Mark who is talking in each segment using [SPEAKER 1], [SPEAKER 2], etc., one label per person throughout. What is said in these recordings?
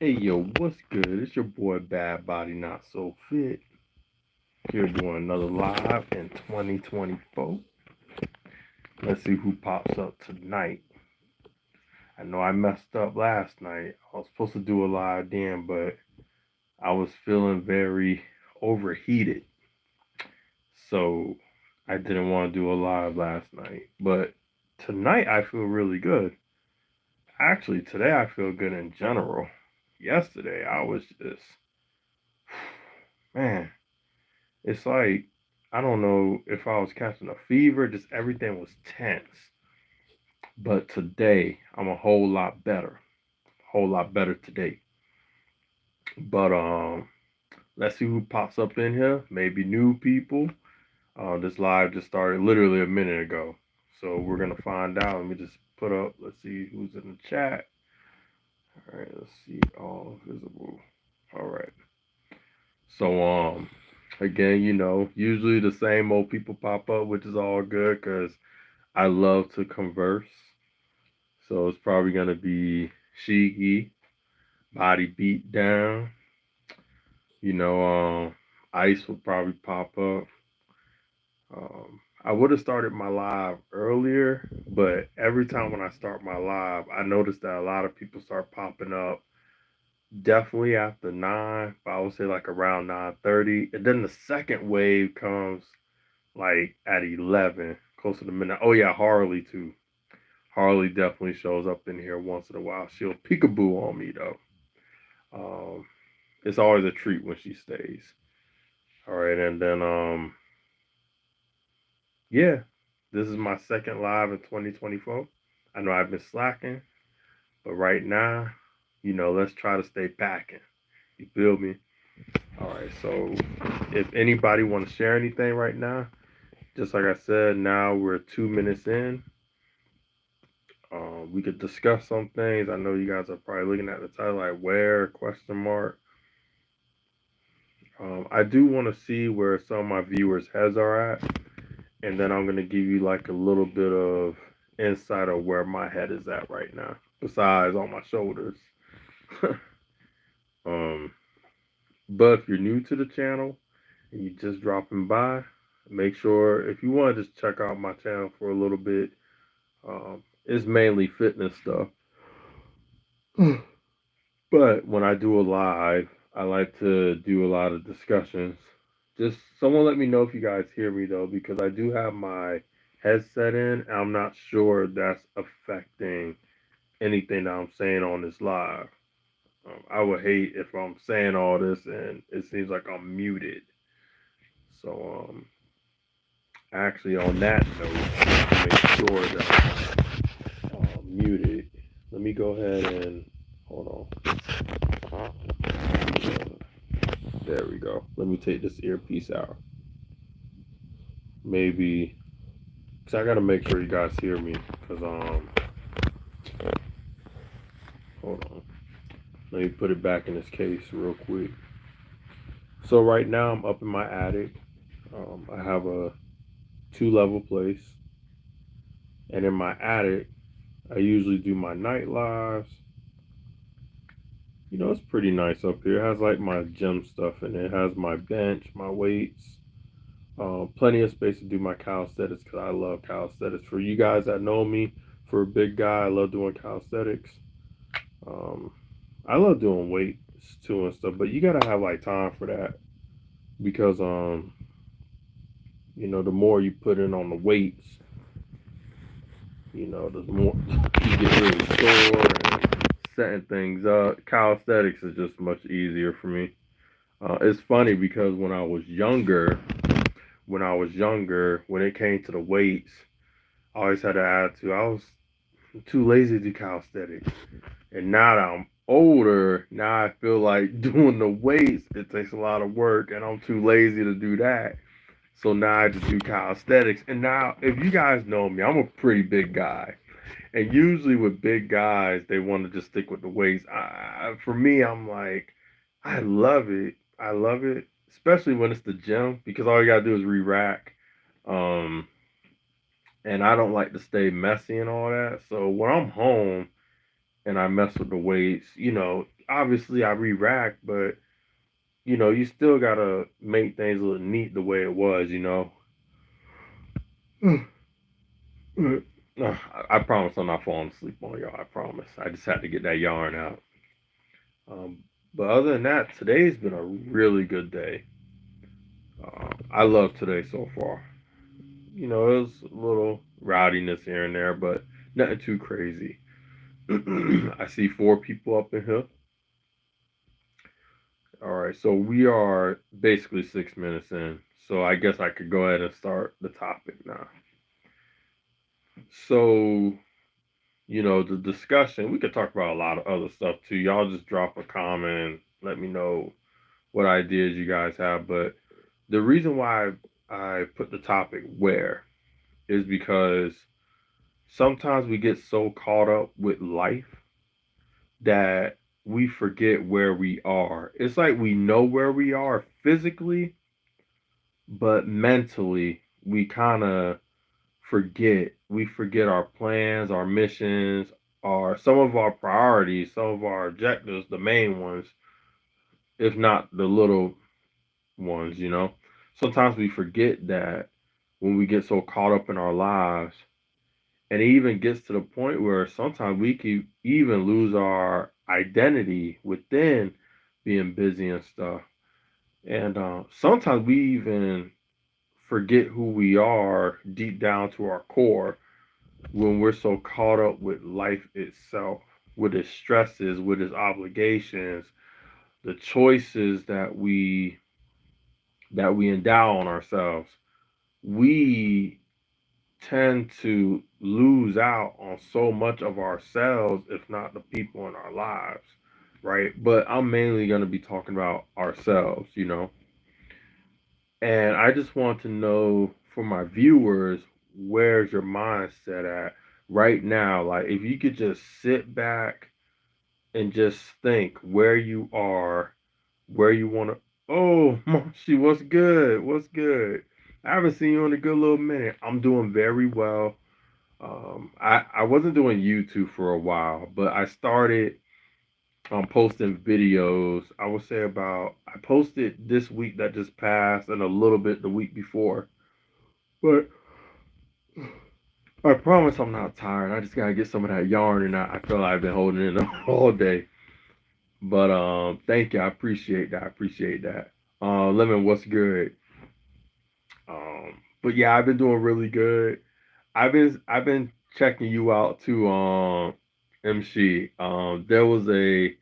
[SPEAKER 1] Hey yo, what's good? It's your boy Bad Body Not So Fit. Here doing another live in 2024. Let's see who pops up tonight. I know I messed up last night. I was supposed to do a live then, but I was feeling very overheated. So I didn't want to do a live last night. But tonight I feel really good. Actually, today I feel good in general. Yesterday I was just, man, it's like I don't know if I was catching a fever, just everything was tense. But today I'm a whole lot better today. But let's see who pops up in here. Maybe new people. This live just started literally a minute ago, so we're gonna find out. Let me just put up. Let's see who's in the chat. All right, let's see. All visible. All right. So again, usually the same old people pop up, which is all good because I love to converse. So it's probably gonna be Shigi, Body Beat Down. You know, Ice will probably pop up. I would have started my live earlier, but every time when I start my live, I notice that a lot of people start popping up. Definitely after 9, but I would say like around 9:30, and then the second wave comes like at 11, closer to midnight. Oh yeah, Harley too. Harley definitely shows up in here once in a while. She'll peekaboo on me though. Um, it's always a treat when she stays. All right, and then yeah, this is my second live in 2024. I know I've been slacking, but right now, let's try to stay packing. You feel me? All right, so if anybody want to share anything right now, just like I said, now we're 2 minutes in. We could discuss some things. I know you guys are probably looking at the title like where question mark. I do want to see where some of my viewers' heads are at, and then I'm gonna give you like a little bit of insight of where my head is at right now, besides on my shoulders. um, but if you're new to the channel and you just dropping by, make sure if you want to just check out my channel for a little bit. It's mainly fitness stuff. But when I do a live, I like to do a lot of discussions. Just someone let me know if you guys hear me though, because I do have my headset in. And I'm not sure if that's affecting anything that I'm saying on this live. I would hate if I'm saying all this and it seems like I'm muted. So, actually, on that note, to make sure that I'm muted, let me go ahead and hold on. There we go. Let me take this earpiece out. Maybe, cause I gotta make sure you guys hear me. Cause hold on. Let me put it back in this case real quick. So right now I'm up in my attic. I have a two-level place, and in my attic, I usually do my night lives. It's pretty nice up here. It has like my gym stuff in it. It has my bench, my weights, plenty of space to do my calisthenics because I love calisthenics. For you guys that know me, for a big guy, I love doing calisthenics. Um, I love doing weights too and stuff, but you gotta have like time for that because the more you put in on the weights, the more you get really sore and setting things up. Calisthenics is just much easier for me. It's funny because when it came to the weights, I always had an attitude. I was too lazy to do calisthenics. And now that I'm older, now I feel like doing the weights, it takes a lot of work, and I'm too lazy to do that. So now I just do calisthenics. And now, if you guys know me, I'm a pretty big guy. And usually with big guys, they want to just stick with the weights. For me, I'm like, I love it. I love it, especially when it's the gym, because all you gotta do is re-rack. Um, and I don't like to stay messy and all that. So when I'm home, and I mess with the weights. Obviously I re-rack, but you still gotta make things look neat the way it was. I promise I'm not falling asleep on y'all. I promise. I just had to get that yarn out. Um, but other than that, today's been a really good day. I love today so far. It was a little rowdiness here and there, but nothing too crazy. I see four people up in here. All right, so we are basically 6 minutes in. So I guess I could go ahead and start the topic now. So, the discussion, we could talk about a lot of other stuff too. Y'all just drop a comment and let me know what ideas you guys have. But the reason why I put the topic where is because sometimes we get so caught up with life that we forget where we are. It's like we know where we are physically, but mentally we kind of forget. We forget our plans, our missions, our some of our priorities, some of our objectives, the main ones, if not the little ones. Sometimes we forget that when we get so caught up in our lives, and it even gets to the point where sometimes we can even lose our identity within being busy and stuff. And sometimes we even forget who we are deep down to our core when we're so caught up with life itself, with its stresses, with its obligations, the choices that we endow on ourselves. We tend to lose out on so much of ourselves, if not the people in our lives, right? But I'm mainly going to be talking about ourselves. And I just want to know for my viewers, where's your mindset at right now? Like, if you could just sit back and just think where you are, where you want to. Oh, Marshy, what's good? What's good? I haven't seen you in a good little minute. I'm doing very well. I wasn't doing YouTube for a while, but I started posting videos. I would say I posted this week that just passed and a little bit the week before. But I promise I'm not tired. I just gotta get some of that yarn, and I feel like I've been holding it in all day. But thank you. I appreciate that. I appreciate that. Lemon, what's good? But yeah, I've been doing really good. I've been checking you out too, MC. There was a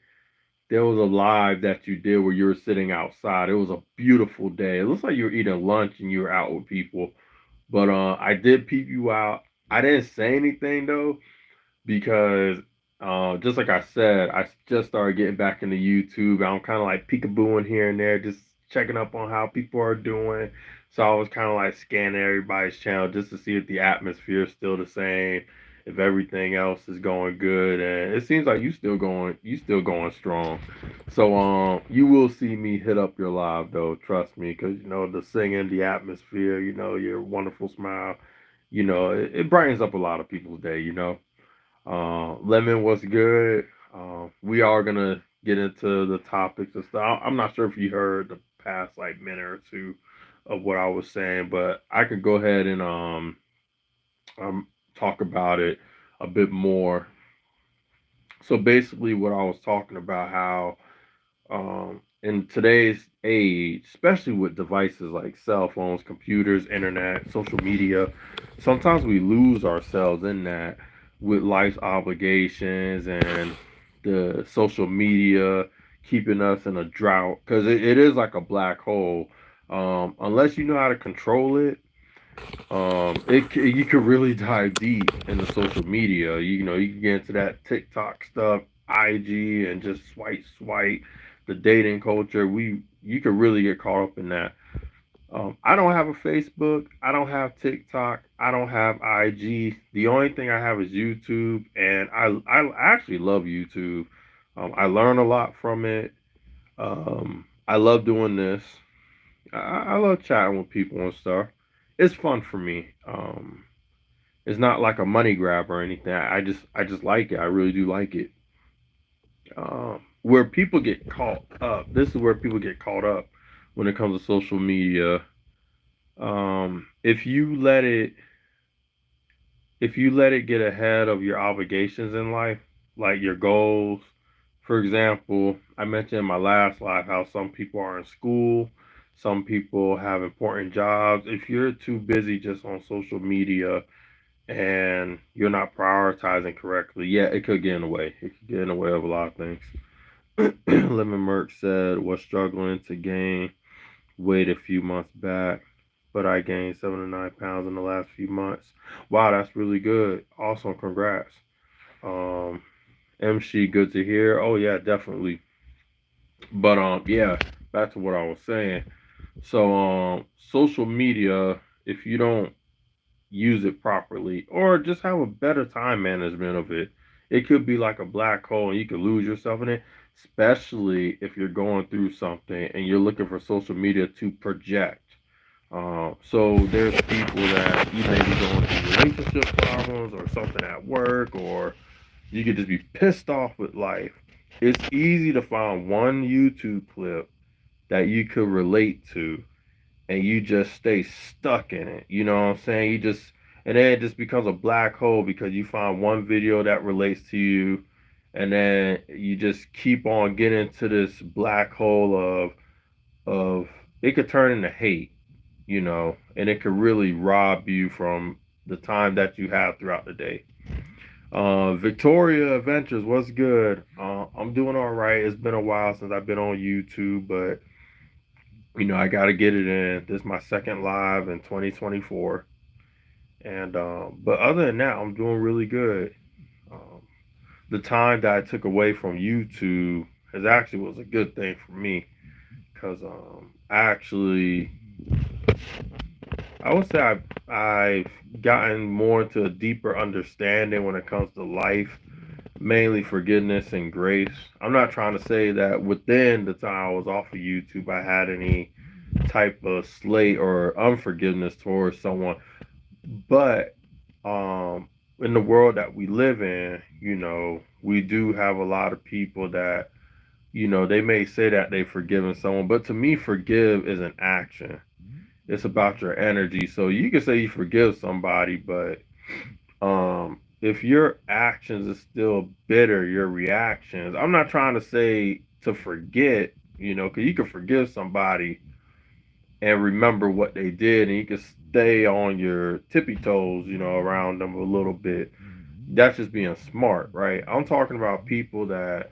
[SPEAKER 1] live that you did where you were sitting outside. It was a beautiful day. It looks like you were eating lunch and you were out with people. But I did peep you out. I didn't say anything though because just like I said, I just started getting back into YouTube. I'm kind of like peekabooing here and there, just checking up on how people are doing. So I was kind of like scanning everybody's channel just to see if the atmosphere is still the same, if everything else is going good, and it seems like you still going strong. So you will see me hit up your live though, trust me, because the singing, the atmosphere, your wonderful smile, it brightens up a lot of people's day. Lemon, what's good? We are gonna get into the topics and stuff. I'm not sure if you heard the past like minute or two of what I was saying, but I could go ahead and talk about it a bit more. So basically, what I was talking about how in today's age, especially with devices like cell phones, computers, internet, social media, sometimes we lose ourselves in that with life's obligations and the social media keeping us in a drought because it is like a black hole. Unless you know how to control it, you could really dive deep into social media. You can get into that TikTok stuff, IG, and just swipe, the dating culture. You could really get caught up in that. I don't have a Facebook. I don't have TikTok. I don't have IG. The only thing I have is YouTube, and I actually love YouTube. I learn a lot from it. I love doing this. I love chatting with people and stuff. It's fun for me. It's not like a money grab or anything. I just like it. I really do like it. Where people get caught up. This is where people get caught up when it comes to social media. If you let it, get ahead of your obligations in life, like your goals. For example, I mentioned in my last life how some people are in school, some people have important jobs. If you're too busy just on social media and you're not prioritizing correctly, yeah, it could get in the way. It could get in the way of a lot of things. Lemon Merck said, was struggling to gain weight a few months back, but I gained 7 to 9 pounds in the last few months. Wow, that's really good. Awesome, congrats. Um, MC, good to hear. Oh yeah, definitely. But yeah, back to what I was saying. So social media, if you don't use it properly or just have a better time management of it, it could be like a black hole and you could lose yourself in it, especially if you're going through something and you're looking for social media to project. So there's people that you may be going through relationship problems or something at work, or you could just be pissed off with life. It's easy to find one YouTube clip that you could relate to and you just stay stuck in it. You know what I'm saying? And then it just becomes a black hole because you find one video that relates to you, and then you just keep on getting to this black hole of it could turn into hate, and it could really rob you from the time that you have throughout the day. Victoria Adventures, what's good? I'm doing all right. It's been a while since I've been on YouTube, but I got to get it in. This is my second live in 2024, and but other than that, I'm doing really good. Um, the time that I took away from YouTube has actually was a good thing for me because I would say I've gotten more into a deeper understanding when it comes to life, mainly forgiveness and grace. I'm not trying to say that within the time I was off of YouTube, I had any type of slate or unforgiveness towards someone, but in the world that we live in, we do have a lot of people that, they may say that they've forgiven someone, but to me, forgive is an action. It's about your energy. So you can say you forgive somebody, but if your actions is still bitter, your reactions, I'm not trying to say to forget, because you can forgive somebody and remember what they did, and you can stay on your tippy toes, around them a little bit. That's just being smart, right? I'm talking about people that,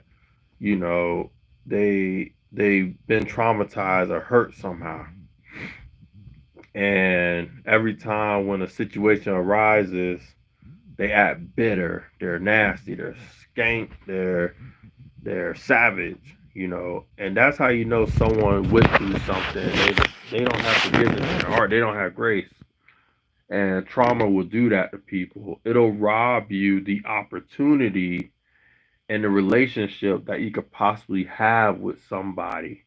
[SPEAKER 1] you know, they've been traumatized or hurt somehow. And every time when a situation arises, they act bitter, they're nasty, they're skank, they're savage, and that's how you know someone went through something. They don't have forgiveness in their heart. They don't have grace. And trauma will do that to people. It'll rob you the opportunity and the relationship that you could possibly have with somebody.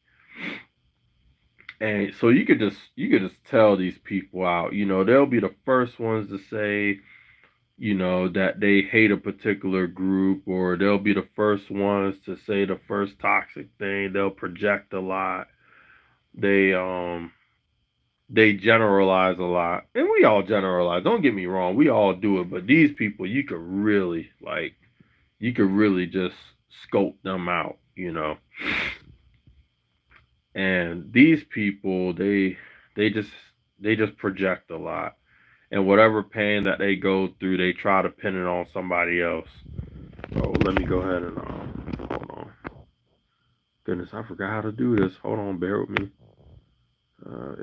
[SPEAKER 1] And so you could just tell these people out. They'll be the first ones to say, that they hate a particular group, or they'll be the first ones to say the first toxic thing. They'll project a lot. They they generalize a lot. And we all generalize. Don't get me wrong, we all do it, but these people you could really just scope them out. And these people they just project a lot. And whatever pain that they go through, they try to pin it on somebody else. Oh, let me go ahead and hold on. Goodness, I forgot how to do this. Hold on, bear with me.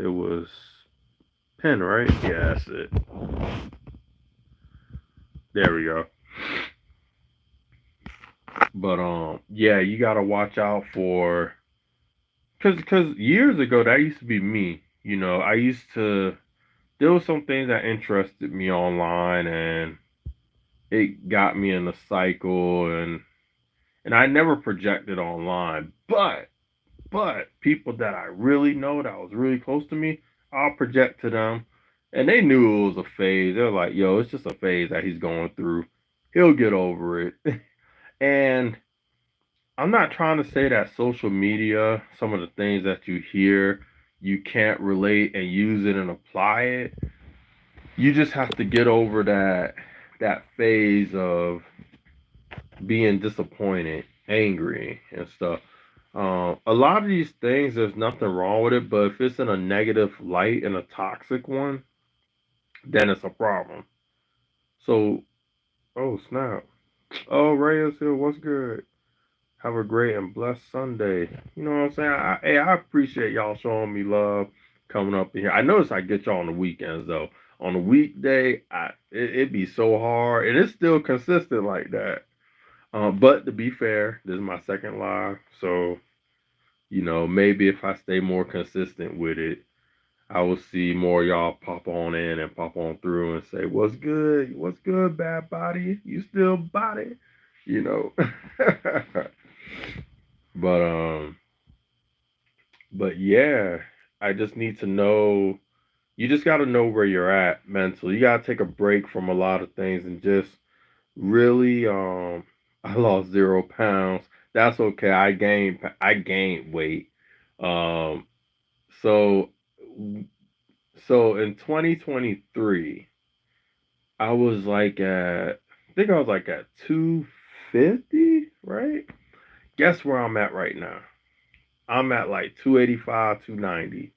[SPEAKER 1] It was pin, right? Yeah, that's it. There we go. But yeah, you gotta watch out for, cause years ago that used to be me. I used to, there was some things that interested me online, and it got me in a cycle, and I never projected online, but people that I really know that was really close to me, I'll project to them, and they knew it was a phase. They're like, "Yo, it's just a phase that he's going through. He'll get over it." And I'm not trying to say that social media, some of the things that you hear, you can't relate and use it and apply it. You just have to get over that phase of being disappointed, angry, and stuff. A lot of these things, there's nothing wrong with it, but if it's in a negative light and a toxic one, then it's a problem. So, oh snap! Oh, Ray is here. What's good? Have a great and blessed Sunday. You know what I'm saying? Hey, I appreciate y'all showing me love coming up in here. I notice I get y'all on the weekends though. On the weekday, it be so hard, and it's still consistent like that. But to be fair, this is my second live, so maybe if I stay more consistent with it, I will see more of y'all pop on in and pop on through and say, "What's good? What's good, bad body? You still body?" You know. But but yeah, I just need to know. You just got to know where you're at mentally. You got to take a break from a lot of things and just really. I lost 0 pounds. That's okay. I gained weight. Um, so so in 2023, I was like I think I was like at 250, right? Guess where I'm at right now? I'm at like 285, 290.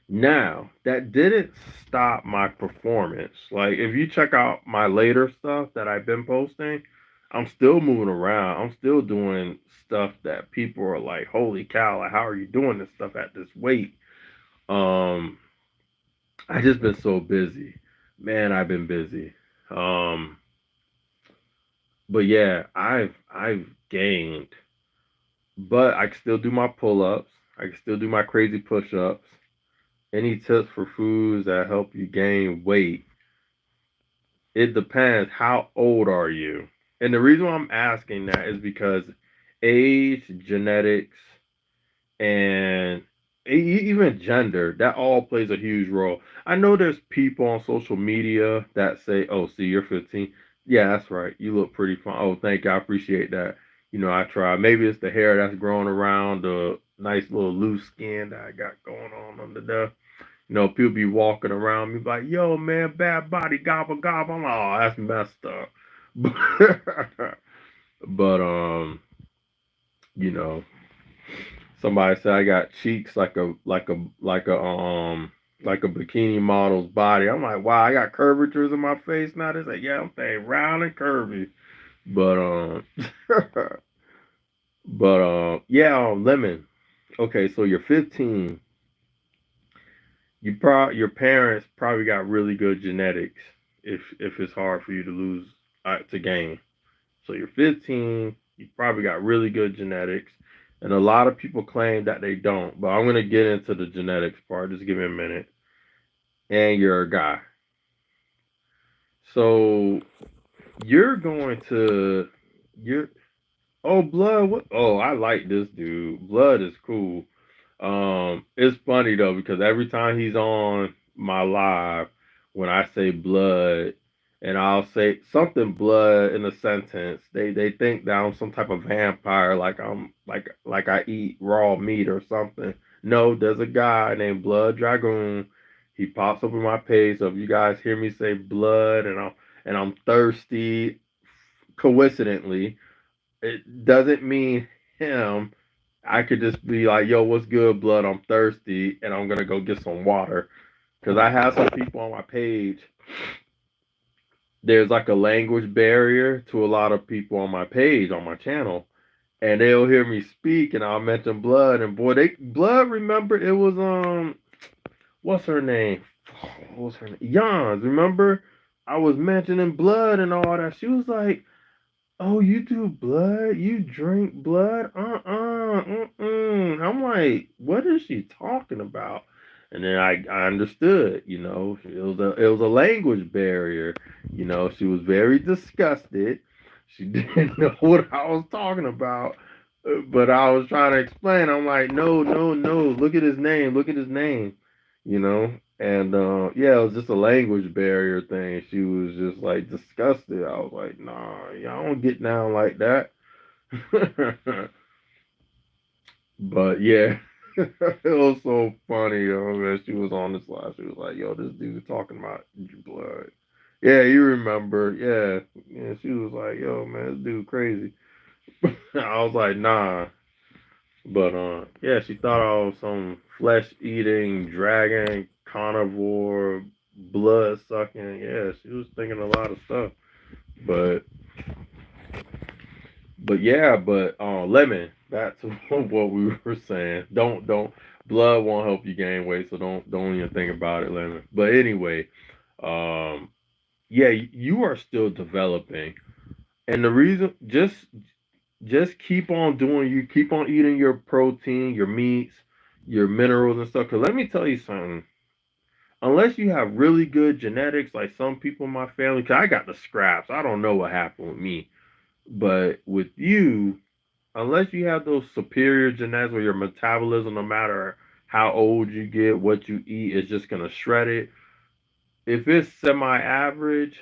[SPEAKER 1] Now, that didn't stop my performance. Like, if you check out my later stuff that I've been posting, I'm still moving around. I'm still doing stuff that people are like, holy cow, like, how are you doing this stuff at this weight? Um, I just been so busy. Man, I've been busy. Um, but yeah, I've gained, but I can still do my pull-ups. I can still do my crazy push-ups. Any tips for foods that help you gain weight? It depends. How old are you? And the reason why I'm asking that is because age, genetics, and even gender, that all plays a huge role. I know there's people on social media that say, "Oh, see, you're 15. Yeah, that's right. You look pretty fine. Oh, thank you. I appreciate that. I try. Maybe it's the hair that's growing around the nice little loose skin that I got going on under there. People be walking around me like, "Yo, man, bad body, gobble gobble." I'm like, "Oh, that's messed up." But you know, somebody said I got cheeks like a bikini model's body. I'm like, wow, I got curvatures in my face now. They say, yeah, I'm staying round and curvy. But yeah, lemon. Okay, so you're 15. Your parents probably got really good genetics if it's hard for you to lose to gain. So you're 15, you probably got really good genetics, and a lot of people claim that they don't. But I'm gonna get into the genetics part. Just give me a minute. And you're a guy, so you're going to you're oh blood. What? Oh, I like this dude. Blood is cool. It's funny though because every time he's on my live, when I say blood, and I'll say something blood in a sentence, they think that I'm some type of vampire, like I'm like I eat raw meat or something. No, there's a guy named Blood Dragoon. He pops up in my page. So if you guys hear me say blood and I'm thirsty, coincidentally, it doesn't mean him. I could just be like, yo, what's good, blood? I'm thirsty and I'm gonna go get some water. Cause I have some people on my page. There's like a language barrier to a lot of people on my page, on my channel. And they'll hear me speak and I'll mention blood and boy, they blood remember it was what's her name? What was her name? Yans, remember? I was mentioning blood and all that. She was like, oh, you do blood? You drink blood? I'm like, what is she talking about? And then I understood, it was a language barrier. She was very disgusted. She didn't know what I was talking about. But I was trying to explain. I'm like, no, no, no. Look at his name. Look at his name. And yeah, it was just a language barrier thing. She was just like disgusted. I was like, nah, yeah, I don't get down like that. But yeah, it was so funny, yo, man. She was on this live. She was like, yo, this dude talking about your blood. Yeah, you remember. Yeah. Yeah, she was like, yo, man, this dude crazy. I was like, nah. But yeah, she thought I was some flesh eating dragon carnivore blood sucking. Yeah, she was thinking a lot of stuff. But yeah, but lemon. Back to what we were saying. Don't blood won't help you gain weight, so don't even think about it, lemon. But anyway, um, yeah, you are still developing, and the reason just keep on doing you keep on eating your protein, your meats, your minerals and stuff. Cause let me tell you something. Unless you have really good genetics, like some people in my family, cause I got the scraps. I don't know what happened with me, but with you, unless you have those superior genetics where your metabolism, no matter how old you get, what you eat, is just gonna shred it. If it's semi-average,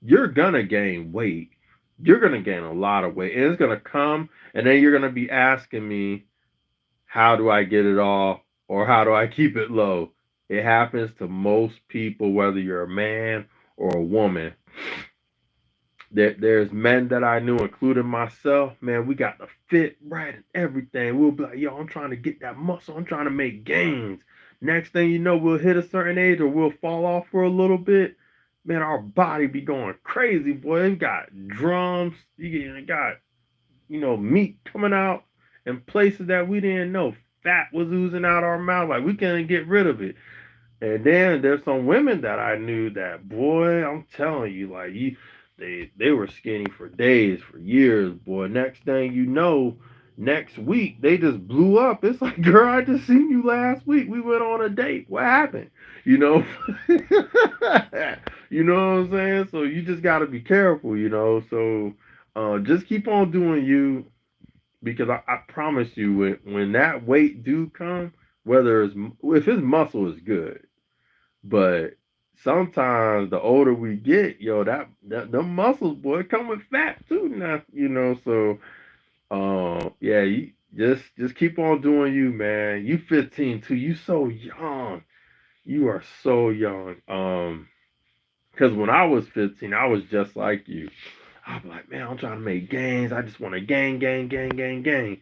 [SPEAKER 1] you're gonna gain weight. You're gonna gain a lot of weight, and it's gonna come, and then you're gonna be asking me, how do I get it off, or how do I keep it low? It happens to most people, whether you're a man or a woman. There's men that I knew, including myself, man, we got the fit right and everything. We'll be like, yo, I'm trying to get that muscle. I'm trying to make gains. Next thing you know, we'll hit a certain age or we'll fall off for a little bit. Man, our body be going crazy, boy. We got drums. You got, meat coming out in places that we didn't know. Fat was oozing out our mouth. Like, we couldn't get rid of it. And then there's some women that I knew that, boy, I'm telling you, like they were skinny for days, for years, boy. Next thing you know, next week they just blew up. It's like, girl, I just seen you last week. We went on a date. What happened? You know? You know what I'm saying? So you just gotta be careful, So just keep on doing you, because I promise you, when that weight do come, whether it's if his muscle is good, but sometimes the older we get, yo, that the muscles, boy, come with fat too now, So yeah, you just keep on doing you, man. You 15 too. You so young. You are so young. Because when I was 15, I was just like you. I was like, man, I'm trying to make gains. I just want to gain.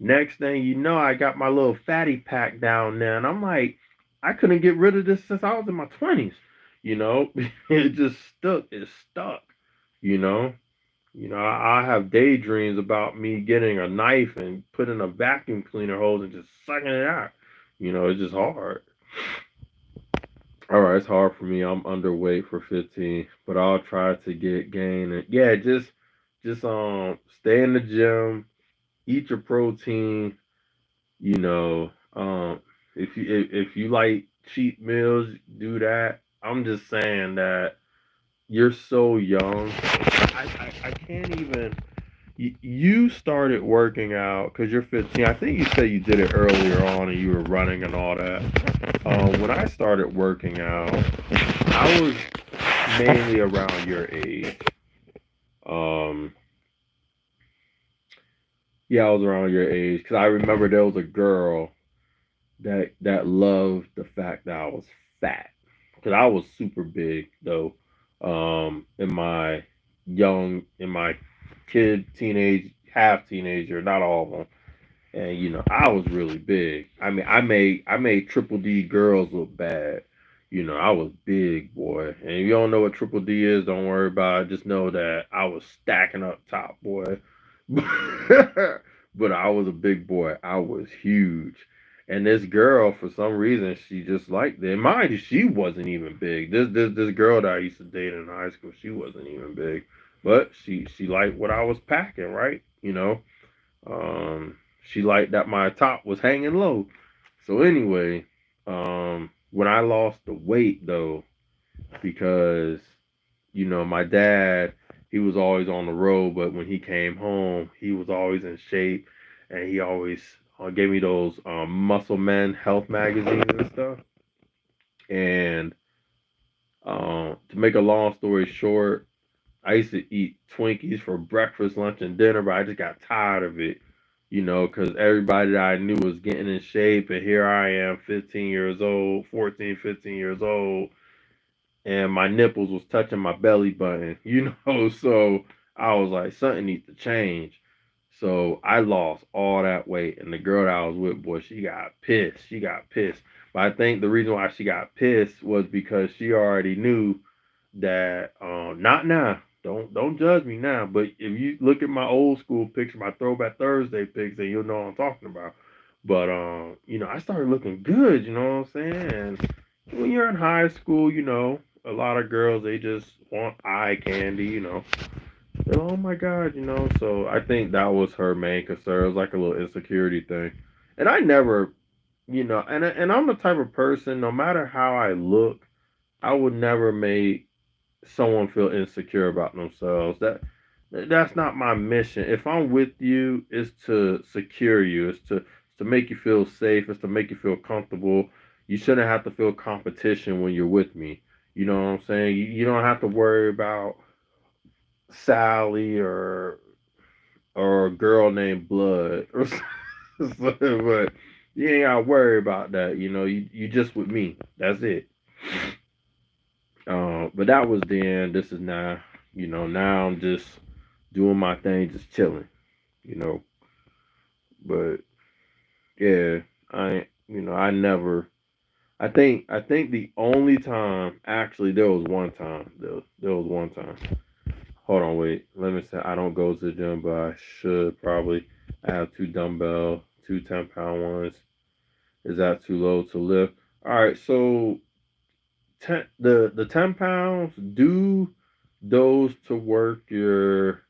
[SPEAKER 1] Next thing you know, I got my little fatty pack down there, and I'm like, I couldn't get rid of this since I was in my 20s. You know, it just stuck. It stuck. You know, I have daydreams about me getting a knife and putting a vacuum cleaner hose and just sucking it out. It's just hard. All right, it's hard for me. I'm underweight for 15, but I'll try to gain it. Yeah, just stay in the gym, eat your protein, you know, if you like cheap meals, do that. I'm just saying that you're so young. I can't even. You started working out because you're 15. I think you said you did it earlier on and you were running and all that. When I started working out, I was mainly around your age. Um, yeah, I was around your age because I remember there was a girl that loved the fact that I was fat, because I was super big though. In my kid teenage half teenager, not all of them, and I was really big. I mean, I made triple D girls look bad. I was big, boy. And if you don't know what triple D is, don't worry about it. Just know that I was stacking up top, boy. But I was a big boy. I was huge. And this girl, for some reason, she just liked it. And mind you, she wasn't even big. This girl that I used to date in high school, she wasn't even big. But she liked what I was packing, right? She liked that my top was hanging low. So anyway, when I lost the weight though, because my dad, he was always on the road, but when he came home, he was always in shape, and he always gave me those Muscle Men health magazines and stuff. And to make a long story short, I used to eat Twinkies for breakfast, lunch, and dinner, but I just got tired of it. because everybody that I knew was getting in shape, and here I am, 15 years old, 14, 15 years old, and my nipples was touching my belly button, so I was like, something needs to change. So I lost all that weight, and the girl that I was with, boy, she got pissed. She got pissed. But I think the reason why she got pissed was because she already knew that not now. Don't judge me now, but if you look at my old school picture, my throwback Thursday pics, then you'll know what I'm talking about. But I started looking good, you know what I'm saying? And when you're in high school, a lot of girls they just want eye candy, And, oh my god, so I think that was her main concern. It was like a little insecurity thing. And I never, and I'm the type of person, no matter how I look, I would never make someone feel insecure about themselves. That's not my mission. If I'm with you, it's to secure you. It's to make you feel safe. It's to make you feel comfortable. You shouldn't have to feel competition when you're with me. You know what I'm saying? You don't have to worry about Sally or a girl named Blood or something, but you ain't gotta worry about that. You just with me. That's it. But that was then. This is now. Now I'm just doing my thing, just chilling. You know, but yeah, I never. I think the only time, actually, there was one time. There was one time. Hold on, wait. Let me say, I don't go to the gym, but I should probably. I have two dumbbell, two 10-pound ones. Is that too low to lift? All right, so the 10 pounds, do those to work your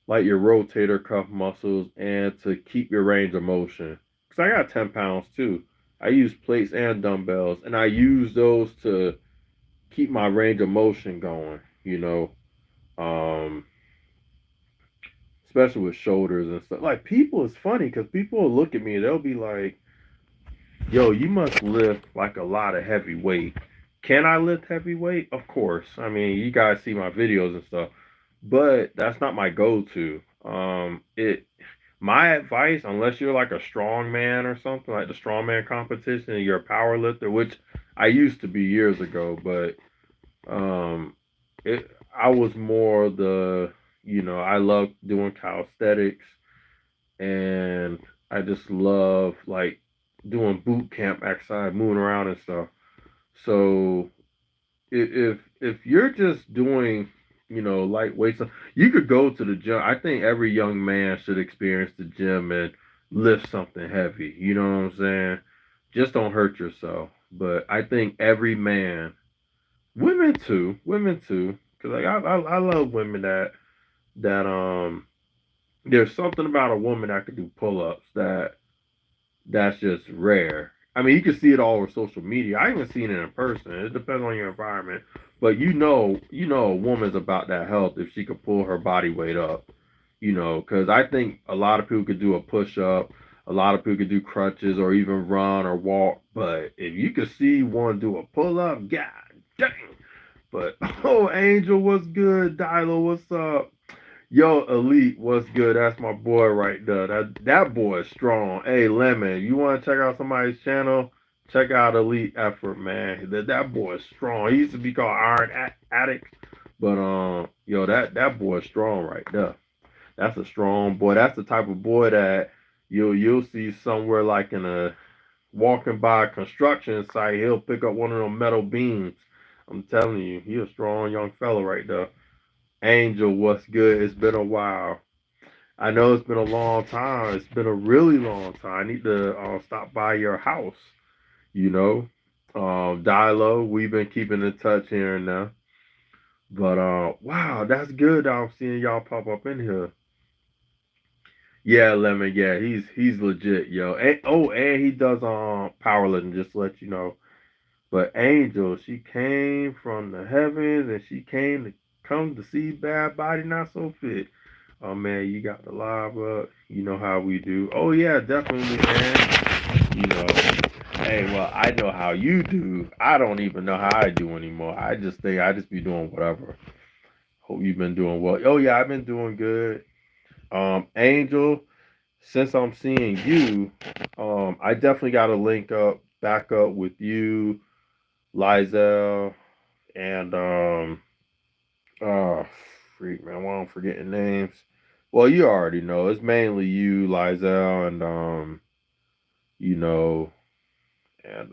[SPEAKER 1] rotator cuff muscles and to keep your range of motion. Cause I got 10 pounds too. I use plates and dumbbells, and I use those to keep my range of motion going. Um, especially with shoulders and stuff. Like people, it's funny because people will look at me, they'll be like, "Yo, you must lift like a lot of heavy weight." Can I lift heavy weight? Of course. I mean, you guys see my videos and stuff, but that's not my go-to. It My advice, unless you're like a strong man or something like the strongman competition, and you're a power lifter, which I used to be years ago, but um, I was more I love doing calisthenics, and I just love like doing boot camp exercise, moving around and stuff. So if you're just doing light weights, you could go to the gym. I think every young man should experience the gym and lift something heavy. You know what I'm saying? Just don't hurt yourself. But I think every man, women too, because like I love women that there's something about a woman that could do pull ups that's just rare. I mean, you can see it all over social media. I haven't seen it in person. It depends on your environment, but a woman's about that health if she could pull her body weight up. Because I think a lot of people could do a push up, a lot of people could do crunches or even run or walk. But if you could see one do a pull up, god dang. But oh, Angel, what's good? Dilo, what's up? Yo, Elite, what's good? That's my boy right there. That boy is strong. Hey, Lemon, you want to check out somebody's channel? Check out Elite Effort, man. That boy is strong. He used to be called Iron Addict, but yo, that boy is strong right there. That's a strong boy. That's the type of boy that you'll see somewhere like in a walking by a construction site. He'll pick up one of them metal beams. I'm telling you, he a strong young fella right there. Angel, what's good? It's been a while. I know it's been a long time. It's been a really long time. I need to stop by your house. You know, Dilo, we've been keeping in touch here and there. But wow, that's good. I'm seeing y'all pop up in here. Yeah, Lemon. Yeah, he's legit, yo. And he does powerlifting. Just to let you know. But Angel, she came from the heavens and she came to come to see Bad Body Not So Fit. Oh man, you got the live up. You know how we do. Oh yeah, definitely, man. Hey, well, I know how you do. I don't even know how I do anymore. I just think I just be doing whatever. Hope you've been doing well. Oh yeah, I've been doing good. Angel, since I'm seeing you, I definitely got to link up, back up with you, Lizel, and uh, freak man, why I'm forgetting names. Well, you already know it's mainly you, Lizel, and you know, and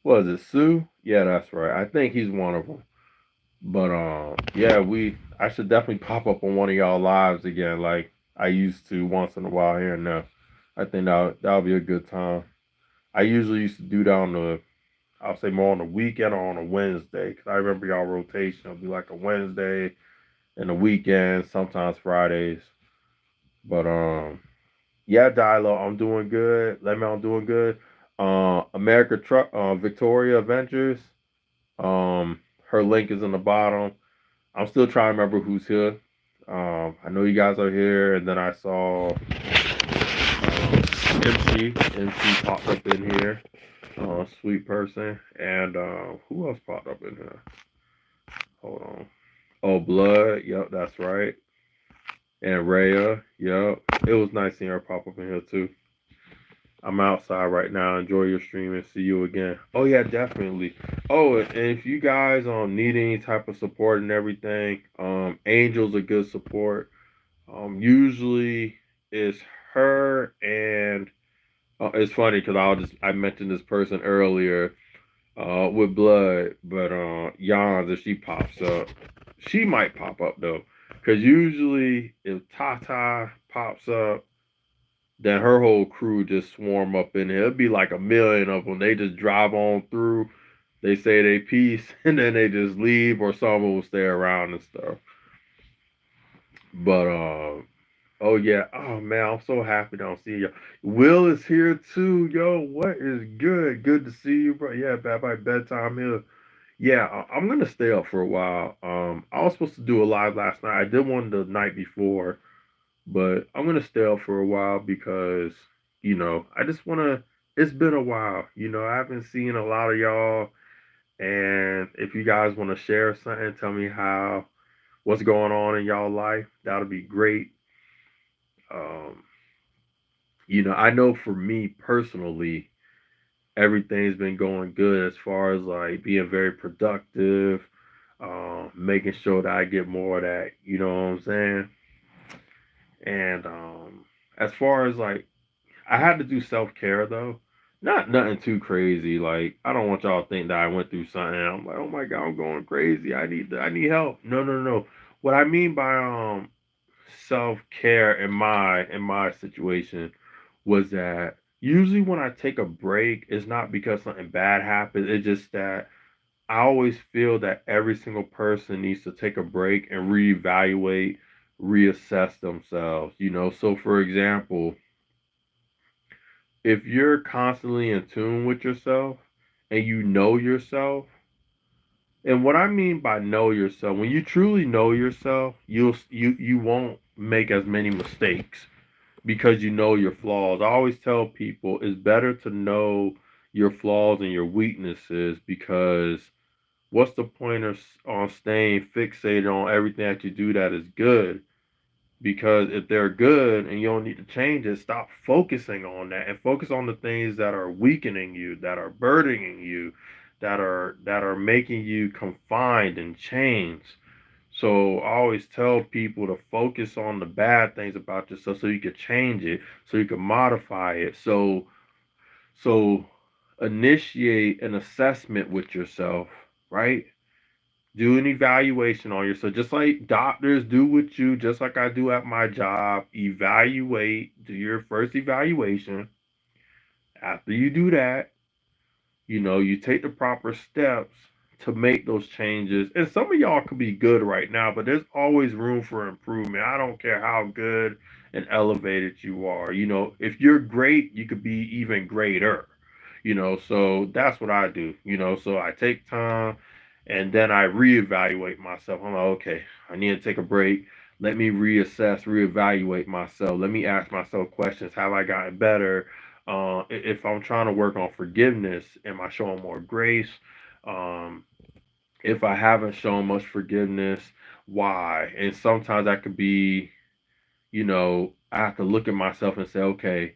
[SPEAKER 1] what is it, Sue? Yeah, that's right. I think he's one of them. But yeah, I should definitely pop up on one of y'all lives again, like I used to once in a while here and there. I think that'll be a good time. I usually used to do that on the, I'll say more on the weekend or on a Wednesday, because I remember y'all rotation. It'll be like a Wednesday and a weekend, sometimes Fridays. But yeah, Dilo, I'm doing good. Let me know I'm doing good. America Truck, Victoria Adventures. Her link is in the bottom. I'm still trying to remember who's here. I know you guys are here, and then I saw MC popped up in here. Sweet person, and who else popped up in here? Hold on. Oh, Blood. Yep, that's right. And Rhea. Yep. It was nice seeing her pop up in here too. I'm outside right now. Enjoy your stream and see you again. Oh yeah, definitely. Oh, and if you guys need any type of support and everything, Angel's a good support. Usually it's her and it's funny because I mentioned this person earlier with Blood, but Yans, if she pops up, she might pop up though, because usually if Tata pops up, then her whole crew just swarm up in here. It'd be like a million of them. They just drive on through. They say they peace, and then they just leave, or someone will stay around and stuff. But oh yeah. Oh man, I'm so happy to see you. Will is here too. Yo, what is good? Good to see you, bro. Yeah, bad by bedtime here. Yeah, I'm gonna stay up for a while. I was supposed to do a live last night. I did one the night before, but I'm gonna stay up for a while because I just wanna. It's been a while. I haven't seen a lot of y'all, and if you guys want to share something, tell me what's going on in y'all life. That'll be great. Um, I know for me personally, everything's been going good as far as like being very productive, making sure that I get more of that, you know what I'm saying? And as far as like, I had to do self care though. Not nothing too crazy. Like I don't want y'all to think that I went through something. And I'm like, oh my god, I'm going crazy. I need help. No, no, no. What I mean by self care in my situation was that usually when I take a break, it's not because something bad happened. It's just that I always feel that every single person needs to take a break and reevaluate, reassess themselves. So for example, if you're constantly in tune with yourself and you know yourself, and what I mean by know yourself, when you truly know yourself, you won't make as many mistakes because you know your flaws. I always tell people it's better to know your flaws and your weaknesses, because what's the point of on staying fixated on everything that you do that is good? Because if they're good and you don't need to change it, stop focusing on that and focus on the things that are weakening you, that are burdening you, that are making you confined and chains. So I always tell people to focus on the bad things about yourself so you can change it, so you can modify it. So initiate an assessment with yourself, right? Do an evaluation on yourself, just like doctors do with you, just like I do at my job. Evaluate, do your first evaluation. After you do that, you take the proper steps to make those changes. And some of y'all could be good right now, but there's always room for improvement. I don't care how good and elevated you are. If you're great, you could be even greater. So that's what I do. So I take time and then I reevaluate myself. I'm like, okay, I need to take a break. Let me reassess, reevaluate myself. Let me ask myself questions. Have I gotten better? If I'm trying to work on forgiveness, am I showing more grace? Um, if I haven't shown much forgiveness, why? And sometimes that could be, I have to look at myself and say, okay,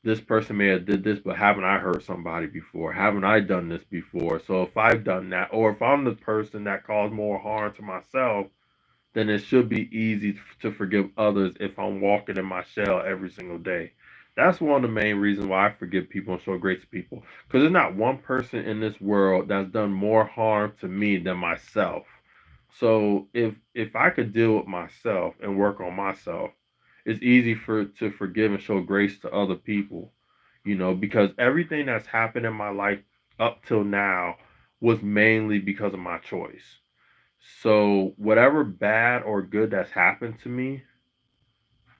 [SPEAKER 1] this person may have did this, but haven't I hurt somebody before? Haven't I done this before? So if I've done that, or if I'm the person that caused more harm to myself, then it should be easy to forgive others if I'm walking in my shell every single day. That's one of the main reasons why I forgive people and show grace to people. Because there's not one person in this world that's done more harm to me than myself. So if I could deal with myself and work on myself, it's easy for to forgive and show grace to other people. Because everything that's happened in my life up till now was mainly because of my choice. So whatever bad or good that's happened to me,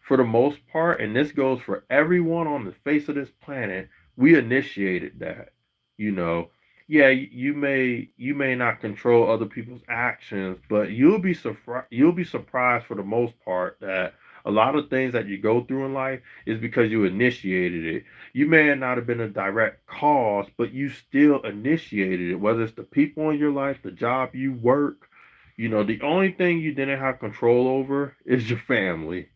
[SPEAKER 1] for the most part, and this goes for everyone on the face of this planet, we initiated that. You know, yeah, you may not control other people's actions, but you'll be surprised for the most part that a lot of things that you go through in life is because you initiated it. You may not have been a direct cause, but you still initiated it, whether it's the people in your life, the job you work. The only thing you didn't have control over is your family.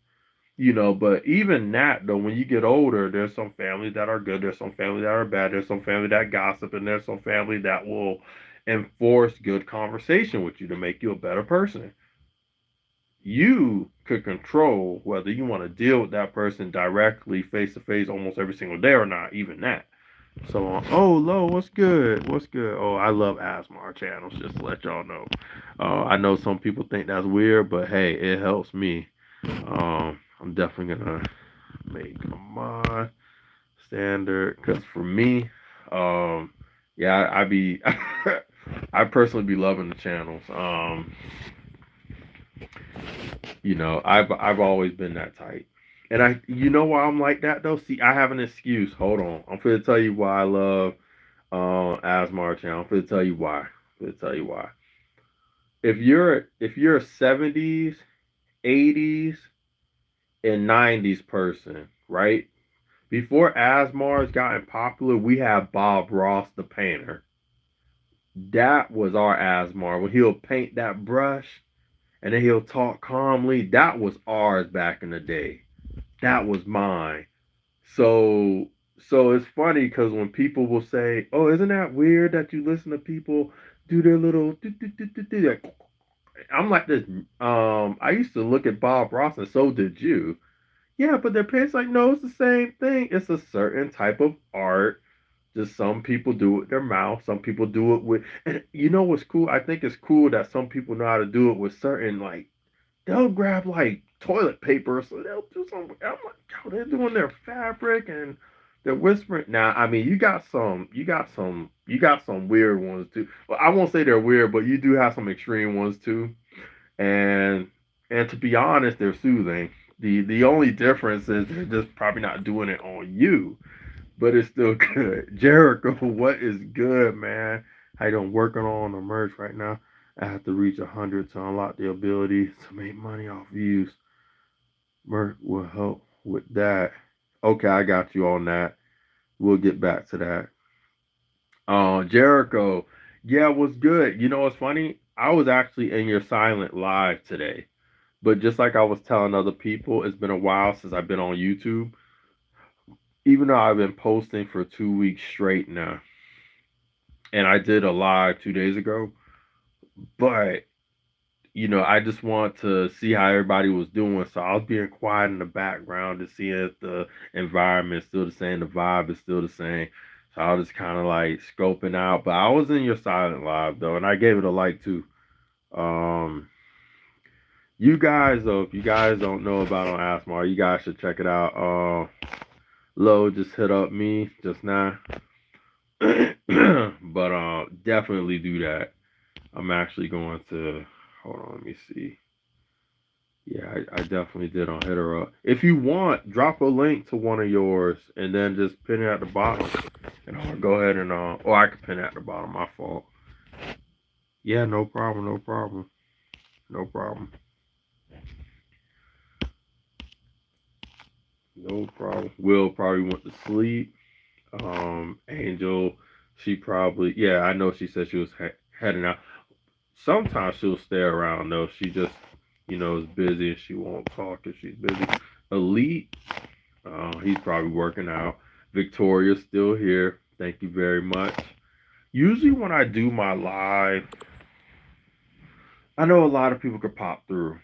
[SPEAKER 1] But even that though, when you get older, there's some families that are good, there's some families that are bad, there's some family that gossip, and there's some family that will enforce good conversation with you to make you a better person. You could control whether you want to deal with that person directly, face to face, almost every single day or not, even that. So, oh, Lo, what's good? What's good? Oh, I love ASMR channels, just to let y'all know. I know some people think that's weird, but hey, it helps me. I'm definitely gonna make a mod standard because for me, yeah, I be, I personally be loving the channels. I've always been that type. And you know why I'm like that though? See, I have an excuse. Hold on. I'm gonna tell you why I love Asmar channel. I'm gonna tell you why. I'm gonna tell you why. If you're a 70s, 80s, and 90s person, right? Before Asmar's gotten popular, we had Bob Ross the painter. That was our Asmar. When he'll paint that brush and then he'll talk calmly, that was ours back in the day. That was mine. So it's funny because when people will say, "Oh, isn't that weird that you listen to people do their little do, do, do, do, do, like," I'm like this. I used to look at Bob Ross, and so did you. Yeah, but their parents like, no, it's the same thing. It's a certain type of art. Just some people do it with their mouth, some people do it with, and you know what's cool? I think it's cool that some people know how to do it with certain like they'll grab like toilet paper, so they'll do some. I'm like, yo, they're doing their fabric and they're whispering. Now, I mean, you got some weird ones too. Well, I won't say they're weird, but you do have some extreme ones too. And and to be honest, they're soothing. The only difference is they're just probably not doing it on you, but it's still good. Jericho, what is good, man? How you doing? Working on the merch right now. I have to reach 100 to unlock the ability to make money off views. Merch will help with that. Okay, I got you on that. We'll get back to that. Jericho, yeah, what's good? You know what's funny? I was actually in your silent live today. But just like I was telling other people, it's been a while since I've been on YouTube. Even though I've been posting for 2 weeks straight now. And I did a live 2 days ago. But, I just want to see how everybody was doing. So I was being quiet in the background to see if the environment is still the same, the vibe is still the same. So I was just kind of like scoping out. But I was in your silent live though, and I gave it a like too. Um, you guys though, if you guys don't know about on Asmar, you guys should check it out. Lo just hit up me just now. But definitely do that. I'm actually going to hold on, let me see. Yeah, I definitely did on hit her up. If you want, drop a link to one of yours and then just pin it at the bottom. And I'll go ahead and or I can pin it at the bottom, my fault. Yeah, no problem, no problem. No problem. No problem. Will probably went to sleep. Angel, she probably, yeah, I know she said she was heading out. Sometimes she'll stay around though. She just, is busy and she won't talk if she's busy. Elite, he's probably working out. Victoria's still here. Thank you very much. Usually when I do my live, I know a lot of people could pop through,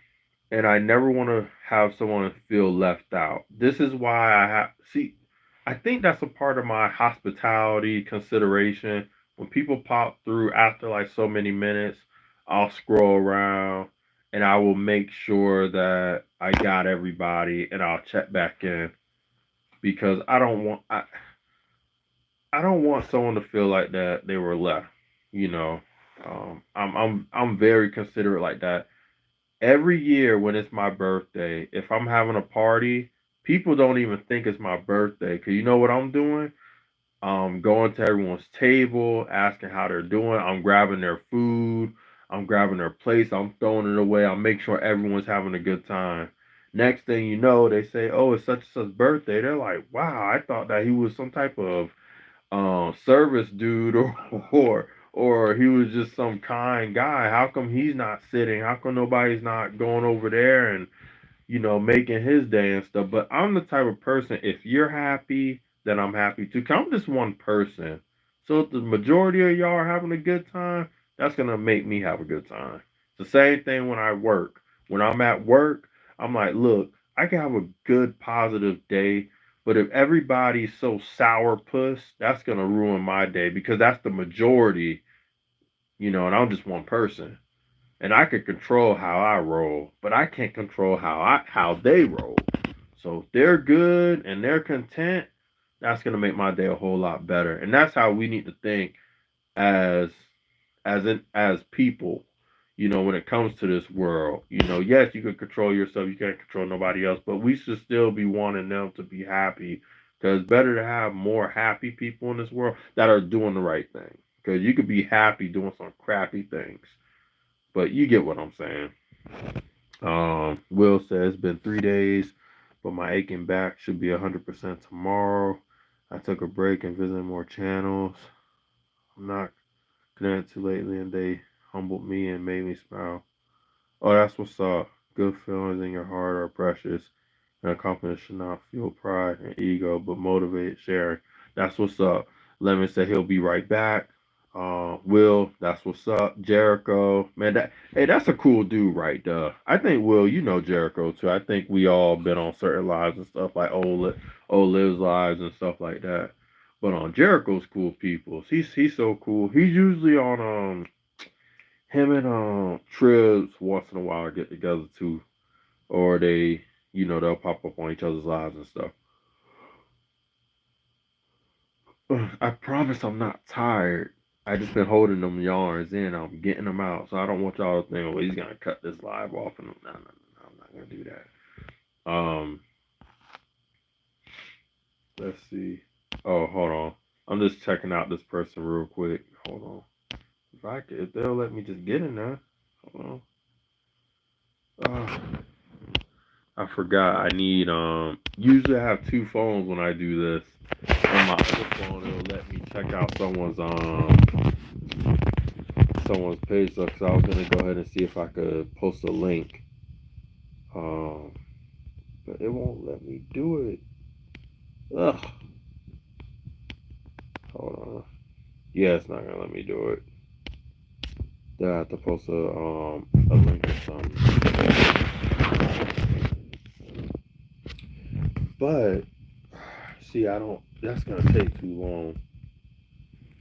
[SPEAKER 1] and I never want to have someone feel left out. This is why I have see. I think that's a part of my hospitality consideration. When people pop through after like so many minutes, I'll scroll around and I will make sure that I got everybody and I'll check back in because I don't want someone to feel like that they were left. You know, I'm very considerate like that. Every year when it's my birthday, if I'm having a party, people don't even think it's my birthday. Cause you know what I'm doing? Going to everyone's table, asking how they're doing. I'm grabbing their food. I'm grabbing their plates. I'm throwing it away. I'm making sure everyone's having a good time. Next thing you know, they say, "Oh, it's such and such birthday." They're like, "Wow, I thought that he was some type of service dude or he was just some kind guy. How come he's not sitting? How come nobody's not going over there and making his day and stuff?" But I'm the type of person, if you're happy, then I'm happy too. 'Cause I'm just one person. So if the majority of y'all are having a good time, that's gonna make me have a good time. It's the same thing when I work. When I'm at work, I'm like, look, I can have a good positive day, but if everybody's so sourpuss, that's gonna ruin my day because that's the majority, and I'm just one person and I can control how I roll, but I can't control how they roll. So if they're good and they're content, that's gonna make my day a whole lot better. And that's how we need to think as as people. When it comes to this world, yes, you can control yourself, you can't control nobody else, but we should still be wanting them to be happy. Because it's better to have more happy people in this world that are doing the right thing. Because you could be happy doing some crappy things. But you get what I'm saying. Will says it's been 3 days, but my aching back should be 100% tomorrow. I took a break and visited more channels. I'm not connected to lately, and they humbled me and made me smile. Oh, that's what's up. Good feelings in your heart are precious. An accomplishment should not fuel pride and ego, but motivate sharing. That's what's up. Lemon said he'll be right back. Will, that's what's up. Jericho, man, that's a cool dude right there. I think Will, you know Jericho too. I think we all been on certain lives and stuff like old Liv's lives and stuff like that. But on Jericho's cool people. He's so cool. He's usually on him and Tribs once in a while get together too, or they'll pop up on each other's lives and stuff. I promise I'm not tired. I just been holding them yarns in. I'm getting them out, so I don't want y'all to think, well, he's gonna cut this live off, and no, I'm not gonna do that. Let's see. Oh, hold on. I'm just checking out this person real quick. Hold on. If they'll let me just get in there. Hold on. I forgot. I need Usually I have two phones when I do this. On my other phone, it'll let me check out someone's page. So, cause I was gonna go ahead and see if I could post a link. Um, but it won't let me do it. Ugh. Hold on. Yeah, it's not gonna let me do it. Then I have to post a link or something. But see, I don't. That's gonna take too long.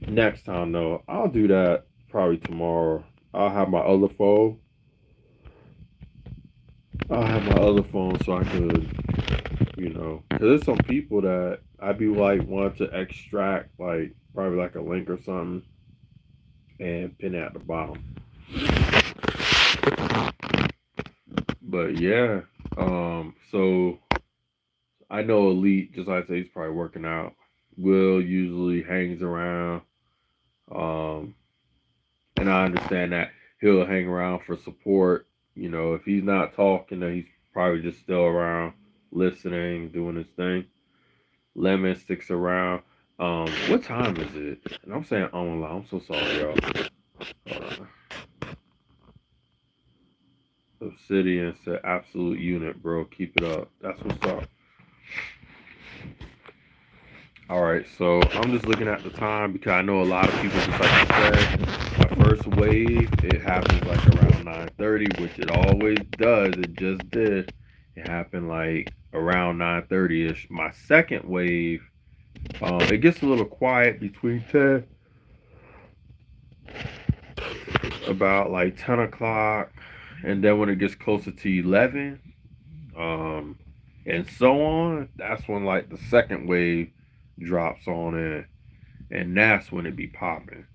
[SPEAKER 1] Next time though, I'll do that probably tomorrow. I'll have my other phone. I'll have my other phone so I could, because there's some people that I'd be like want to extract like probably like a link or something and pin it at the bottom. But yeah, so I know Elite, just like I say, he's probably working out. Will usually hangs around, um, and I understand that he'll hang around for support. If he's not talking, then he's probably just still around, listening, doing his thing. Lemon sticks around. What time is it? And I'm saying on line. I'm so sorry, y'all. Let's Obsidian said absolute unit, bro. Keep it up. That's what's up. All right, so I'm just looking at the time because I know a lot of people, just like you said, my first wave, it happens like around 9:30, which it always does. It just did. It happened like around 9:30ish. My second wave, it gets a little quiet between 10, about like 10 o'clock, and then when it gets closer to 11, um, and so on, that's when like the second wave drops on in, and that's when it be popping.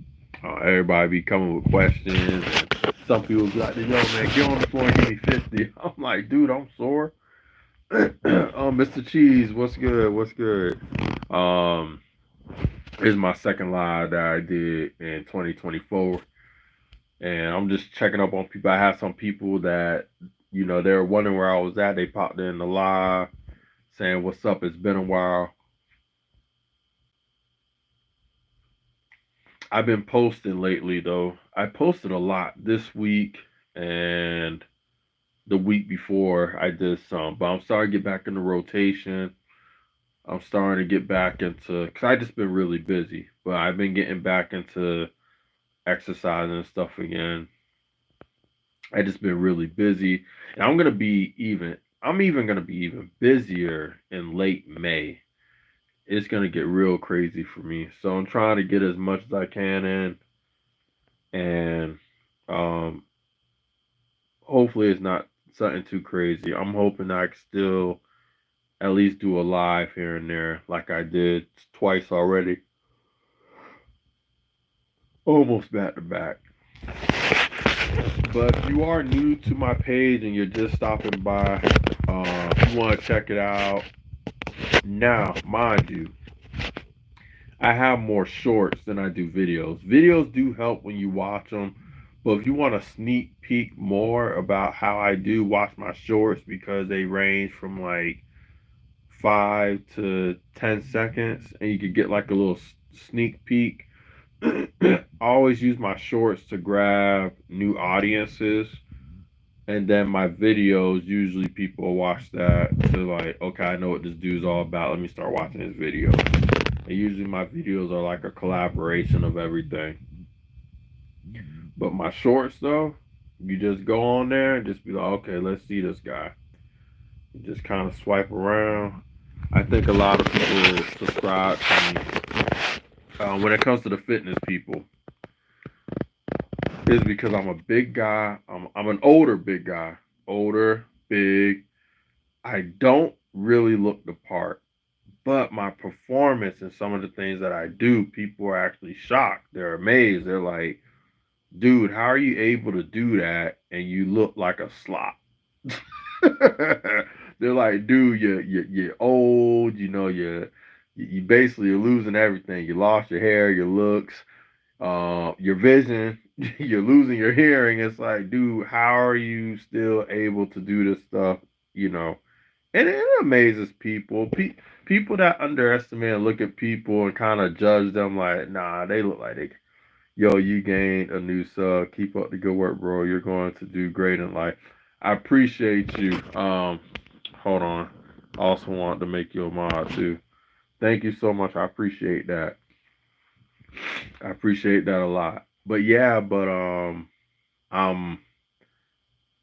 [SPEAKER 1] Everybody be coming with questions, and some people be like, "Yo, man, get on the floor and give me 50." I'm like, dude, I'm sore. Mr. Cheese, what's good? What's good? Um, is my second live that I did in 2024, and I'm just checking up on people. I have some people that, they were wondering where I was at. They popped in the live saying, "What's up? It's been a while." I've been posting lately though. I posted a lot this week and the week before I did some, but I'm starting to get back in the rotation. I'm starting to get back into, because I just been really busy, but I've been getting back into exercising and stuff again. I just been really busy, and I'm even gonna be even busier in late May. It's gonna get real crazy for me, so I'm trying to get as much as I can in, and um, hopefully it's not something too crazy. I'm hoping I can still at least do a live here and there, like I did twice already, almost back to back. But if you are new to my page and you're just stopping by, you want to check it out. Now, mind you, I have more shorts than I do videos. Videos do help when you watch them, but if you want a sneak peek more about how I do, watch my shorts because they range from like 5 to 10 seconds, and you could get like a little sneak peek. I always use my shorts to grab new audiences, and then my videos, usually people watch that to like, okay, I know what this dude's all about. Let me start watching his video. And usually my videos are like a collaboration of everything. But my shorts though, you just go on there and just be like, okay, let's see this guy. You just kind of swipe around. I think a lot of people subscribe to me. When it comes to the fitness people, is because I'm a big guy. I'm an older big guy. Older, big. I don't really look the part, but my performance and some of the things that I do, people are actually shocked. They're amazed. They're like, dude, how are you able to do that and you look like a slop? They're like, dude, you're old. You basically are losing everything. You lost your hair, your looks, your vision. You're losing your hearing. It's like, dude, how are you still able to do this stuff? You know, and it amazes people. People that underestimate and look at people and kind of judge them like, nah, they look like they. Yo, you gained a new sub. Keep up the good work, bro. You're going to do great in life. I appreciate you. Hold on. I also want to make you a mod too. Thank you so much. I appreciate that. I appreciate that a lot. But yeah, I'm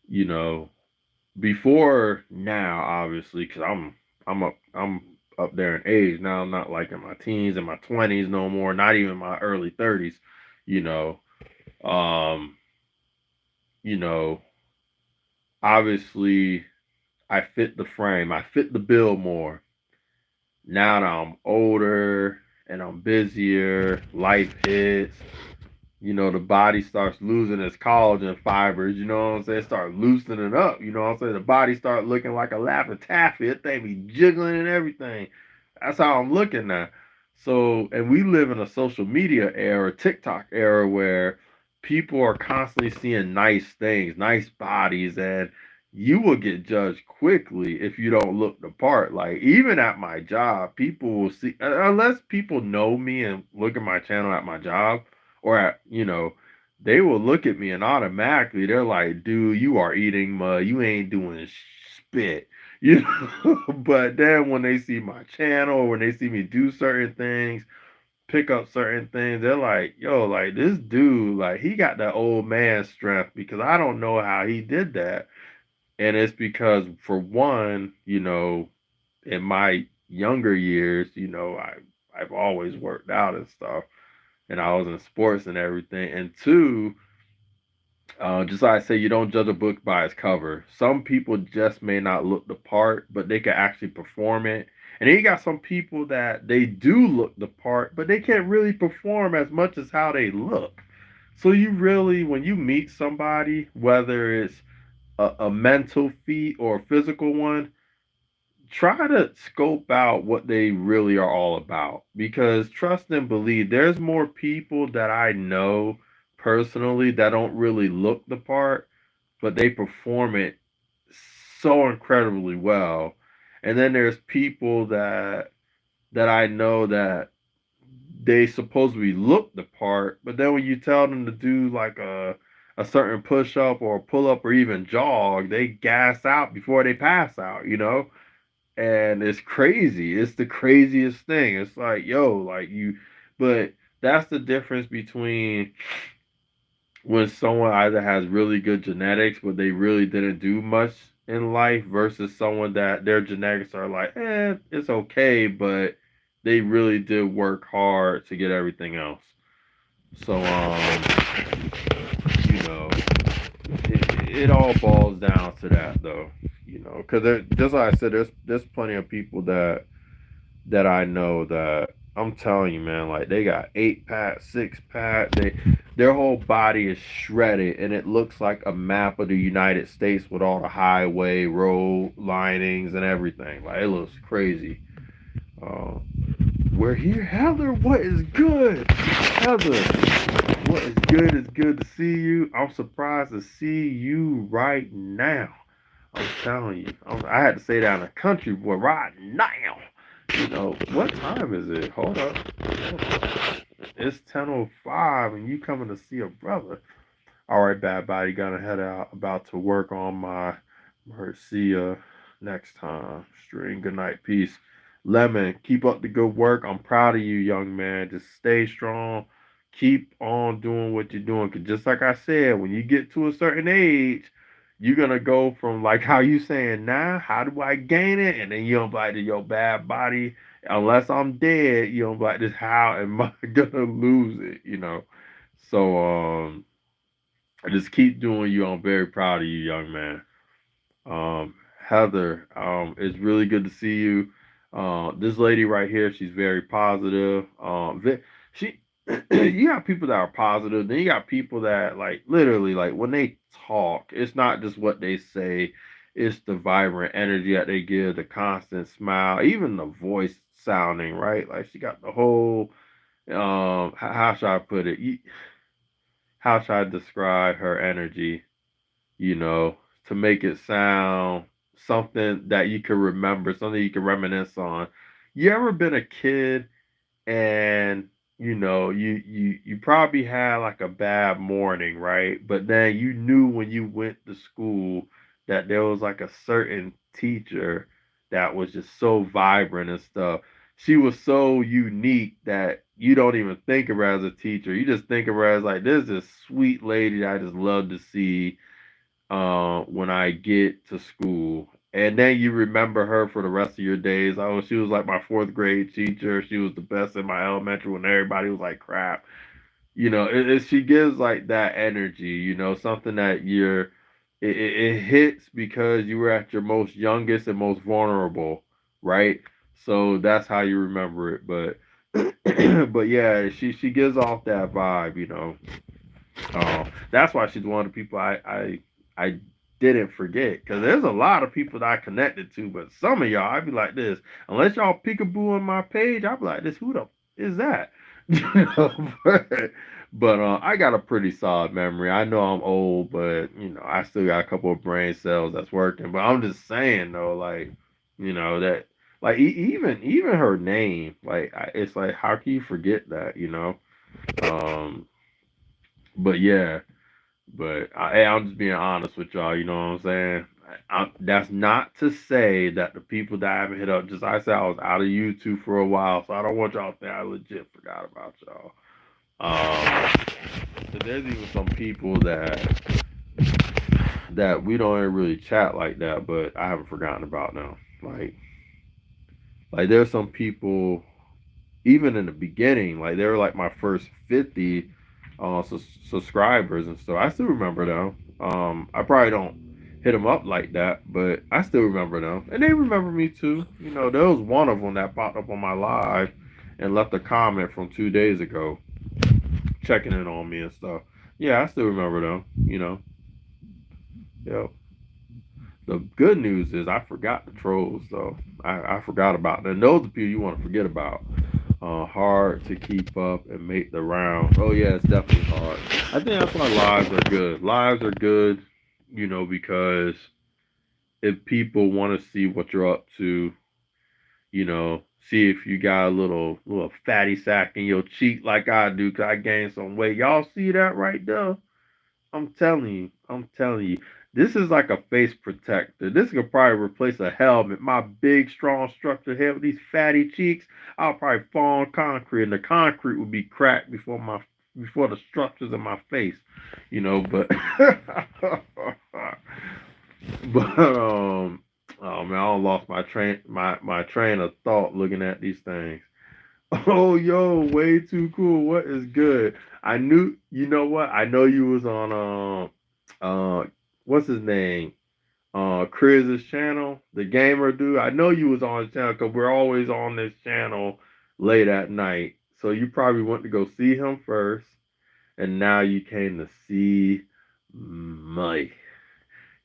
[SPEAKER 1] you know before now, obviously, because I'm up there in age now. I'm not like in my teens and my 20s no more. Not even my early 30s. You know, um, you know, obviously I fit the frame. I fit the bill more. Now that I'm older and I'm busier, life hits, the body starts losing its collagen fibers, you know what I'm saying? Start loosening up, you know what I'm saying? The body start looking like a Laffy Taffy. It thing be jiggling and everything. That's how I'm looking now. So, and we live in a social media era, TikTok era, where people are constantly seeing nice things, nice bodies, and you will get judged quickly if you don't look the part. Like, even at my job, people will see, unless people know me and look at my channel at my job or at, they will look at me and automatically they're like, dude, you are eating mud. You ain't doing spit. You know, but then when they see my channel, when they see me do certain things, pick up certain things, they're like, yo, like this dude, like he got that old man strength because I don't know how he did that. And it's because for one, in my younger years, I've always worked out and stuff and I was in sports and everything. And two, just like I say, you don't judge a book by its cover. Some people just may not look the part, but they can actually perform it. And then you got some people that they do look the part, but they can't really perform as much as how they look. So you really, when you meet somebody, whether it's a mental feat or a physical one, try to scope out what they really are all about. Because trust and believe, there's more people that I know personally that don't really look the part, but they perform it so incredibly well. And then there's people that I know that they supposedly look the part, but then when you tell them to do like a certain push up or pull up or even jog, they gas out before they pass out. And it's crazy. It's the craziest thing. It's like, yo, like but that's the difference between when someone either has really good genetics, but they really didn't do much in life, versus someone that their genetics are like, it's okay, but they really did work hard to get everything else. So, you know, it all boils down to that, though. Because just like I said, there's plenty of people that I know that I'm telling you, man, like they got 8 pack, 6 pack. Their whole body is shredded, and it looks like a map of the United States with all the highway, road linings, and everything. Like it looks crazy. Uh, we're here, Heather. What is good, Heather? What is good? It's good to see you. I'm surprised to see you right now. I'm telling you, I had to say that in a country boy right now. What time is it? Hold up. It's 10:05 and you coming to see a brother. All right, bad body. Gonna head out. About to work on my see ya next time. String. Good night. Peace. Lemon, keep up the good work. I'm proud of you, young man. Just stay strong. Keep on doing what you're doing. Cause just like I said, when you get to a certain age, you're gonna go from like how you saying now, how do I gain it? And then you don't be like your bad body. Unless I'm dead, you don't be like this. How am I gonna lose it? So just keep doing you. I'm very proud of you, young man. Heather, it's really good to see you. This lady right here, she's very positive. She, you got people that are positive, then you got people that like literally like when they talk, it's not just what they say, it's the vibrant energy that they give, the constant smile, even the voice sounding right. Like she got the whole, how should I put it? How should I describe her energy? you know, to make it sound something that you can remember, something you can reminisce on. You ever been a kid and you probably had like a bad morning, right? But then you knew when you went to school that there was like a certain teacher that was just so vibrant and stuff. She was so unique that you don't even think of her as a teacher. You just think of her as like this sweet lady that I just love to see when I get to school. And then you remember her for the rest of your days. Oh, she was like my fourth grade teacher. She was the best in my elementary when everybody was like crap. She gives like that energy, something that it hits because you were at your most youngest and most vulnerable, right? So that's how you remember it. But yeah, she gives off that vibe. That's why she's one of the people I didn't forget because there's a lot of people that I connected to, but some of y'all I'd be like this. Unless y'all peekaboo on my page, I'd be like this. Who the is that? but I got a pretty solid memory. I know I'm old, but I still got a couple of brain cells that's working. But I'm just saying though, like that like even her name, like it's like how can you forget that? Um, But yeah, I'm just being honest with y'all. You know what I'm saying? That's not to say that the people that I haven't hit up, just like I said, I was out of YouTube for a while, so I don't want y'all to think I legit forgot about y'all. So there's even some people that we don't even really chat like that, but I haven't forgotten about now. Like there's some people even in the beginning, like they were like my first 50 subscribers and stuff. I still remember them. I probably don't hit them up like that, but I still remember them, and they remember me too. You know, there was one of them that popped up on my live and left a comment from 2 days ago, checking in on me and stuff. Yeah, I still remember them. You know, yeah. The good news is I forgot the trolls, though. I forgot about them. And those are people you want to forget about. Hard to keep up and make the rounds. Oh yeah, it's definitely hard. I think that's why lives are good. Lives are good, you know, because if people want to see what you're up to, you know, see if you got a little fatty sack in your cheek like I do, cause I gained some weight. Y'all see that right there? I'm telling you, this is like a face protector. This could probably replace a helmet. My big, strong, structured head with these fatty cheeks, I'll probably fall on concrete, and the concrete would be cracked before the structures in my face, you know. But oh man, I lost my train of thought looking at these things. Oh, yo, way too cool. What is good? I knew, you know what? I know you was on, what's his name? Chris's channel, the gamer dude. I know you was on his channel because we're always on this channel late at night. So you probably went to go see him first, and now you came to see Mike.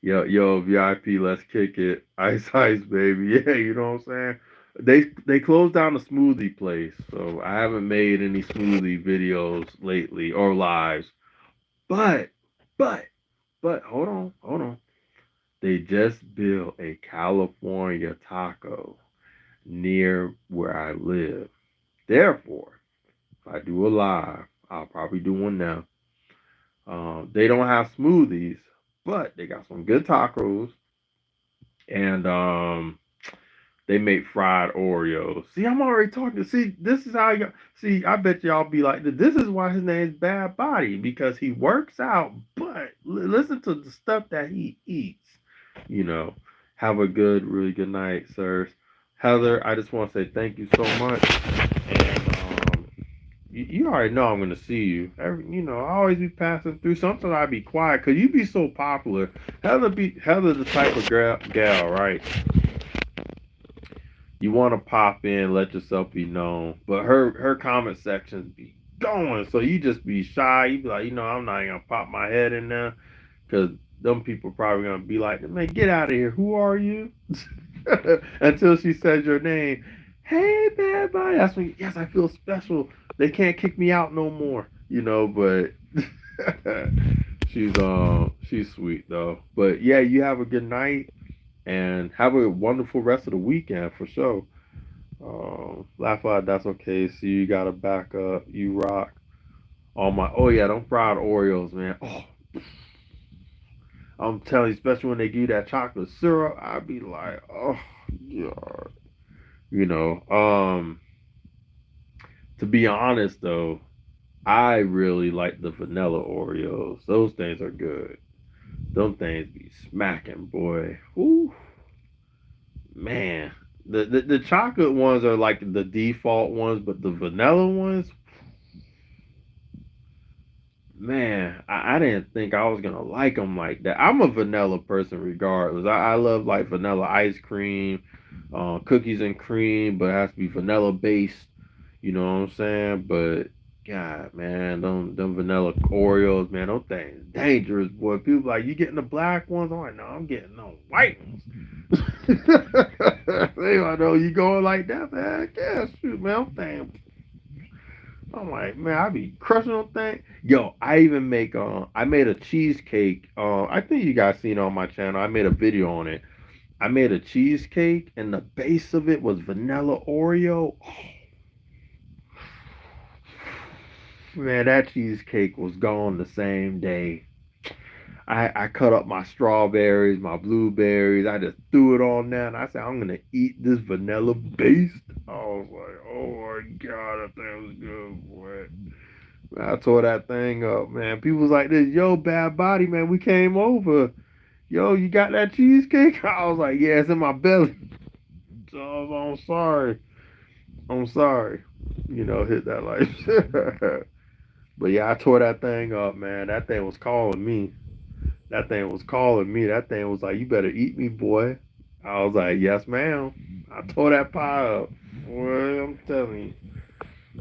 [SPEAKER 1] Yo, VIP, let's kick it. Ice Ice, baby. Yeah, you know what I'm saying? They closed down the smoothie place, so I haven't made any smoothie videos lately or lives. But, but, but, hold on. They just built a California taco near where I live. Therefore, if I do a live, I'll probably do one now. They don't have smoothies, but they got some good tacos, and they make fried Oreos. See, I'm already talking. See, this is how you see. I bet y'all be like, this is why his name's Bad Body, because he works out. But listen to the stuff that he eats. You know, have a good, really good night, sirs. Heather, I just want to say thank you so much. And you already know I'm gonna see you. You know, I always be passing through. Sometimes I be quiet because you be so popular. Heather the type of gal, right? You want to pop in, let yourself be known, but her comment sections be going, so you just be shy. You be like, you know, I'm not gonna pop my head in there because them people probably gonna be like, man, get out of here. Who are you? Until she says your name. Hey, bad boy. That's when yes, I feel special. They can't kick me out no more. You know, but she's sweet though. But yeah, you have a good night and have a wonderful rest of the weekend for sure. Laugh out, that's okay. See, you got to back up. You rock. All my, oh yeah, them fried Oreos, man. Oh, I'm telling you, especially when they give you that chocolate syrup, I'd be like, oh, yeah. You know, to be honest though, I really like the vanilla Oreos. Those things are good. Them things be smacking, boy. Ooh, man. The chocolate ones are like the default ones, but the vanilla ones, man, I didn't think I was gonna like them like that. I'm a vanilla person regardless. I love like vanilla ice cream, cookies and cream, but it has to be vanilla based. You know what I'm saying? But God, man, them vanilla Oreos, man, those things dangerous, boy. People like you getting the black ones. I'm like, no, I'm getting the white ones. They like, no, you going like that, man? Yeah, shoot, man, I'm like, man, I be crushing on things. Yo, I made a cheesecake. I think you guys seen it on my channel. I made a video on it. I made a cheesecake and the base of it was vanilla Oreo. Man, that cheesecake was gone the same day. I cut up my strawberries, my blueberries. I just threw it on there, and I said, I'm gonna eat this vanilla based. I was like, oh my god, that thing was good, boy. I tore that thing up, man. People was like this, yo, bad body, man. We came over. Yo, you got that cheesecake? I was like, yeah, it's in my belly. So I'm sorry. I'm sorry. Hit that like. But yeah, I tore that thing up, man. That thing was calling me. That thing was calling me. That thing was like, you better eat me, boy. I was like, yes, ma'am. I tore that pie up. Boy, I'm telling you.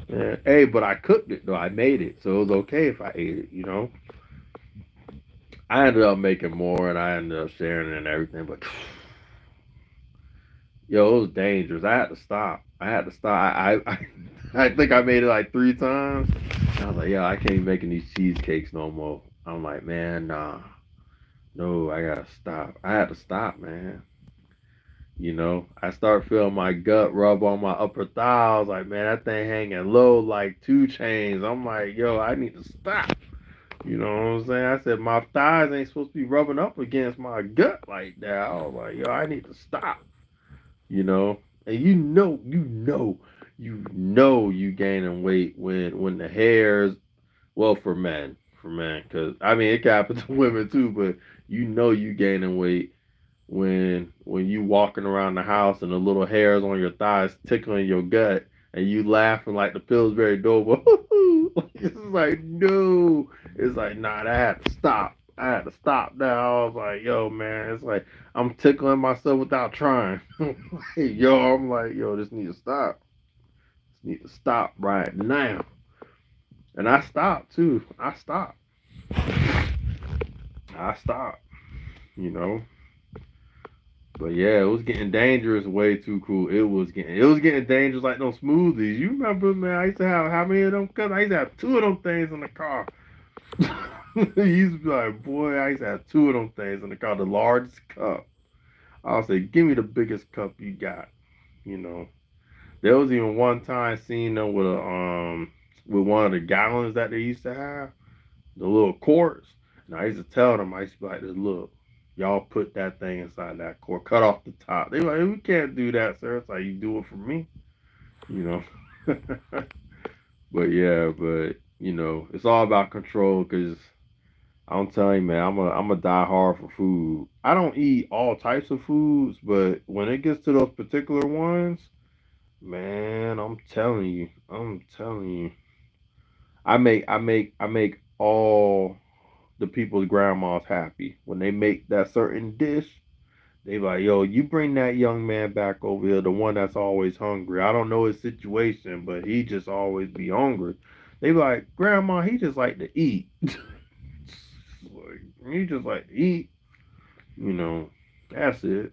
[SPEAKER 1] Yeah. Hey, but I cooked it though. I made it, so it was okay if I ate it. I ended up making more and I ended up sharing it and everything, but yo, it was dangerous. I had to stop. I had to stop. I think I made it like 3 times. I was like, yo, I can't be making these cheesecakes no more. I'm like, man, nah, no, I gotta stop. I had to stop, man. I start feeling my gut rub on my upper thigh. I was like, man, that thing hanging low like 2 chains. I'm like, yo, I need to stop. You know what I'm saying? I said my thighs ain't supposed to be rubbing up against my gut like that. I was like, yo, I need to stop. you know. And you gaining weight when the hairs, well, for men, because I mean it can happen to women too, but you gaining weight when you walking around the house and the little hairs on your thighs tickling your gut and you laughing like the Pillsbury Doughboy. It's like no, it's like nah, that had to stop. I had to stop now. I was like, yo, man, it's like I'm tickling myself without trying. I'm like, yo, this need to stop. This need to stop right now. And I stopped too. I stopped, you know. But yeah, it was getting dangerous way too cool. It was getting dangerous like those smoothies. You remember, man? I used to have how many of them cups? I used to have two of them things in the car. He used to be like, boy, I used to have two of them things in the car, the largest cup. I'll say, give me the biggest cup you got. You know. There was even one time seeing them with one of the gallons that they used to have, the little quarts. And I used to tell them, I used to be like, look, y'all put that thing inside that quart, cut off the top. They were like, we can't do that, sir. It's like you do it for me, you know. but it's all about control because I'm telling you, man, I'm a die hard for food. I don't eat all types of foods, but when it gets to those particular ones, man, I'm telling you, I make all the people's grandmas happy when they make that certain dish. They like, yo, you bring that young man back over here, the one that's always hungry. I don't know his situation, but he just always be hungry. They be like, grandma, he just like to eat. Like, he just like to eat. You know, that's it.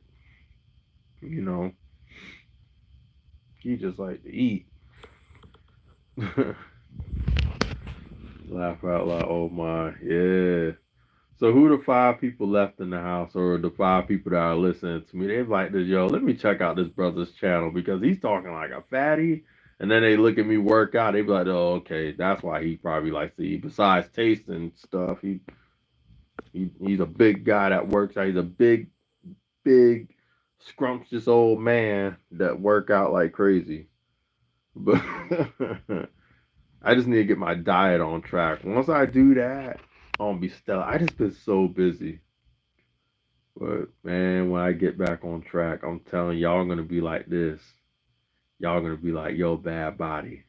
[SPEAKER 1] You know, he just like to eat. Laugh out loud. Oh my, yeah. So who the five people left in the house, or the five people that are listening to me? They like this, yo. Let me check out this brother's channel because he's talking like a fatty. And then they look at me work out. They be like, oh, okay, that's why he probably likes to eat. Besides tasting stuff, he's a big guy that works out. He's a big, scrumptious old man that work out like crazy. But I just need to get my diet on track. Once I do that, I'm gonna be stellar. I just been so busy. But man, when I get back on track, I'm telling y'all gonna be like this. Y'all gonna be like, yo, bad body.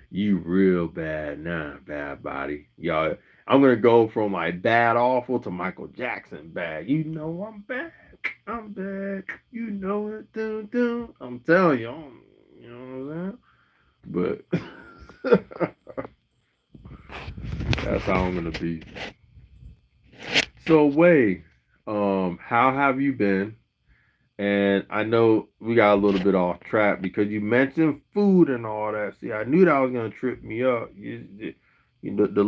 [SPEAKER 1] You real bad now, bad body. Y'all, I'm gonna go from like bad awful to Michael Jackson bad. You know I'm back. I'm back. You know it. Dun, dun. I'm telling you, you know what I'm saying? But that's how I'm gonna be. So Way, how have you been? And I know we got a little bit off track because you mentioned food and all that. See, I knew that was gonna trip me up. The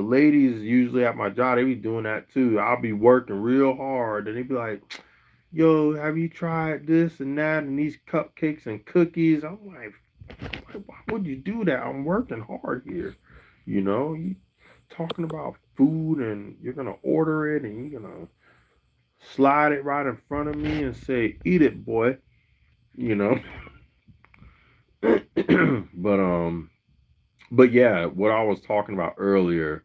[SPEAKER 1] ladies usually at my job, they be doing that too. I'll be working real hard, and they be like, "Yo, have you tried this and that and these cupcakes and cookies?" I'm like, Why would you do that? I'm working hard here. You talking about food and you're gonna order it and you're gonna slide it right in front of me and say, "Eat it, boy." You know. but but yeah, what I was talking about earlier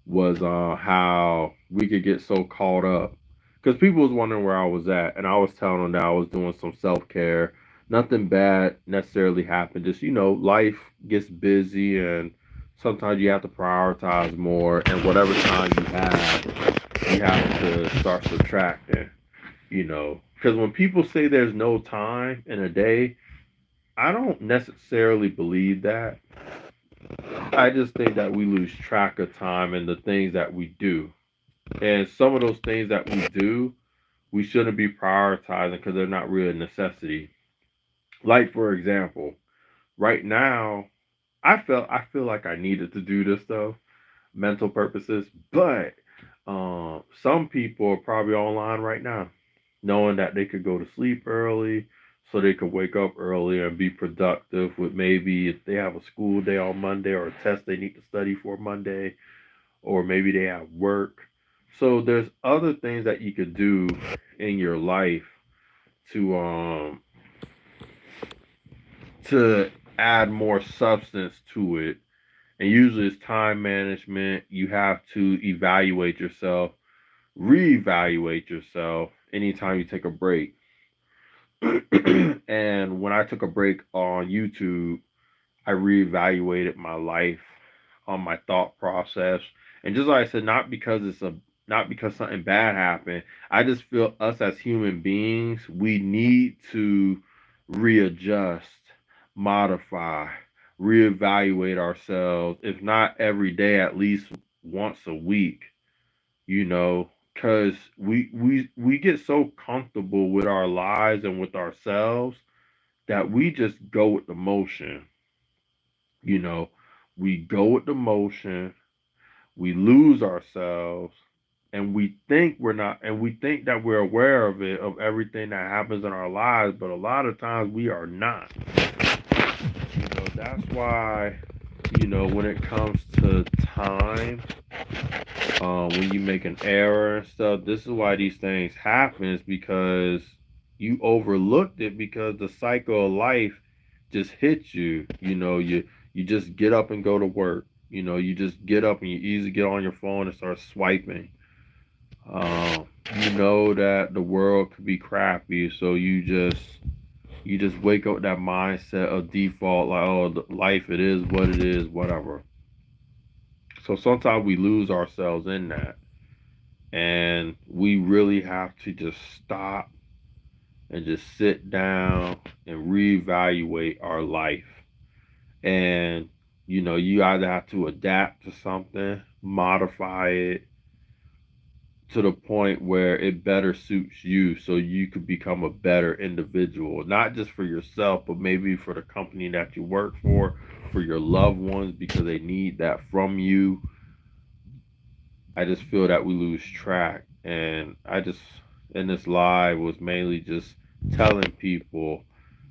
[SPEAKER 1] was how we could get so caught up because people was wondering where I was at, and I was telling them that I was doing some self care. Nothing bad necessarily happened. Just life gets busy, and sometimes you have to prioritize more. And whatever time you have to start subtracting. Because when people say there's no time in a day, I don't necessarily believe that. I just think that we lose track of time and the things that we do. And some of those things that we do, we shouldn't be prioritizing because they're not really a necessity. Like for example, right now, I feel like I needed to do this stuff, mental purposes, but some people are probably online right now, knowing that they could go to sleep early so they could wake up early and be productive with maybe if they have a school day on Monday or a test they need to study for Monday, or maybe they have work. So there's other things that you could do in your life to to add more substance to it. And usually it's time management. You have to evaluate yourself, reevaluate yourself anytime you take a break. And when I took a break on YouTube, I reevaluated my life, on my thought process. And just like I said, not because something bad happened. I just feel us as human beings, we need to readjust, modify, reevaluate ourselves, if not every day, at least once a week, because we get so comfortable with our lives and with ourselves that we just go with the motion. You know, we go with the motion, we lose ourselves, and we think that we're aware of it, of everything that happens in our lives, but a lot of times we are not. That's why, when it comes to time, when you make an error and stuff, this is why these things happen, is because you overlooked it because the cycle of life just hits you. You just get up and go to work. You just get up and you easily get on your phone and start swiping. You know that the world could be crappy, so you just wake up with that mindset of default, like, oh, life, it is what it is, whatever. So sometimes we lose ourselves in that, and we really have to just stop and just sit down and reevaluate our life. And you either have to adapt to something, modify it to the point where it better suits you so you could become a better individual, not just for yourself, but maybe for the company that you work for your loved ones, because they need that from you. I just feel that we lose track. And I just, in this live, was mainly just telling people,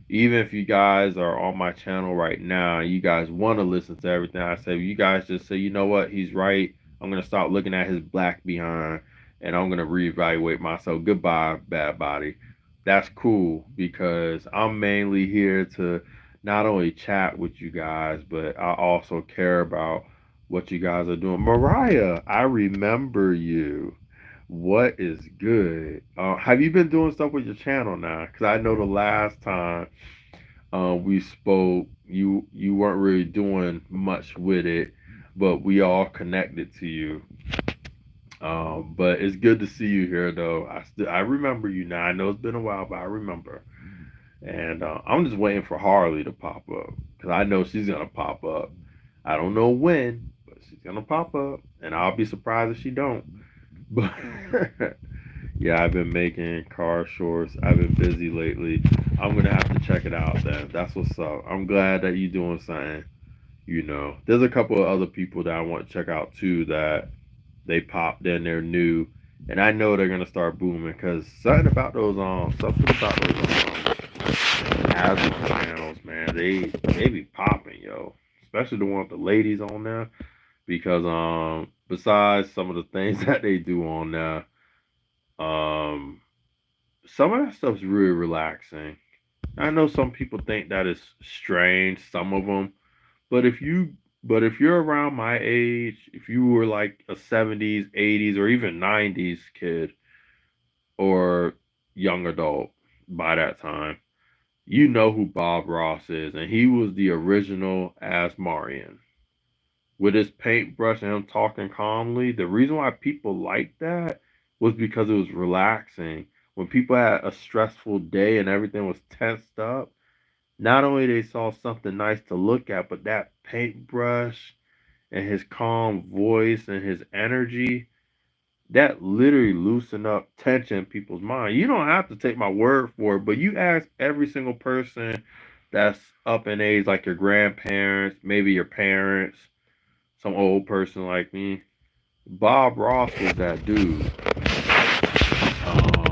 [SPEAKER 1] even if you guys are on my channel right now, you guys want to listen to everything I say, you guys just say, you know what, he's right. I'm going to stop looking at his black behind and I'm going to reevaluate myself. Goodbye, bad body. That's cool because I'm mainly here to not only chat with you guys, but I also care about what you guys are doing. Mariah, I remember you. What is good? Have you been doing stuff with your channel now? Because I know the last time we spoke, you weren't really doing much with it, but we all connected to you. But it's good to see you here, though. I remember you now. I know it's been a while, but I remember. And I'm just waiting for Harley to pop up because I know she's gonna pop up. I don't know when, but she's gonna pop up, and I'll be surprised if she don't. But yeah, I've been making car shorts. I've been busy lately. I'm gonna have to check it out then. That's what's up. I'm glad that you're doing something. There's a couple of other people that I want to check out too that they popped in, they're new, and I know they're gonna start booming because something about those asthma channels, man. they be popping, yo. Especially the one with the ladies on there. Because besides some of the things that they do on there, um some of that stuff's really relaxing. I know some people think that is strange, some of them, but if you're around my age, if you were like a 70s, 80s, or even 90s kid or young adult by that time, you know who Bob Ross is, and he was the original Asmarian. With his paintbrush and him talking calmly, the reason why people liked that was because it was relaxing. When people had a stressful day and everything was tensed up, not only they saw something nice to look at, but that paintbrush and his calm voice and his energy, that literally loosened up tension in people's mind. You don't have to take my word for it, but you ask every single person that's up in age, like your grandparents, maybe your parents, some old person like me. Bob Ross was that dude. Um,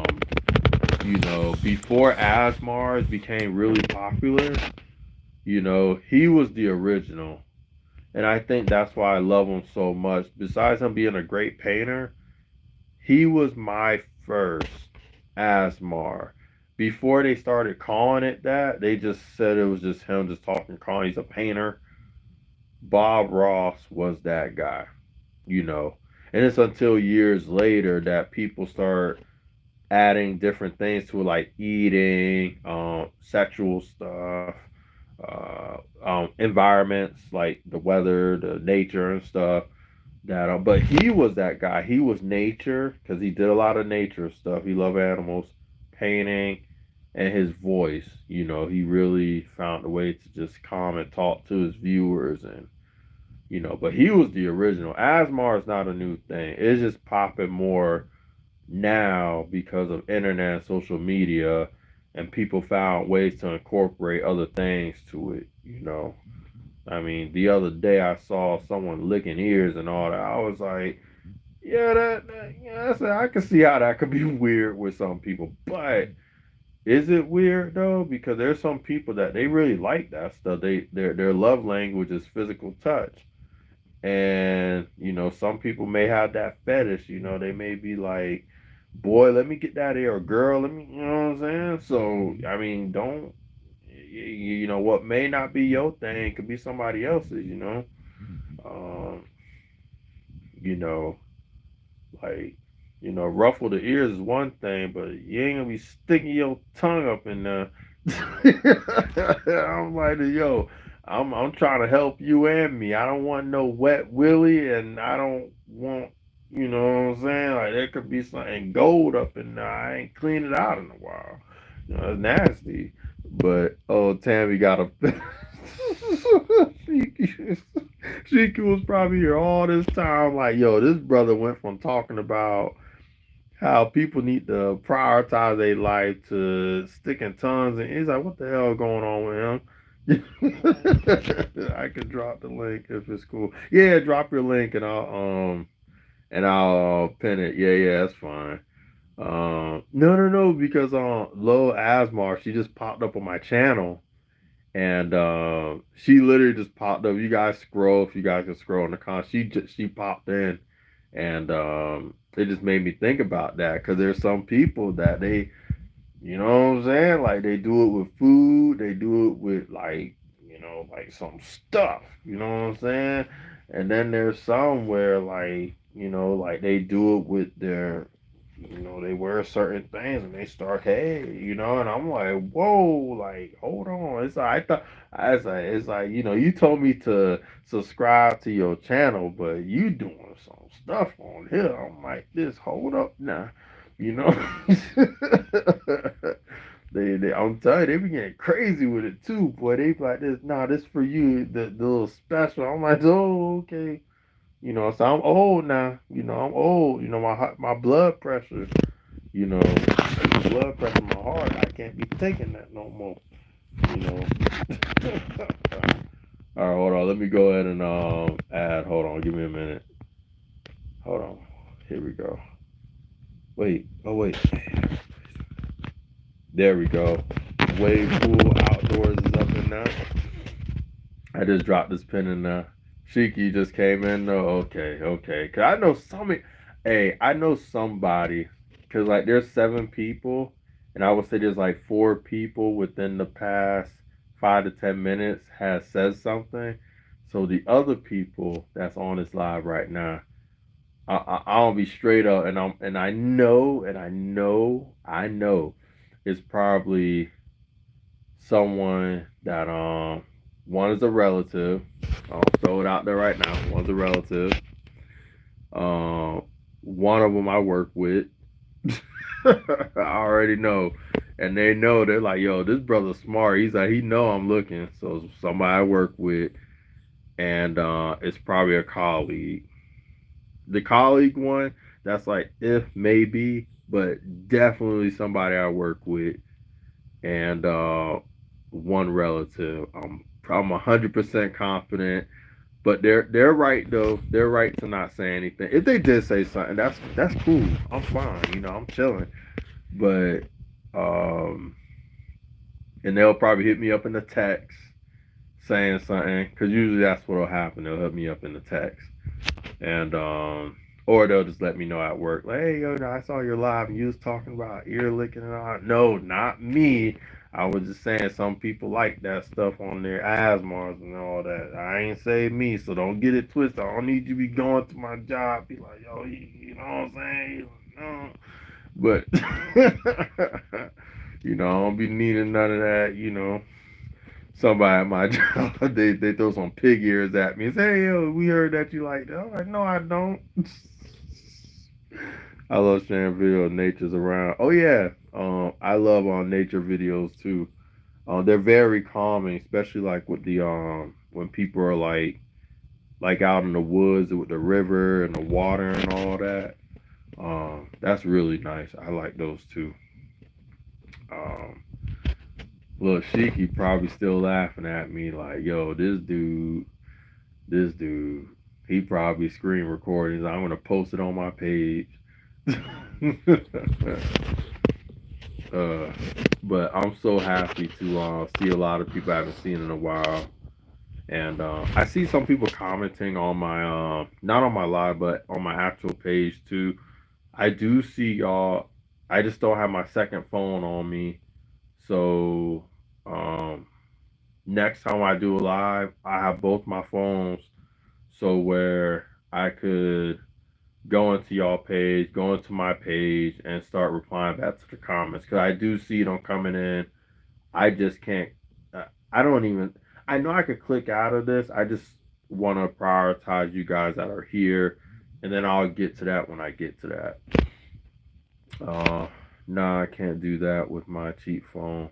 [SPEAKER 1] before Asmars became really popular, he was the original. And I think that's why I love him so much. Besides him being a great painter, he was my first Asmar. Before they started calling it that, they just said it was just him just talking calm. He's a painter. Bob Ross was that guy, you know. And it's until years later that people start adding different things to it, like eating, sexual stuff, environments like the weather, the nature, and stuff. But he was that guy. He was nature because he did a lot of nature stuff. He loved animals, painting, and his voice. He really found a way to just calm and talk to his viewers, and but he was the original. Asmar is not a new thing. It's just popping more now because of internet and social media, and people found ways to incorporate other things to it. I mean, the other day I saw someone licking ears and all that. I was like, yeah, I can see how that could be weird with some people, but is it weird though? Because there's some people that they really like that stuff. Their love language is physical touch. And, some people may have that fetish, they may be like, boy, let me get that ear, or girl, let me, you know what I'm saying? So, I mean, don't, what may not be your thing could be somebody else's. Um, you know, like, ruffle the ears is one thing, but you ain't gonna be sticking your tongue up in there. I'm like, yo, I'm trying to help you and me. I don't want no wet willy, and I don't want, you know what I'm saying? Like there could be something gold up in there. I ain't cleaned it out in a while. It's nasty. But oh, Tammy got a. she, she was probably here all this time. Like, yo, this brother went from talking about how people need to prioritize their life to sticking tongues, and he's like, what the hell going on with him? I could drop the link if it's cool. Yeah, drop your link and I'll pin it. Yeah, yeah, that's fine. No, because Lil Asmar, she just popped up on my channel, and she literally just popped up. You guys scroll if you guys can scroll in the comments. She popped in, and it just made me think about that because there's some people that they, you know what I'm saying, like they do it with food, they do it with like like some stuff, you know what I'm saying, and then there's some where like like they do it with their they wear certain things and they start, hey, and I'm like, whoa, like, hold on. It's like, I thought, it's like, you told me to subscribe to your channel, but you doing some stuff on here. I'm like, this, hold up now, you know. I'm telling you, they be getting crazy with it too, boy. They be like this, nah, this for you, the little special. I'm like, oh, okay. So I'm old now. I'm old. My blood pressure. Blood pressure in my heart. I can't be taking that no more. You know. All right, hold on. Let me go ahead and add. Hold on. Give me a minute. Hold on. Here we go. Wait. Oh wait. There we go. wave pool outdoors is up in there. I just dropped this pin in there. Shiki just came in. No, okay, okay. Cause I know somebody. Hey, I know somebody. Cause like there's 7 people, and I would say there's like 4 people within the past 5 to 10 minutes has said something. So the other people that's on this live right now, I'll be straight up, and I know it's probably someone that one is a relative. I'll throw it out there right now. One's a relative. Um, one of them I work with. I already know, and they know they're like, yo, this brother's smart. He's like, he know I'm looking, so it's somebody I work with, and it's probably a colleague. The colleague one, that's like if maybe, but definitely somebody I work with, and one relative. I'm 100% confident, but they're right though. They're right to not say anything. If they did say something, that's cool. I'm fine. I'm chilling. But um, and they'll probably hit me up in the text saying something because usually that's what'll happen. They'll hit me up in the text, and or they'll just let me know at work, like, hey, yo, I saw your live and you was talking about ear licking and all. No, not me. I was just saying some people like that stuff on their asthmas and all that. I ain't say me, so don't get it twisted. I don't need you to be going to my job, be like, yo, you know what I'm saying? No. But I don't be needing none of that. Somebody at my job, they throw some pig ears at me and say, hey, yo, we heard that you like that. I'm like, no, I don't. I love sharing videos. Nature's around. Oh yeah, I love nature videos too. They're very calming, especially like with the when people are like out in the woods with the river and the water and all that. That's really nice. I like those too. Um, Look, Shiki probably still laughing at me like, yo, this dude, he probably screen recordings. I'm gonna post it on my page. uh, but I'm so happy to see a lot of people I haven't seen in a while, and I see some people commenting on my not on my live, but on my actual page too. I do see y'all. I just don't have my second phone on me, so um, next time I do a live, I have both my phones, so where I could go into y'all page, go into my page, and start replying back to the comments. Because I do see them coming in. I just can't. I don't even. I know I could click out of this. I just want to prioritize you guys that are here, and then I'll get to that when I get to that. Uh, nah, I can't do that with my cheap phone.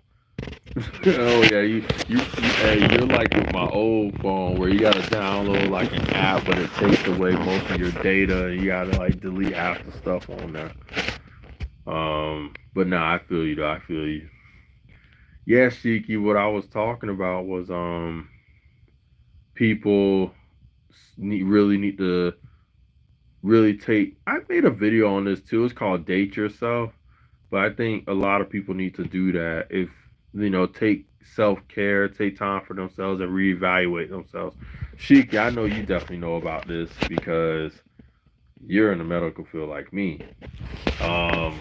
[SPEAKER 1] Oh yeah, hey, you're like with my old phone where you gotta download like an app, but it takes away most of your data, and you gotta like delete half the stuff on there. But nah, I feel you though. I feel you. Yeah, Shiki. What I was talking about was people really need to really take. I made a video on this too. It's called Date Yourself. But I think a lot of people need to do that. If take self care, take time for themselves, and reevaluate themselves. Sheik, I know you definitely know about this because you're in the medical field like me. Um,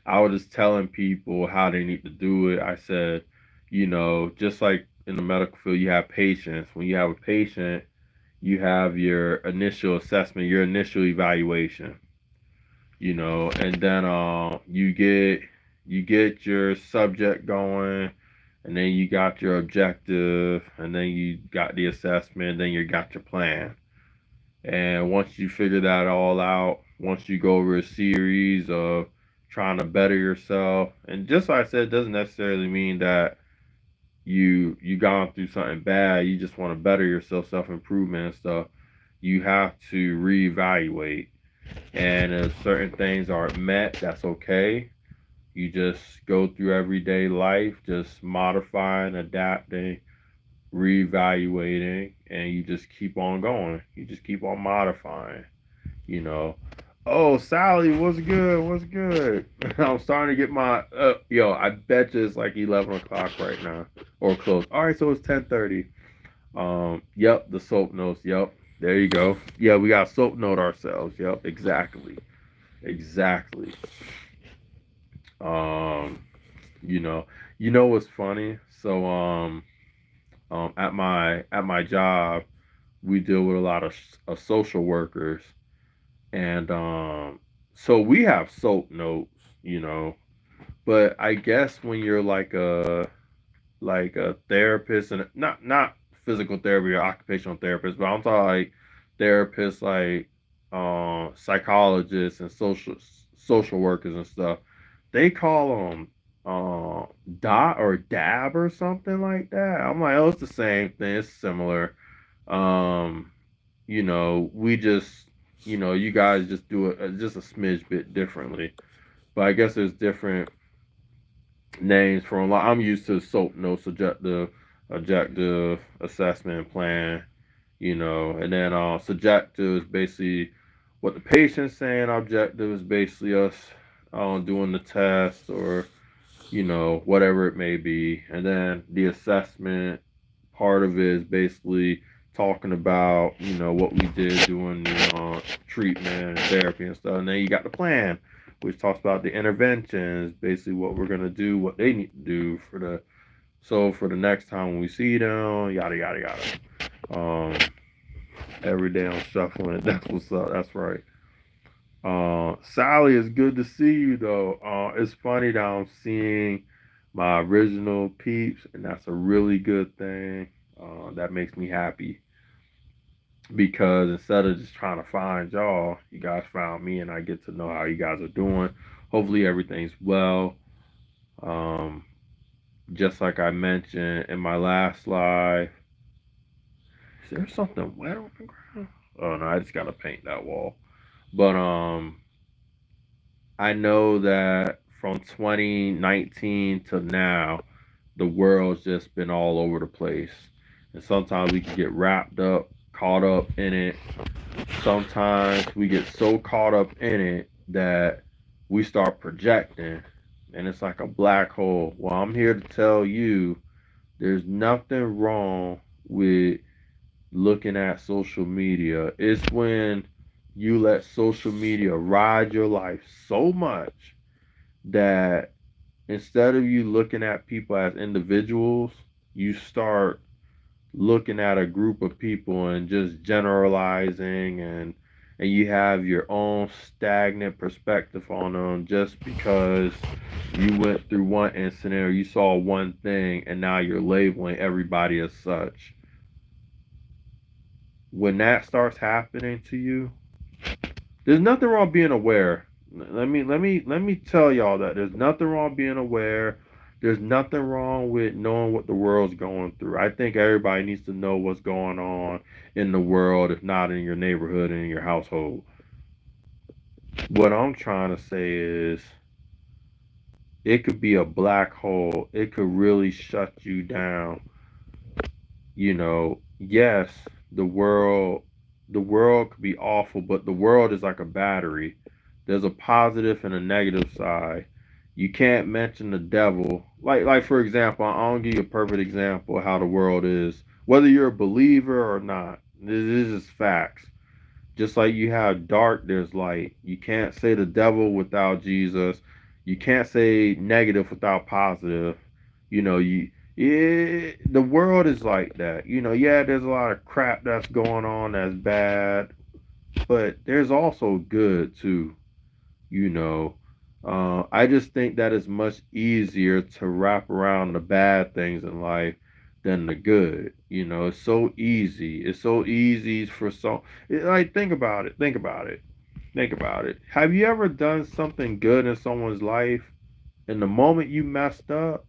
[SPEAKER 1] I was just telling people how they need to do it. I said, just like in the medical field, you have patients. When you have a patient, you have your initial assessment, your initial evaluation. And then you get your subject going, and then you got your objective, and then you got the assessment, then you got your plan. And once you figure that all out, once you go over a series of trying to better yourself, and just like I said, it doesn't necessarily mean that you gone through something bad. You just want to better yourself, self improvement and stuff. You have to reevaluate, and if certain things aren't met, that's okay. You just go through everyday life, just modifying, adapting, reevaluating, and you just keep on going. You just keep on modifying, you know. Oh, Sally, what's good? What's good? I'm starting to get my yo. I bet you it's like 11 o'clock right now or close. All right, so it's 10:30. Yep, the soap notes. Yep, there you go. Yeah, we got soap note ourselves. Yep, exactly, exactly. Um, you know, you know what's funny? So at my job, we deal with a lot of social workers, and so we have soap notes. You know, but I guess when you're like a therapist, and not physical therapy or occupational therapist, but I'm talking like therapists, like psychologists and social workers and stuff. They call them dot or dab or something like that. I'm like, oh, it's the same thing. It's similar. Um, we just, you guys just do it just a smidge bit differently. But I guess there's different names for a lot. I'm used to SOAP, no subjective, objective assessment plan, and then subjective is basically what the patient's saying. Objective is basically us doing the test or whatever it may be, and then the assessment part of it is basically talking about what we did doing the treatment and therapy and stuff, and then you got the plan, which talks about the interventions, basically what we're gonna do, what they need to do for the next time when we see them, yada yada yada. Every day I'm shuffling. That's what's up. That's right. Sally, it's good to see you though. It's funny that I'm seeing my original peeps, and that's a really good thing. That makes me happy because instead of just trying to find y'all, you guys found me, and I get to know how you guys are doing. Hopefully, everything's well. Um, just like I mentioned in my last live, is there something wet on the ground? Oh no, I just gotta paint that wall. But I know that from 2019 to now, the world's just been all over the place. And sometimes we can get wrapped up, caught up in it. Sometimes we get so caught up in it that we start projecting, and it's like a black hole. Well, I'm here to tell you there's nothing wrong with looking at social media. It's when you let social media ride your life so much that instead of you looking at people as individuals, you start looking at a group of people and just generalizing, and you have your own stagnant perspective on them just because you went through one incident or you saw one thing, and now you're labeling everybody as such. When that starts happening to you, there's nothing wrong being aware. Let me tell y'all that there's nothing wrong being aware. There's nothing wrong with knowing what the world's going through. I think everybody needs to know what's going on in the world, if not in your neighborhood and in your household. What I'm trying to say is it could be a black hole. It could really shut you down. Yes, the world the world could be awful, but the world is like a battery. There's a positive and a negative side. You can't mention the devil. Like for example, I'll give you a perfect example of how the world is. Whether you're a believer or not, this is just facts. Just like you have dark, there's light. You can't say the devil without Jesus. You can't say negative without positive. The world is like that. Yeah, there's a lot of crap that's going on that's bad, but there's also good too. You know, I just think that it's much easier to wrap around the bad things in life than the good. It's so easy. It's so easy for like think about it. Think about it. Think about it. Have you ever done something good in someone's life, and the moment you messed up,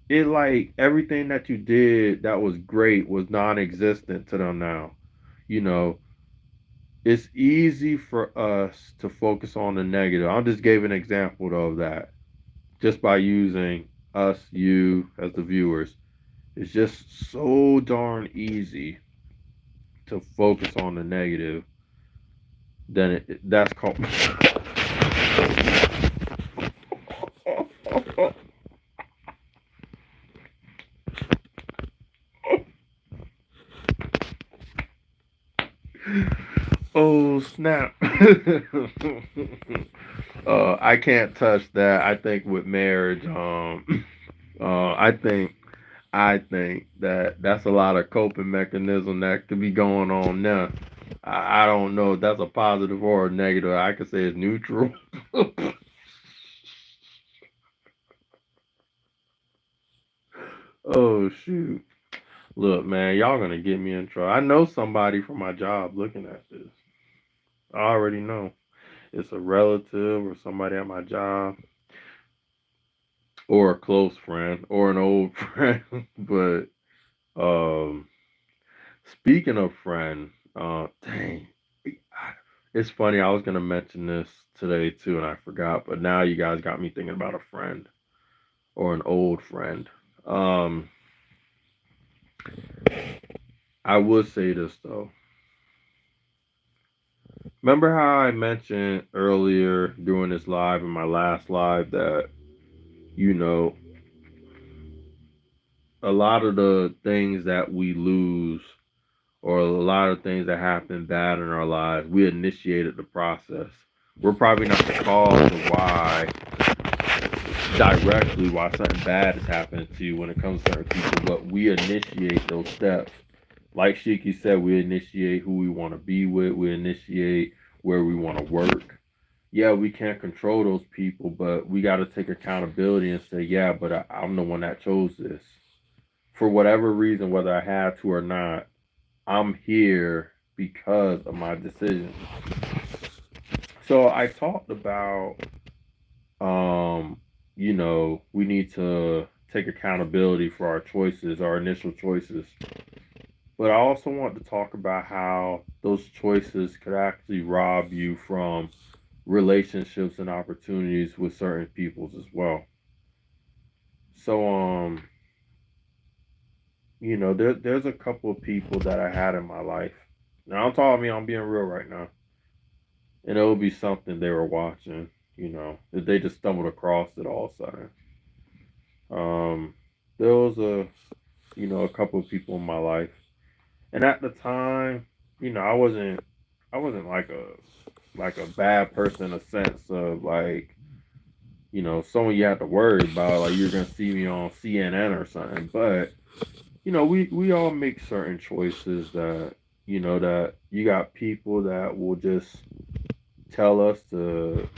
[SPEAKER 1] it like everything that you did that was great was non-existent to them now. You know, it's easy for us to focus on the negative. I just gave an example of that just by using us, you as the viewers. It's just so darn easy to focus on the negative then that's called. Oh snap! I can't touch that. I think with marriage, I think that that's a lot of coping mechanism that could be going on now. I don't know if that's a positive or a negative. I could say it's neutral. Oh shoot! Look, man, y'all gonna get me in trouble. I know somebody from my job looking at this. I already know it's a relative or somebody at my job or a close friend or an old friend. But um, speaking of friend, dang, it's funny. I was gonna mention this today too, and I forgot. But now you guys got me thinking about a friend or an old friend. Um, I would say this though. Remember how I mentioned earlier during this live in my last live that you know a lot of the things that we lose or a lot of things that happen bad in our lives, we initiated the process. We're probably not the cause of why directly why something bad is happening to you when it comes to certain people, but we initiate those steps. Like Shiki said, we initiate who we want to be with, we initiate where we want to work. Yeah, we can't control those people, but we got to take accountability and say, yeah, but I'm the one that chose this. For whatever reason, whether I had to or not, I'm here because of my decision. So I talked about, um, we need to take accountability for our choices, our initial choices. But I also want to talk about how those choices could actually rob you from relationships and opportunities with certain peoples as well. So there's a couple of people that I had in my life. Now I'm talking me, I'm being real right now. And it would be something they were watching, that they just stumbled across it all of a sudden. Um there was a couple of people in my life. And at the time, I wasn't like a bad person in a sense of like, someone you have to worry about, like you're gonna see me on CNN or something. But we all make certain choices that that you got people that will just tell us to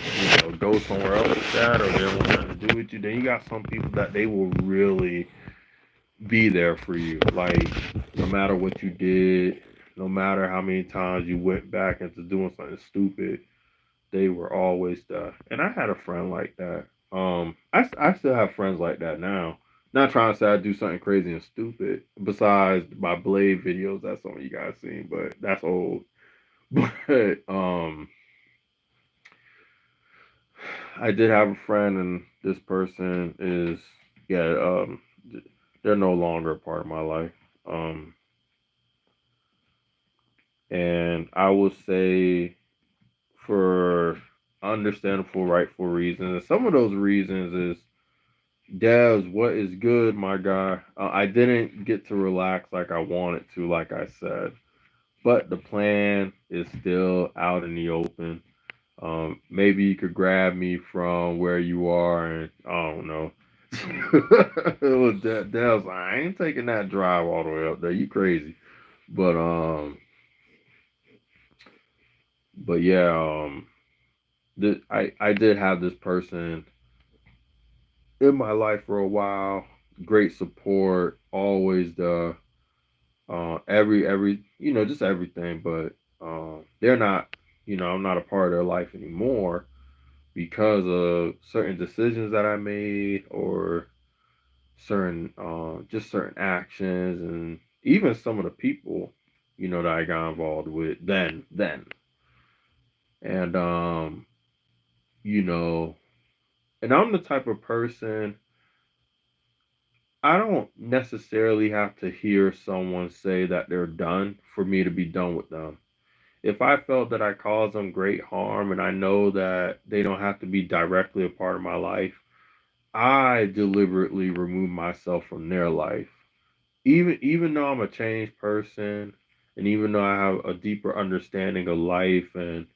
[SPEAKER 1] go somewhere else with that, or they don't want nothing to do with you. Then you got some people that they will really be there for you, like no matter what you did, no matter how many times you went back into doing something stupid, they were always there. And I had a friend like that. I still have friends like that now. Not trying to say I do something crazy and stupid. Besides my Blade videos, that's some of you guys seen, but that's old. But I did have a friend, and this person is yeah. They're no longer a part of my life. Um, and I would say for understandable, rightful reasons. And some of those reasons is Devs, what is good, my guy? I didn't get to relax like I wanted to, like I said, but the plan is still out in the open. Maybe you could grab me from where you are, and I don't know. It was Devs. I ain't taking that drive all the way up there. You crazy? But yeah. I did have this person in my life for a while. Great support, always the every just everything. But they're not, I'm not a part of their life anymore because of certain decisions that I made or certain just certain actions and even some of the people that I got involved with then and you know and I'm the type of person I don't necessarily have to hear someone say that they're done for me to be done with them. if I felt that I caused them great harm and I know that they don't have to be directly a part of my life, I deliberately remove myself from their life. Even though I'm a changed person and even though I have a deeper understanding of life and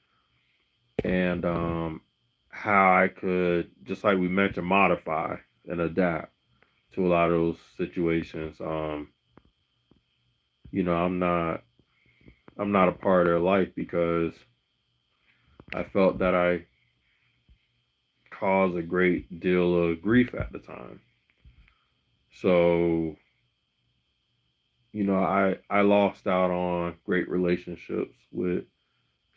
[SPEAKER 1] how I could, just like we mentioned, modify and adapt to a lot of those situations. I'm not a part of their life because I felt that I caused a great deal of grief at the time. So, I lost out on great relationships with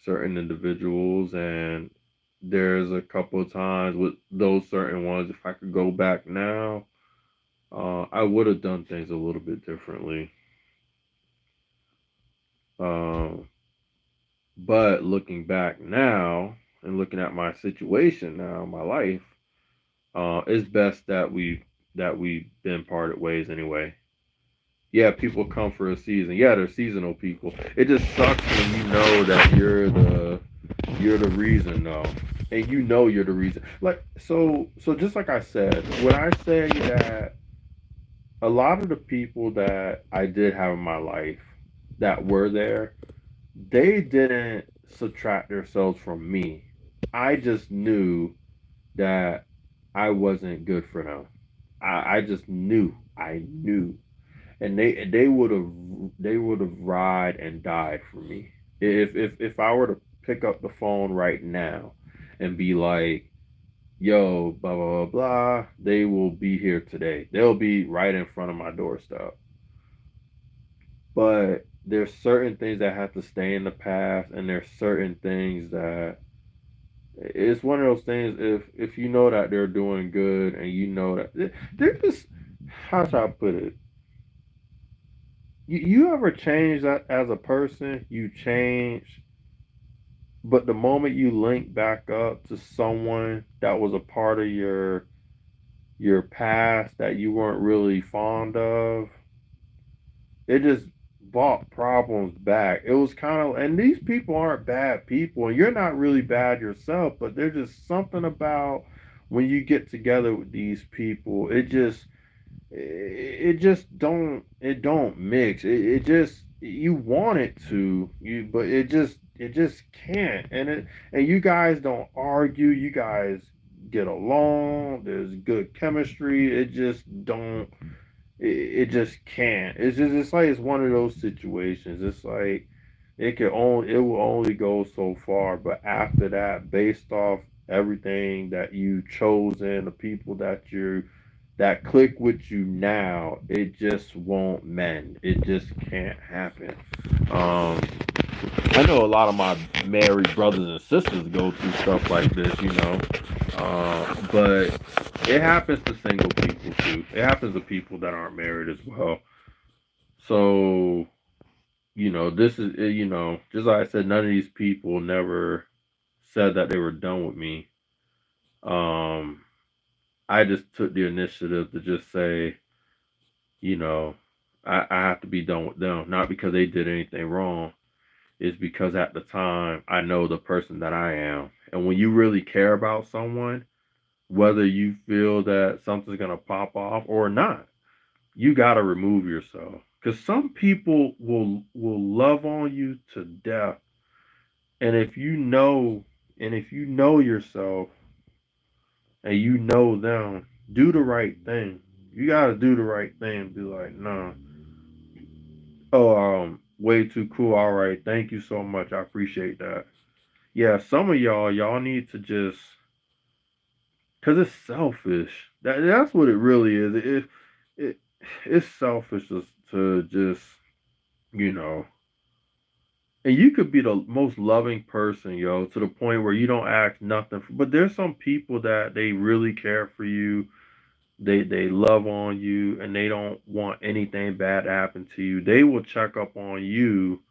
[SPEAKER 1] certain individuals, and there's a couple of times with those certain ones, if I could go back now, I would have done things a little bit differently. Um, but looking back now and looking at my situation now, my life, it's best that we've been parted ways anyway. Yeah, people come for a season. Yeah, they're seasonal people. It just sucks when you know that you're the reason though. And you know you're the reason. Like so just like I said, when I say that a lot of the people that I did have in my life that were there, they didn't subtract themselves from me. I just knew that I wasn't good for them. I just knew. I knew. And they would have ride and died for me. If I were to pick up the phone right now and be like, yo, blah blah blah blah, they will be here today. They'll be right in front of my doorstep. But there's certain things that have to stay in the past, and there's certain things that it's one of those things. If you know that they're doing good, and you know that they're just, how should I put it? You ever change that as a person? You change, but the moment you link back up to someone that was a part of your past that you weren't really fond of, it just brought problems back. It was kind of, and these people aren't bad people, and you're not really bad yourself, but there's just something about when you get together with these people, it don't mix. It just, you want it to, but it just can't. And you guys don't argue. You guys get along. There's good chemistry. It just can't. It's like it's one of those situations. It's like it will only go so far, but after that, based off everything that you chosen, the people that click with you now, it just won't mend. It just can't happen. Um, I know a lot of my married brothers and sisters go through stuff like this. But it happens to single people too. It happens to people that aren't married as well. So, this is, just like I said, none of these people never said that they were done with me. Um, I just took the initiative to just say, you know, I have to be done with them, not because they did anything wrong. It's because at the time I know the person that I am. And when you really care about someone, whether you feel that something's gonna pop off or not, you gotta remove yourself. Cause some people will love on you to death. And if you know yourself and you know them, do the right thing. You gotta do the right thing and be like, nah. Oh, way too cool. All right, thank you so much. I appreciate that. Yeah, some of y'all need to just, cause it's selfish. That's what it really is. It's selfish to just, you know. And you could be the most loving person, yo, to the point where you don't ask nothing. But there's some people that they really care for you. They love on you, and they don't want anything bad to happen to you. They will check up on you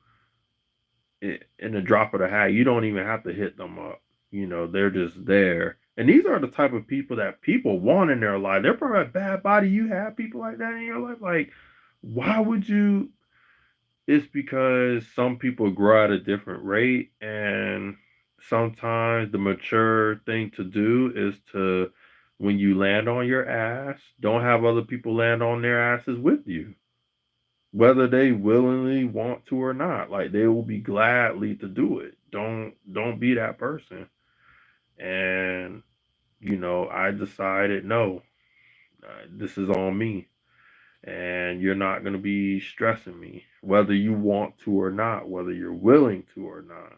[SPEAKER 1] in the drop of the hat. You don't even have to hit them up. They're just there. And these are the type of people that people want in their life. They're probably a bad body. You have people like that in your life. Like, why would you? It's because some people grow at a different rate, and sometimes the mature thing to do is to, when you land on your ass, don't have other people land on their asses with you, whether they willingly want to or not. Like, they will be gladly to do it. Don't be that person. And I decided, no, this is on me, and you're not going to be stressing me, whether you want to or not, whether you're willing to or not.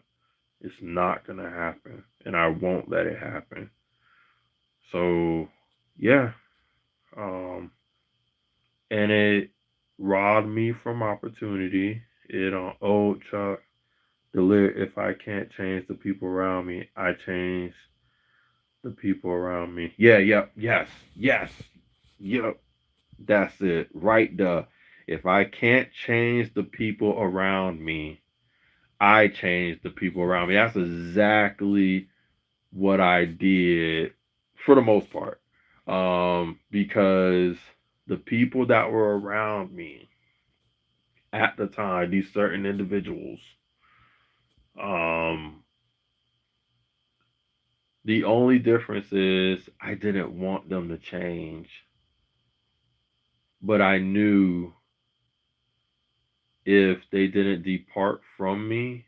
[SPEAKER 1] It's not going to happen, and I won't let it happen. So, yeah, um, and it robbed me from opportunity. It on old Chuck, the lyric, if I can't change the people around me, I change the people around me. Yeah, yep, yes, yep. That's it. Right there. If I can't change the people around me, I change the people around me. That's exactly what I did for the most part. Because the people that were around me at the time, these certain individuals, um, the only difference is I didn't want them to change, but I knew if they didn't depart from me,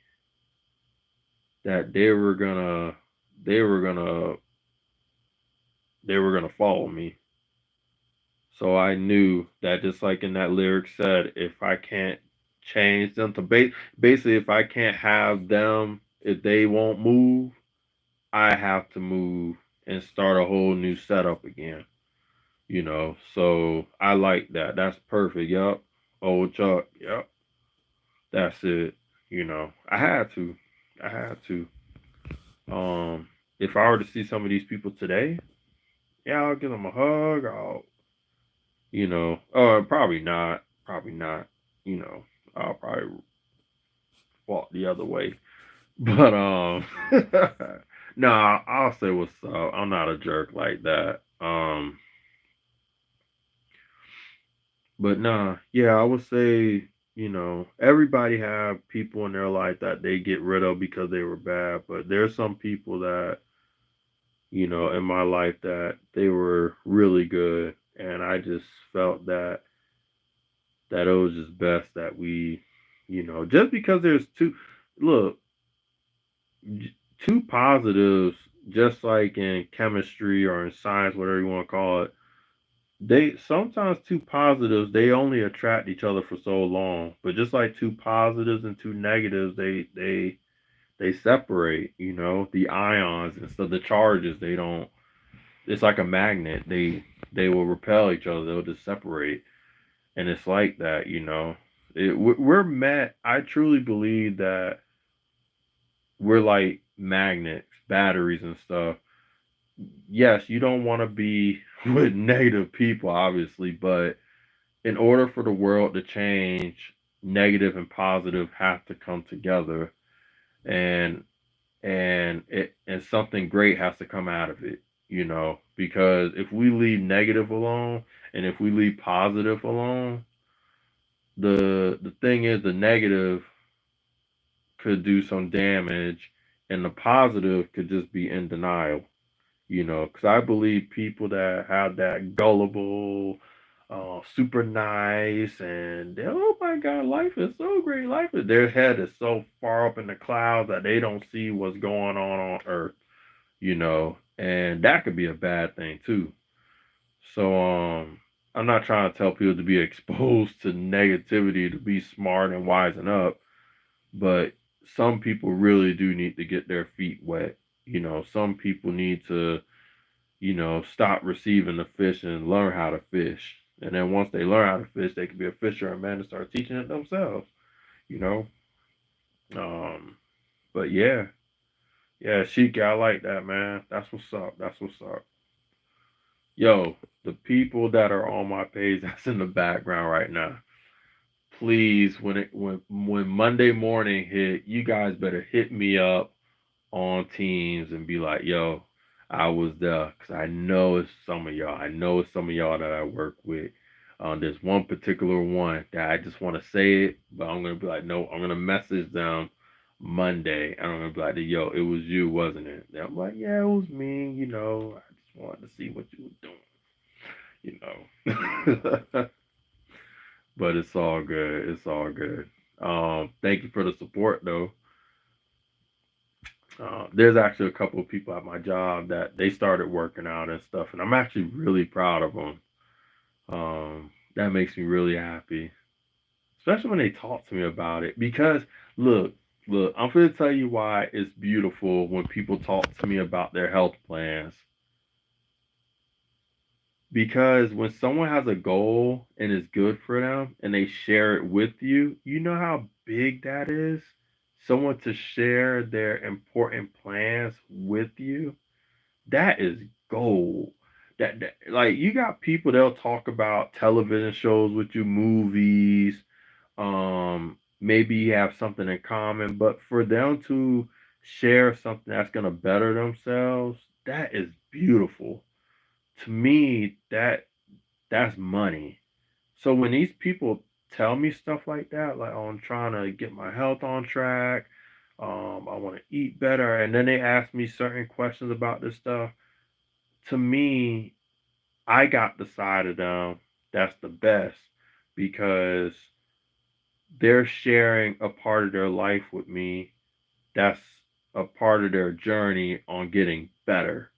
[SPEAKER 1] that they were gonna they were gonna follow me. So I knew that, just like in that lyric said, if I can't change them to basically, if I can't have them, if they won't move, I have to move and start a whole new setup again. So I like that. That's perfect. Yup. Old Chuck. Yup. That's it. I had to. I had to. If I were to see some of these people today, yeah, I'll give them a hug. Probably not. Probably not. You know, I'll probably walk the other way. But no, I'll say what's up. I'm not a jerk like that. But nah, yeah, I would say, everybody have people in their life that they get rid of because they were bad. But there's some people that, in my life, that they were really good, and I just felt that it was just best that we, just because there's two, look, two positives, just like in chemistry or in science, whatever you want to call it, they sometimes two positives, they only attract each other for so long. But just like two positives and two negatives, they separate, the ions and stuff, the charges, they don't, it's like a magnet. They will repel each other, they'll just separate. And it's like that, we're met. I truly believe that we're like magnets, batteries, and stuff. Yes, you don't want to be with negative people, obviously, but in order for the world to change, negative and positive have to come together, and and something great has to come out of it, because if we leave negative alone and if we leave positive alone, the thing is, the negative could do some damage, and the positive could just be in denial. Because I believe people that have that gullible, super nice, and oh my God, life is so great. Their head is so far up in the clouds that they don't see what's going on Earth. And that could be a bad thing too. So, I'm not trying to tell people to be exposed to negativity, to be smart and wisen up, but some people really do need to get their feet wet. Some people need to, stop receiving the fish and learn how to fish. And then once they learn how to fish, they can be a fisher and man and start teaching it themselves, you know. Um, but yeah, yeah, Sheik, I like that, man. That's what's up. That's what's up. Yo, the people that are on my page that's in the background right now, please, when Monday morning hit, you guys better hit me up on Teams and be like, yo, I was there, because I know it's some of y'all. I know it's some of y'all that I work with. There's one particular one that I just want to say it, but I'm gonna be like, no, I'm gonna message them Monday, and I'm gonna be like, yo, it was you, wasn't it? And I'm like, yeah, it was me. I just wanted to see what you were doing. But it's all good. It's all good. Thank you for the support, though. There's actually a couple of people at my job that they started working out and stuff, and I'm actually really proud of them. That makes me really happy, especially when they talk to me about it. Because look, I'm going to tell you why it's beautiful when people talk to me about their health plans. Because when someone has a goal and it's good for them and they share it with you, you know how big that is? Someone to share their important plans with you, that is gold. That like you got people they'll talk about television shows with you, movies, maybe you have something in common, but for them to share something that's gonna better themselves, that is beautiful. To me, that's money. So when these people tell me stuff like that, like, oh, I'm trying to get my health on track, I want to eat better, and then they ask me certain questions about this stuff, to me, I got the side of them that's the best because they're sharing a part of their life with me that's a part of their journey on getting better.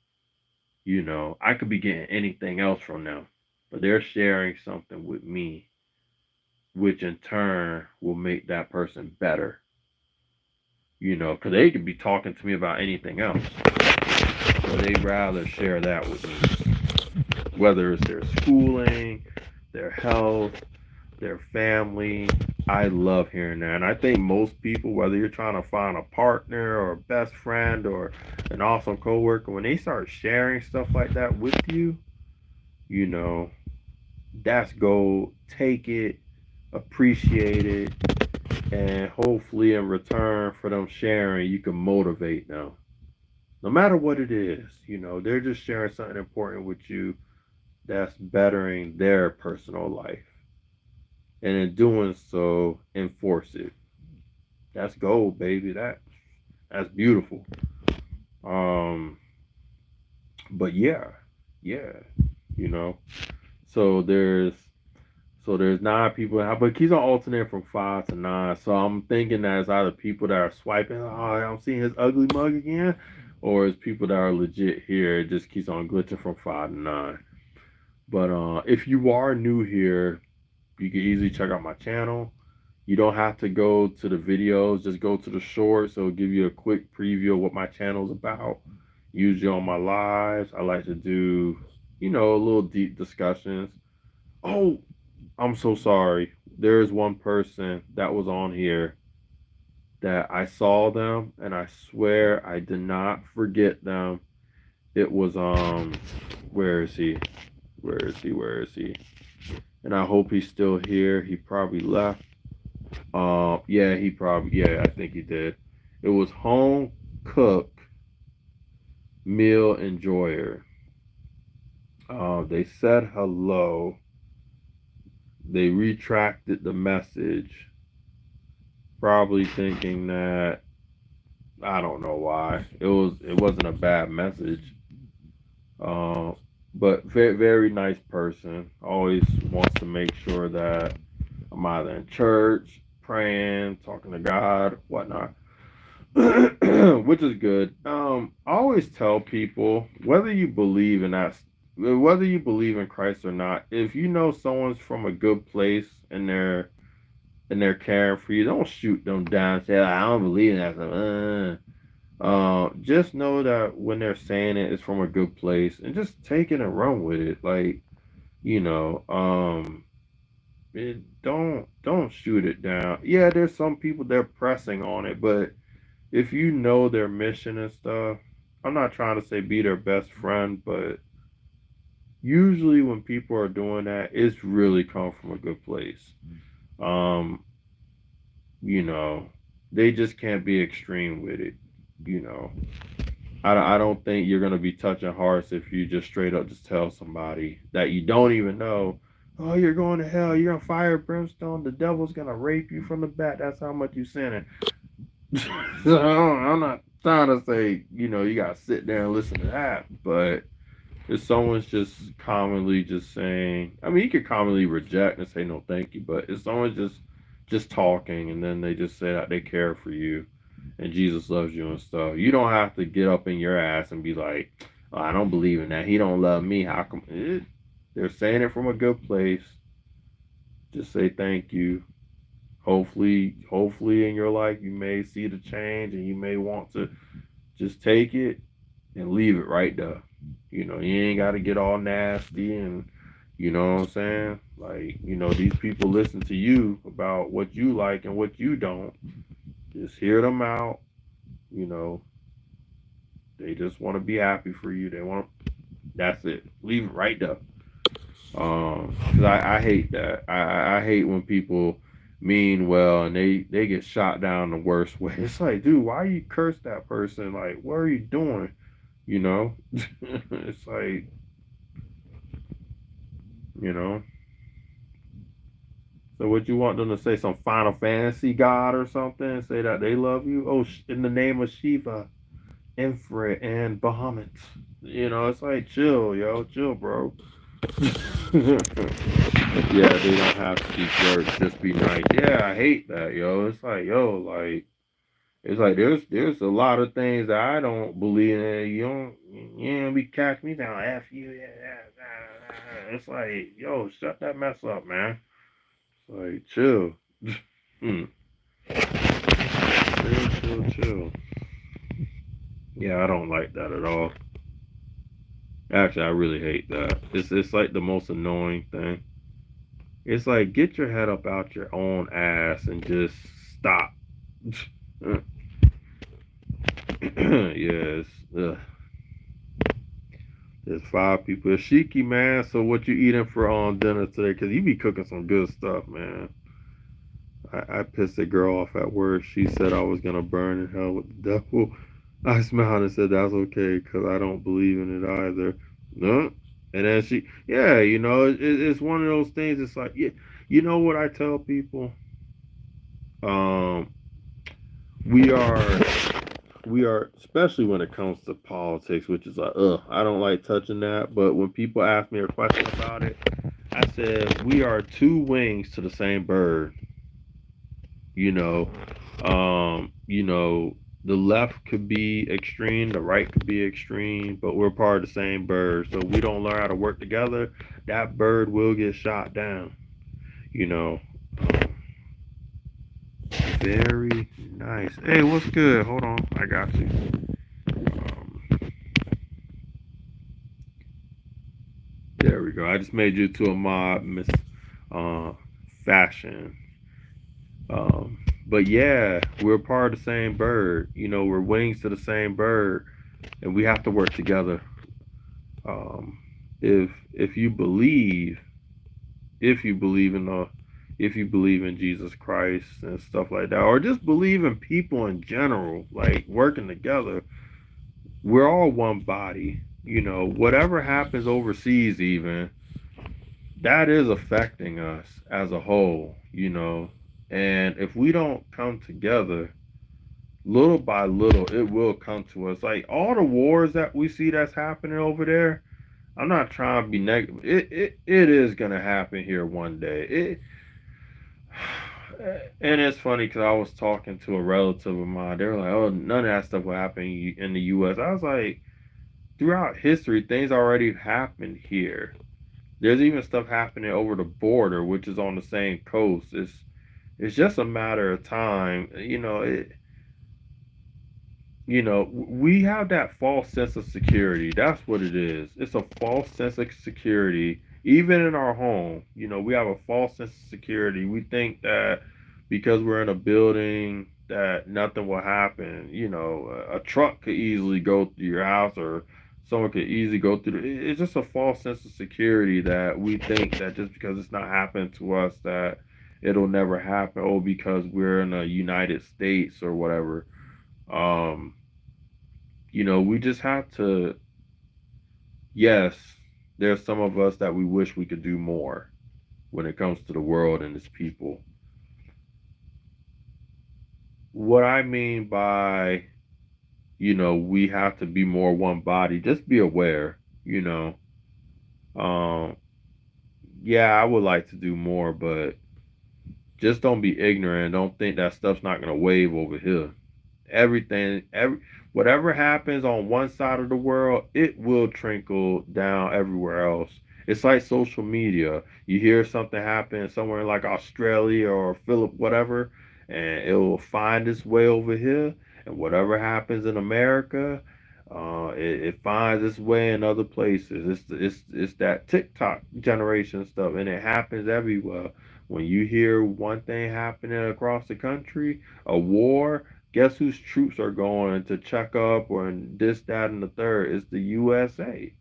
[SPEAKER 1] I could be getting anything else from them, but they're sharing something with me, which in turn will make that person better. Because they could be talking to me about anything else, but they rather share that with me, whether it's their schooling, their health, their family. I love hearing that. And I think most people, whether you're trying to find a partner or a best friend or an awesome coworker, when they start sharing stuff like that with you, you know, that's gold. Take it, appreciate it, and hopefully in return for them sharing, you can motivate them. No matter what it is, they're just sharing something important with you that's bettering their personal life. And in doing so, enforce it. That's gold, baby. That's beautiful. Um, but yeah, you know. So there's 9 people, but keeps on alternating from 5 to 9. So I'm thinking that it's either people that are swiping. Oh, I'm seeing his ugly mug again, or it's people that are legit here. It just keeps on glitching from 5 to 9. But if you are new here, you can easily check out my channel. You don't have to go to the videos, just go to the shorts. So it'll give you a quick preview of what my channel is about. Usually on my lives, I like to do, a little deep discussions. Oh, I'm so sorry. There is one person that was on here that I saw them and I swear I did not forget them. It was where is he? Where is he? Where is he? And I hope he's still here. He probably left. Yeah, I think he did. It was Home Cook Meal Enjoyer. They said hello. They retracted the message, probably thinking that I don't know why. It wasn't a bad message. Uh, but very very nice person. Always wants to make sure that I'm either in church, praying, talking to God, whatnot. Which is good. I always tell people whether you believe in Christ or not, if you know someone's from a good place and they're caring for you, don't shoot them down. And say I don't believe in that. Just know that when they're saying it's from a good place, and just take it and run with it. Like you know, don't shoot it down. Yeah, there's some people they're pressing on it, but if you know their mission and stuff, I'm not trying to say be their best friend, but usually when people are doing that, it's really come from a good place. Um, you know, they just can't be extreme with it. You know, I don't think you're gonna be touching hearts if you just straight up just tell somebody that you don't even know, oh, you're going to hell, you're on fire, brimstone, the devil's gonna rape you from the back. That's how much you sinning. So I'm not trying to say, you gotta sit there and listen to that, but if someone's just commonly just saying, I mean, you could commonly reject and say no, thank you, but if someone's just talking and then they just say that they care for you and Jesus loves you and stuff, you don't have to get up in your ass and be like, oh, I don't believe in that. He don't love me. How come? They're saying it from a good place. Just say thank you. Hopefully in your life you may see the change and you may want to just take it and leave it right there. You ain't got to get all nasty and you know what I'm saying? Like, these people listen to you about what you like and what you don't. Just hear them out. You know, they just want to be happy for you. That's it. Leave it right there. 'Cause I hate that. I hate when people mean well and they get shot down the worst way. It's like, dude, why you curse that person? Like, what are you doing? You know? It's like, you know. So what you want them to say? Some Final Fantasy god or something? Say that they love you? Oh, in the name of Shiva, Infra, and Bahamut. It's like chill, yo, chill, bro. Yeah, they don't have to be jerks. Just be nice. Yeah, I hate that, yo. It's like, yo, like it's like there's a lot of things that I don't believe in. You don't be catch me down. F you. It's like, yo, shut that mess up, man. It's like, chill. Hmm. Chill. Yeah, I don't like that at all. Actually, I really hate that. It's like the most annoying thing. It's like get your head up out your own ass and just stop. Yes. There's five people. It's Shiki, man. So what you eating for dinner today? Cause you be cooking some good stuff, man. I pissed a girl off at work. She said I was gonna burn in hell with the devil. I smiled and said that's okay because I don't believe in it either. No. And then yeah, it's one of those things. It's like, yeah, you know what I tell people? Um, we are especially when it comes to politics, which is like, I don't like touching that. But when people ask me a question about it, I said we are two wings to the same bird. You know, the left could be extreme, the right could be extreme, but we're part of the same bird. So if we don't learn how to work together, that bird will get shot down. You know, very nice. Hey, what's good? Hold on, I got you. Um, there we go. I just made you to a mob, Miss uh, Fashion. But yeah, we're part of the same bird. We're wings to the same bird, and we have to work together. Um, if you believe, if you believe in the, if you believe in Jesus Christ and stuff like that, or just believe in people in general, like working together, we're all one body. Whatever happens overseas, even that is affecting us as a whole. And if we don't come together little by little, it will come to us. Like all the wars that we see that's happening over there, I'm not trying to be negative. It is gonna happen here one day. And it's funny because I was talking to a relative of mine. They were like, "Oh, none of that stuff will happen in the U.S." I was like, throughout history, things already happened here. There's even stuff happening over the border, which is on the same coast. It's just a matter of time. We have that false sense of security. That's what it is. It's a false sense of security. Even in our home, we have a false sense of security. We think that because we're in a building that nothing will happen. A truck could easily go through your house or someone could easily go through. It's just a false sense of security that we think that just because it's not happening to us that it'll never happen. Oh, because we're in the United States or whatever. Um, we just have to, yes, there's some of us that we wish we could do more. when it comes to the world and its people. What I mean by, we have to be more one body, just be aware, you know. Um, yeah, I would like to do more, but just don't be ignorant. Don't think that stuff's not gonna wave over here. Whatever happens on one side of the world, it will trickle down everywhere else. It's like social media. You hear something happen somewhere like Australia or Philip, whatever, and it will find its way over here. And whatever happens in America, it finds its way in other places. It's that TikTok generation stuff, and it happens everywhere. When you hear one thing happening across the country, a war, guess whose troops are going to check up or this, that, and the third? It's the USA,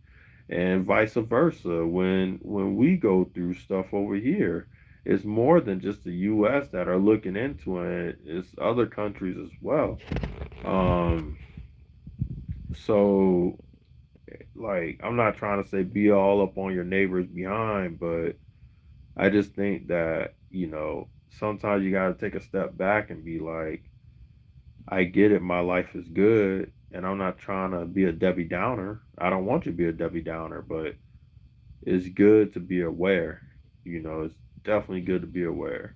[SPEAKER 1] and vice versa. When we go through stuff over here, it's more than just the U.S. that are looking into it. It's other countries as well. Um, so like, I'm not trying to say be all up on your neighbors behind, but I just think that sometimes you got to take a step back and be like, I get it. My life is good, and I'm not trying to be a Debbie Downer. I don't want you to be a Debbie Downer, but it's good to be aware. It's definitely good to be aware.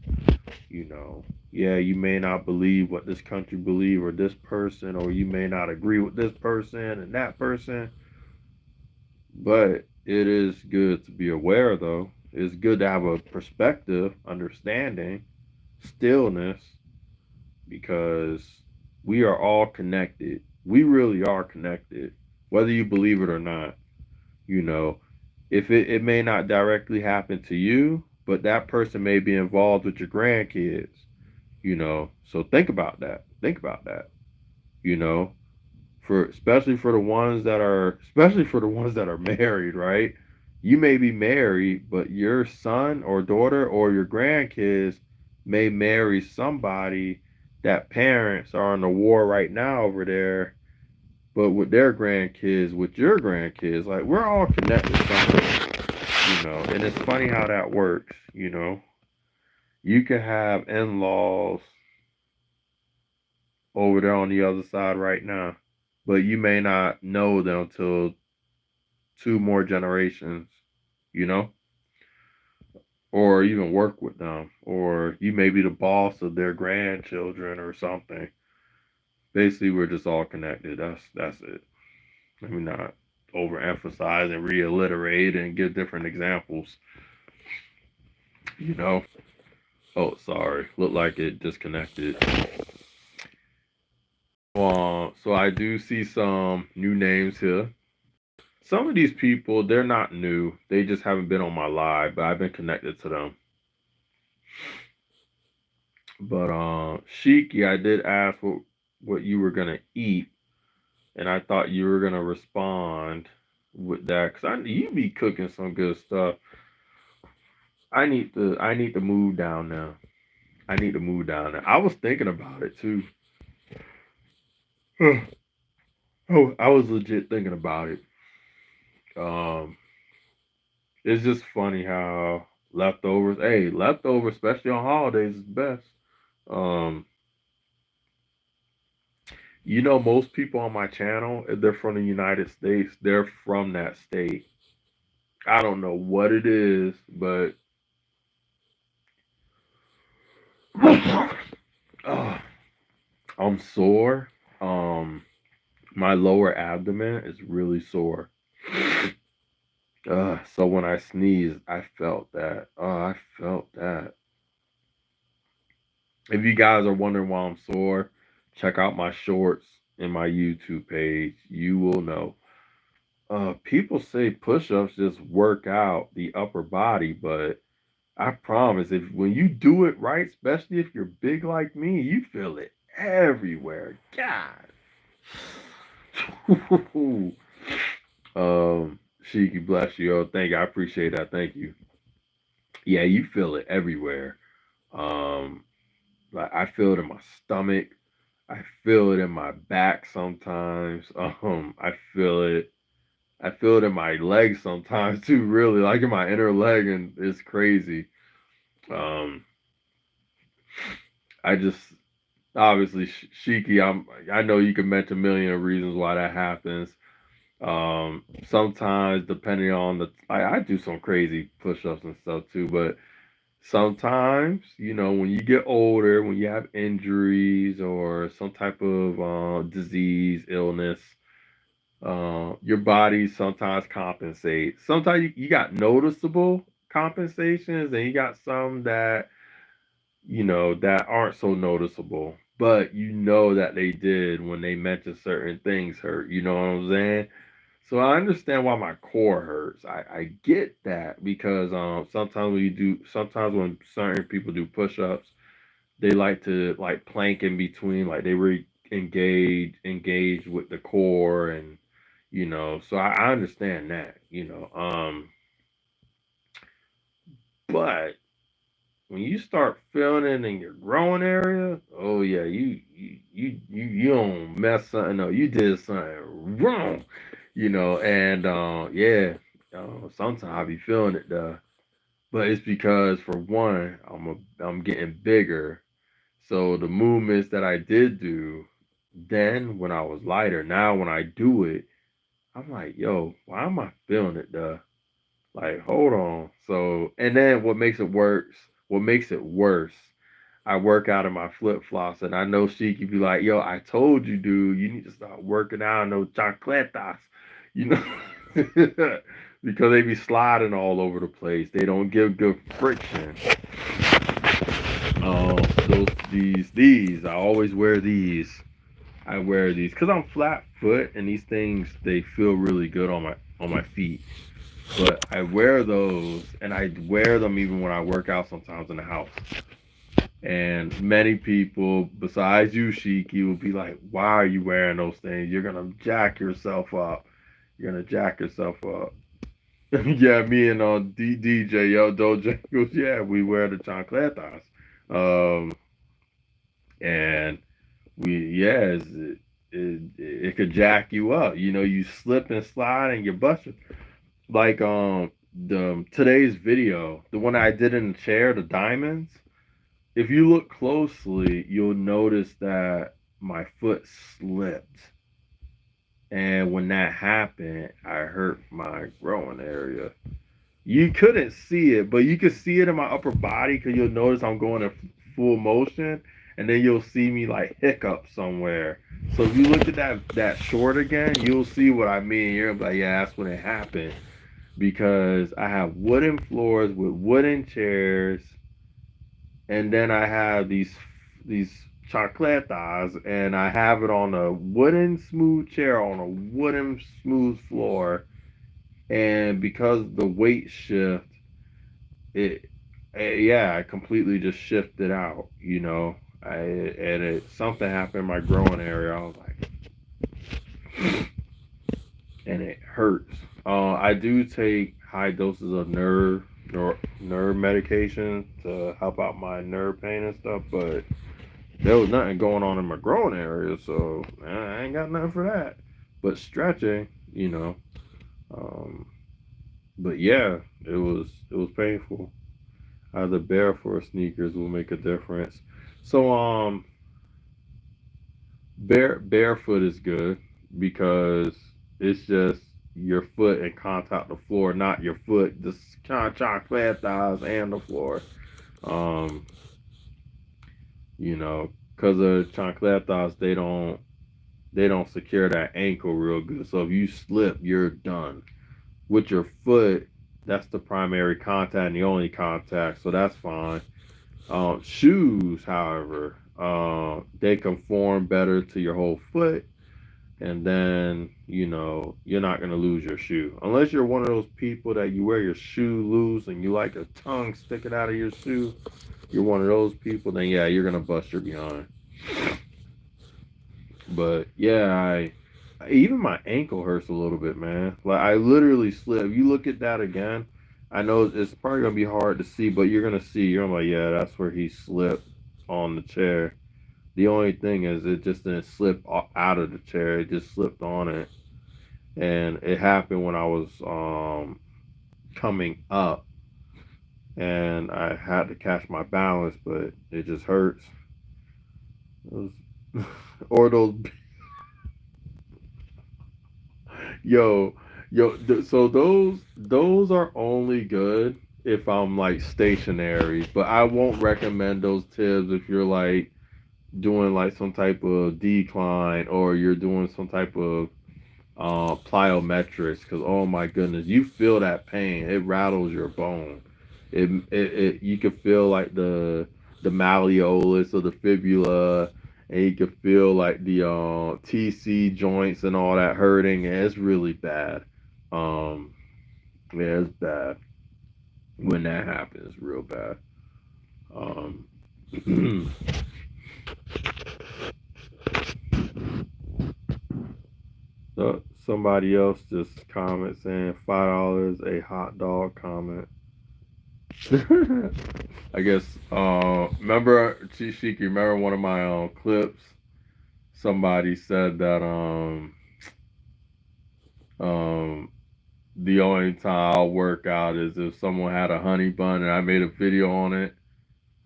[SPEAKER 1] Yeah, you may not believe what this country believe or this person, or you may not agree with this person and that person, but it is good to be aware. Though it's good to have a perspective, understanding, stillness, because we are all connected. We really are connected, whether you believe it or not. You know, if it may not directly happen to you, but that person may be involved with your grandkids. So think about that. Think about that. You know, for especially for the ones that are married, right? You may be married, but your son or daughter or your grandkids may marry somebody that parents are in the war right now over there, but with their grandkids, with your grandkids, like we're all connected somehow, and it's funny how that works. You can have in-laws over there on the other side right now, but you may not know them until two more generations, you know, or even work with them, or you may be the boss of their grandchildren or something. Basically, we're just all connected. That's it. Let me not overemphasize and reiterate and give different examples. You know. Oh, sorry. Looked like it disconnected. So I do see some new names here. Some of these people, they're not new. They just haven't been on my live, but I've been connected to them. But Shiki, I did ask what you were gonna eat, and I thought you were gonna respond with that because you be cooking some good stuff. I need to move down now. I need to move down there. I was thinking about it too. Oh, I was legit thinking about it. Um, it's just funny how leftovers, hey, leftovers, especially on holidays, is best. Um, most people on my channel, if they're from the United States, they're from that state. I don't know what it is, but uh, I'm sore. My lower abdomen is really sore. So when I sneezed, I felt that. I felt that. If you guys are wondering why I'm sore, check out my shorts in my YouTube page. You will know. People say push-ups just work out the upper body, but I promise, if when you do it right, especially if you're big like me, you feel it everywhere. God. Shiki, bless you. Oh, thank you. I appreciate that. Thank you. Yeah, you feel it everywhere. Um, like I feel it in my stomach. I feel it in my back sometimes. I feel it. I feel it in my legs sometimes too. Really, like in my inner leg, and it's crazy. Um, I just obviously Shiki. I know you can mention a million of reasons why that happens. Sometimes depending on I do some crazy push-ups and stuff too, but sometimes, when you get older, when you have injuries or some type of disease, illness, your body sometimes compensates. Sometimes you got noticeable compensations, and you got some that, that aren't so noticeable, but you know that they did when they mentioned certain things hurt. You know what I'm saying? So I understand why my core hurts. I get that because sometimes when certain people do push-ups, they like to like plank in between, like they really engage with the core, and so I understand that, but when you start feeling it in your growing area, oh yeah, you don't mess something up. You did something wrong, and yeah, sometimes I be feeling it though. But it's because for one, I'm getting bigger. So the movements that I did do then when I was lighter, now when I do it, I'm like, yo, why am I feeling it though? Like, hold on. So, and then what makes it worse, I work out in my flip flops, and I know Sheik, you be like, yo, I told you, dude, you need to start working out in those chancletas, you know, because they be sliding all over the place. They don't give good friction. I always wear these. I wear these because I'm flat foot, and these things they feel really good on my feet. But I wear those, and I wear them even when I work out sometimes in the house. And many people, besides you, Shiki, will be like, "Why are you wearing those things? You're gonna jack yourself up. You're gonna jack yourself up." Yeah, me and DJ Yo Dojo goes, "Yeah, we wear the chancletas, um, and it could jack you up. You slip and slide, and you bust it. Like the today's video, the one I did in the chair, the diamonds. If you look closely, you'll notice that my foot slipped. And when that happened, I hurt my growing area. You couldn't see it, but you could see it in my upper body because you'll notice I'm going in full motion, and then you'll see me like hiccup somewhere. So if you look at that short again, you'll see what I mean. You're gonna be like, yeah, that's when it happened because I have wooden floors with wooden chairs, and then I have these chocletas, and I have it on a wooden smooth chair on a wooden smooth floor, and because the weight shift, it, yeah, I completely just shifted out, and something happened in my growing area. I was like, and it hurts. I do take high doses of nerve medication to help out my nerve pain and stuff, but there was nothing going on in my growing area, so I ain't got nothing for that. But stretching, um, but yeah, it was painful. Either barefoot or sneakers will make a difference. So barefoot is good because it's just your foot in contact with the floor, not your foot just contact with thighs and the floor. Um, because of chancletas, they don't secure that ankle real good. So if you slip, you're done. With your foot, that's the primary contact and the only contact, so that's fine. Shoes, however, they conform better to your whole foot, and then you're not gonna lose your shoe unless you're one of those people that you wear your shoe loose and you like a tongue sticking out of your shoe. You're one of those people, then yeah, you're gonna bust your behind. But yeah, even my ankle hurts a little bit, man. Like I literally slipped. If you look at that again, I know it's probably gonna be hard to see, but you're gonna see. You're like, yeah, that's where he slipped on the chair. The only thing is, it just didn't slip out of the chair. It just slipped on it, and it happened when I was coming up, and I had to catch my balance, but it just hurts. Those, or those, yo, so those are only good if I'm like stationary, but I won't recommend those tips if you're like doing like some type of decline or you're doing some type of plyometrics, because oh my goodness, you feel that pain. It rattles your bone. It you can feel like the malleolus or the fibula, and you can feel like the TC joints and all that hurting, and it's really bad. Um, yeah, it's bad when that happens, real bad. Um, so somebody else just comment saying $5 a hot dog comment. I guess remember Chishiki, remember one of my clips? Somebody said that um the only time I'll work out is if someone had a honey bun and I made a video on it.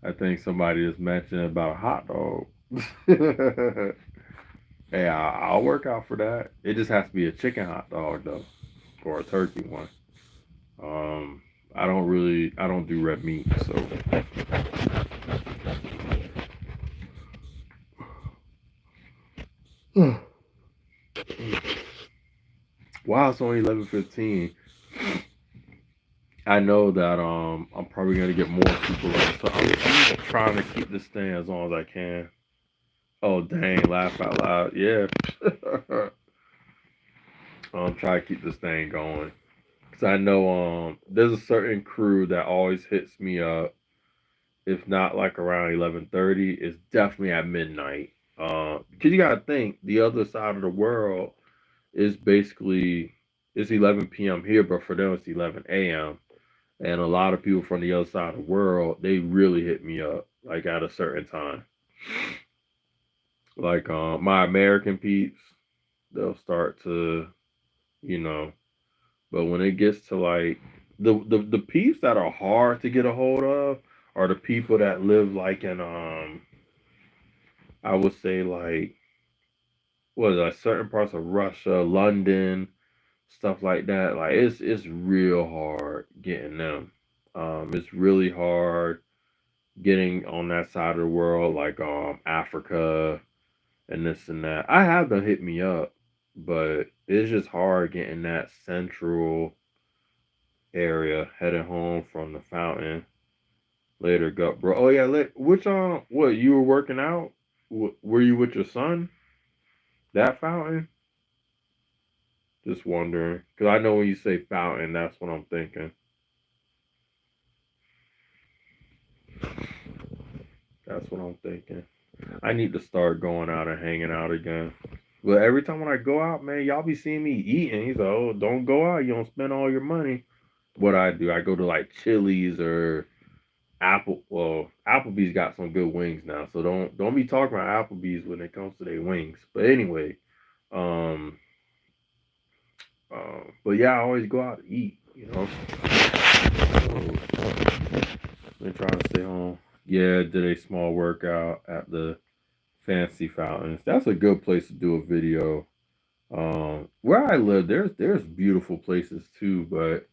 [SPEAKER 1] I think somebody just mentioned about a hot dog. Hey, I'll work out for that. It just has to be a chicken hot dog though, or a turkey one. Um, I don't do red meat, so wow, it's only 11:15. I know that I'm probably gonna get more people in, so I'm trying to keep this thing as long as I can. Oh dang, laugh out loud. Yeah. I'm trying to keep this thing going. Cause I know there's a certain crew that always hits me up. If not like around 11:30, it's definitely at midnight. Cause you gotta think the other side of the world is basically it's 11 p.m. here, but for them it's 11 a.m. And a lot of people from the other side of the world, they really hit me up like at a certain time. Like my American peeps, they'll start to, you know, but when it gets to like the peeps that are hard to get a hold of are the people that live like in I would say like what is it, like certain parts of Russia, London, stuff like that. Like it's real hard getting them. It's really hard getting on that side of the world, like Africa and this and that. I have them hit me up, but it's just hard getting that central area heading home from the fountain. Later, gut bro. Oh yeah, which what you were working out? Were you with your son? That fountain? Just wondering, because I know when you say fountain, that's what I'm thinking. That's what I'm thinking. I need to start going out and hanging out again. But every time when I go out, man, y'all be seeing me eating. He's like, "Oh, don't go out. You don't spend all your money." What I do, I go to like Chili's or Apple. Well, Applebee's got some good wings now, so don't be talking about Applebee's when it comes to their wings. But anyway, um, but yeah, I always go out to eat. You know, so been trying to stay home. Yeah, did a small workout at the Fancy Fountains. That's a good place to do a video. Where I live, there's beautiful places too, but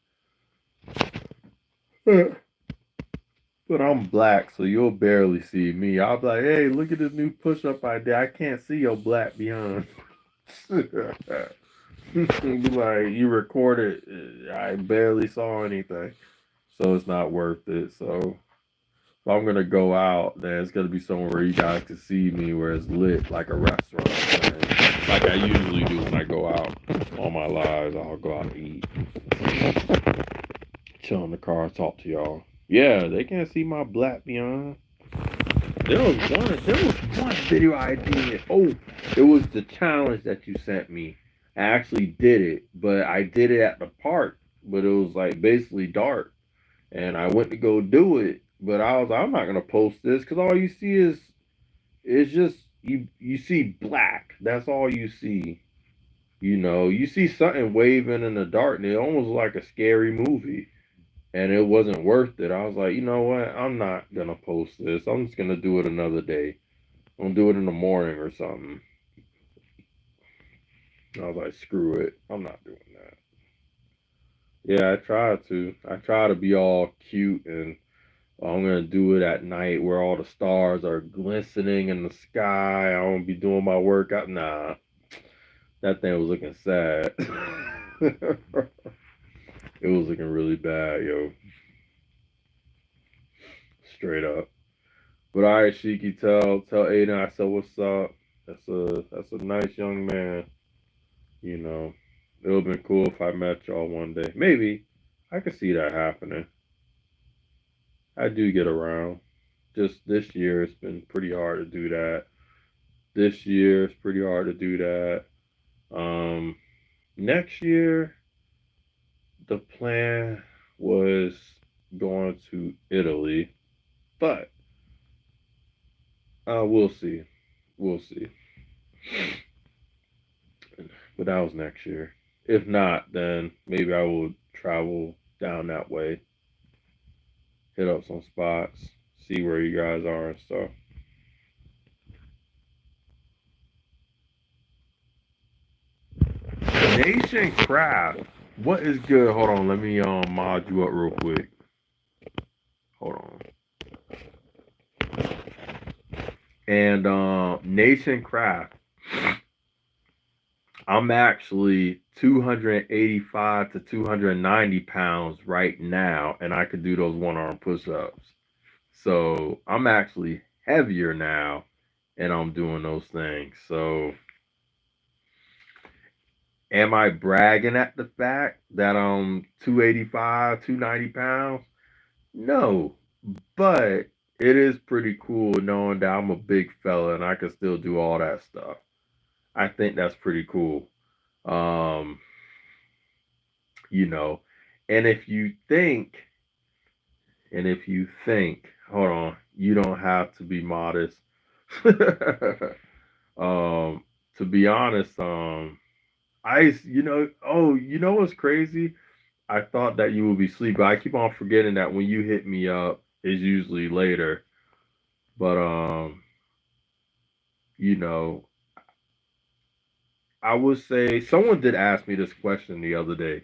[SPEAKER 1] I'm black, so you'll barely see me. I'll be like, hey, look at this new push up I did. I can't see your black behind. Be like, you recorded, I barely saw anything. So it's not worth it. So if I'm gonna go out, then it's gonna be somewhere where you guys can see me where it's lit like a restaurant. Man. Like I usually do when I go out on my lives. I'll go out and eat. Chill in the car, talk to y'all. Yeah, they can't see my black behind. There was one video I did. Oh, it was the challenge that you sent me. I actually did it, but I did it at the park. But it was like basically dark, and I went to go do it. But I was like, I'm not gonna post this because all you see is it's just you see black. That's all you see. You know, you see something waving in the dark, and it almost like a scary movie. and it wasn't worth it. I was like, you know what? I'm not gonna post this. I'm just gonna do it another day. I'm gonna do it in the morning or something. I was like, screw it. I'm not doing that. Yeah, I try to. I try to be all cute and I'm gonna do it at night where all the stars are glistening in the sky. I won't be doing my workout. Nah, that thing was looking sad. It was looking really bad, yo. Straight up. But all right, Shiki, tell Aiden I said what's up. That's a nice young man. You know, it would have been cool if I met y'all one day. Maybe I could see that happening. I do get around. Just this year, it's been pretty hard to do that. This year, it's pretty hard to do that. Um, Next year, the plan was going to Italy, but we'll see. We'll see. But that was next year. If not, then maybe I will travel down that way, hit up some spots, see where you guys are and stuff. Nation Craft, what is good? Hold on, let me mod you up real quick. Hold on. And Nation Craft, I'm actually 285 to 290 pounds right now, and I could do those one arm push ups. So I'm actually heavier now, and I'm doing those things. So am I bragging at the fact that I'm 285, 290 pounds? No, but it is pretty cool knowing that I'm a big fella and I can still do all that stuff. I think that's pretty cool. Um, you know, and if you think, hold on, you don't have to be modest. To be honest, Ice, oh, you know what's crazy? I thought that you would be asleep, but I keep on forgetting that when you hit me up, it's usually later. But you know, I would say someone did ask me this question the other day.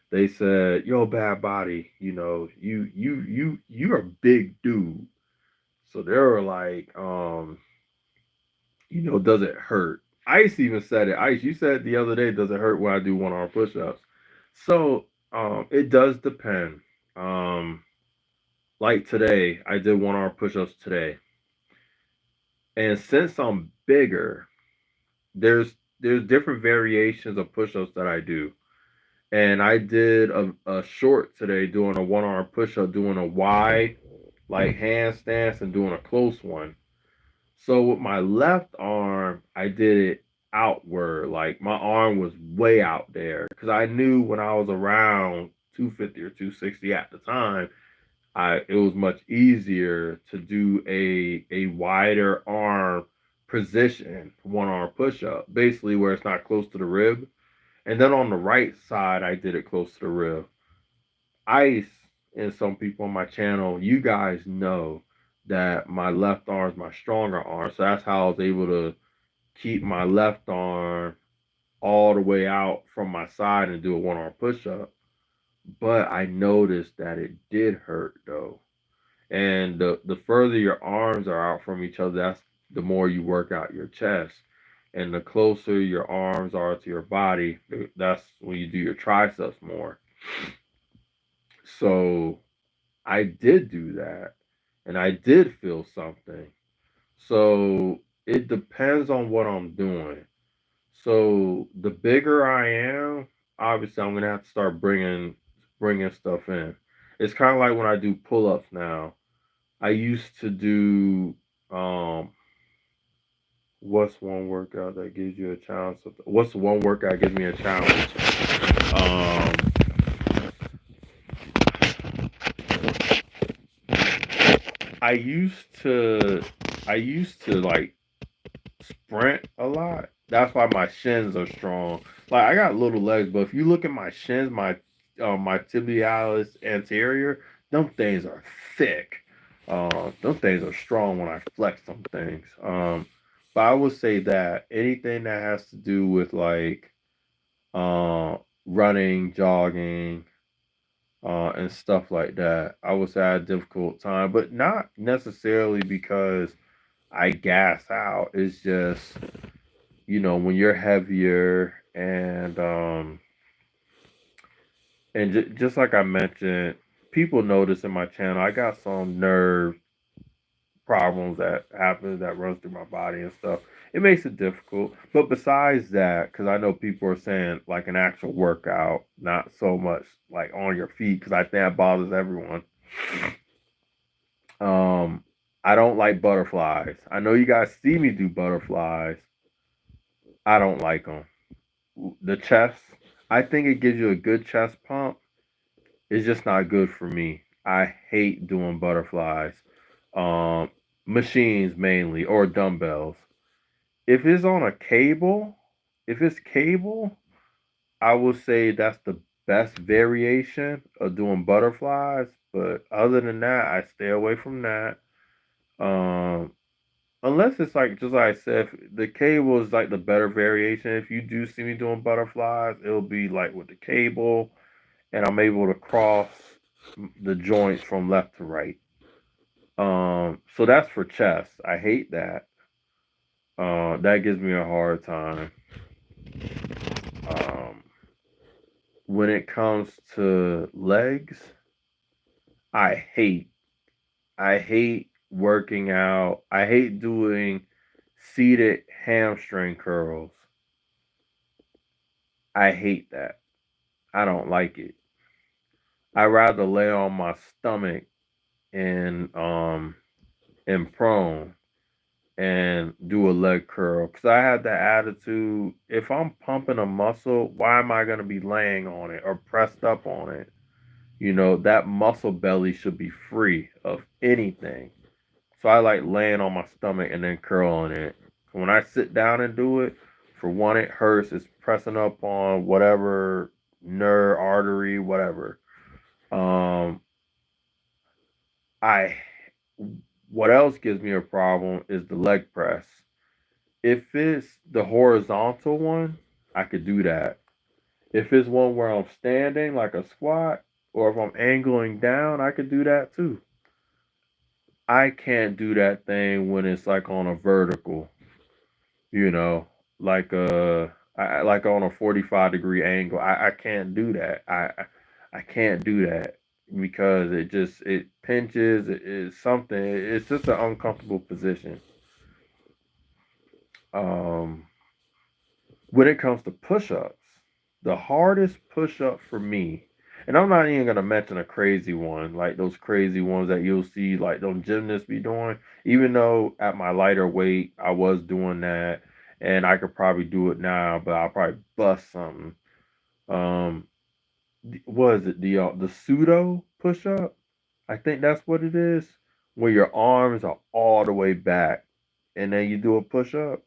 [SPEAKER 1] They said, "Yo, bad body, you're a big dude." So they were like, does it hurt? Ice even said it. Ice, you said the other day, does it hurt when I do one arm push ups? So it does depend. Um, like today, I did one arm push ups today. And since I'm bigger, there's different variations of push ups that I do. And I did a short today doing a one arm push up, doing a wide like handstands and doing a close one. So with my left arm, I did it outward. Like my arm was way out there because I knew when I was around 250 or 260 at the time, it was much easier to do a wider arm position, one arm push up, basically where it's not close to the rib. And then on the right side, I did it close to the rib. Ice and some people on my channel, you guys know that my left arm is my stronger arm. So that's how I was able to keep my left arm all the way out from my side and do a one arm push up. But I noticed that it did hurt though. And the further your arms are out from each other, that's the more you work out your chest. And the closer your arms are to your body, that's when you do your triceps more. So I did do that and I did feel something. So it depends on what I'm doing. So the bigger I am, obviously I'm gonna have to start bringing stuff in. It's kind of like when I do pull-ups now. I used to do what's one workout that gives you a challenge? What's the one workout that gives me a challenge? Um I used to like sprint a lot. That's why my shins are strong. Like I got little legs, but if you look at my shins, my tibialis anterior, them things are thick. Them things are strong when I flex them things. But I would say that anything that has to do with like uh, running, jogging, and stuff like that, I would say I had a difficult time, but not necessarily because I gas out. It's just, when you're heavier and just like I mentioned, people notice in my channel, I got some nerve problems that happens that runs through my body and stuff. It makes it difficult. But besides that, because I know people are saying like an actual workout, not so much like on your feet, because I think that bothers everyone. Um, I don't like butterflies. I know you guys see me do butterflies. I don't like them. The chest, I think it gives you a good chest pump. It's just not good for me. I hate doing butterflies. Um, Machines mainly or dumbbells. If it's on a cable, if it's cable, I will say that's the best variation of doing butterflies. But other than that, I stay away from that. Um, Unless it's like just like I said, if the cable is like the better variation. If you do see me doing butterflies, it'll be like with the cable, and I'm able to cross the joints from left to right. So that's for chest. I hate that. That gives me a hard time. Um, when it comes to legs, I hate. I hate working out. I hate doing seated hamstring curls. I hate that. I don't like it. I rather lay on my stomach and and prone and do a leg curl because I have the attitude if I'm pumping a muscle, why am I going to be laying on it or pressed up on it? That muscle belly should be free of anything. So I like laying on my stomach and then curling it. When I sit down and do it, for one, it hurts. It's pressing up on whatever nerve, artery, whatever. Um, I what else gives me a problem is the leg press. If it's the horizontal one, I could do that. If it's one where I'm standing like a squat, or if I'm angling down, I could do that too. I can't do that thing when it's like on a vertical, you know, like on a 45-degree angle. I can't do that. I can't do that because it pinches. It's something. It's just an uncomfortable position. Um, when it comes to push-ups, the hardest push-up for me, and I'm not even gonna mention a crazy one, like those crazy ones that you'll see like those gymnasts be doing. Even though at my lighter weight I was doing that, and I could probably do it now, but I'll probably bust something. Um, what is it? The pseudo push-up? I think that's what it is, where your arms are all the way back, and then you do a push-up.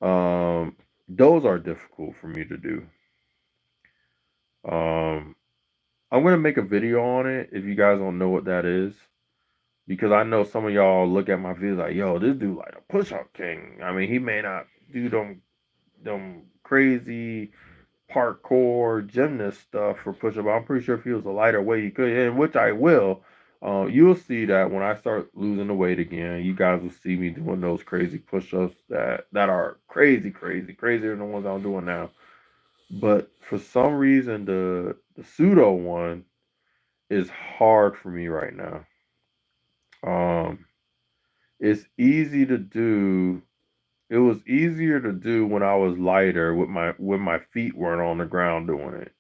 [SPEAKER 1] Um, those are difficult for me to do. Um, I'm gonna make a video on it if you guys don't know what that is, because I know some of y'all look at my videos like, yo, this dude like a push-up king. I mean, he may not do them crazy parkour gymnast stuff for push-up. I'm pretty sure if he was a lighter weight, he could, and which I will. You'll see that when I start losing the weight again, you guys will see me doing those crazy push-ups that are crazy, crazy, crazier than the ones I'm doing now. But for some reason, the pseudo one is hard for me right now. Um, it's easy to do. It was easier to do when I was lighter with my feet weren't on the ground doing it.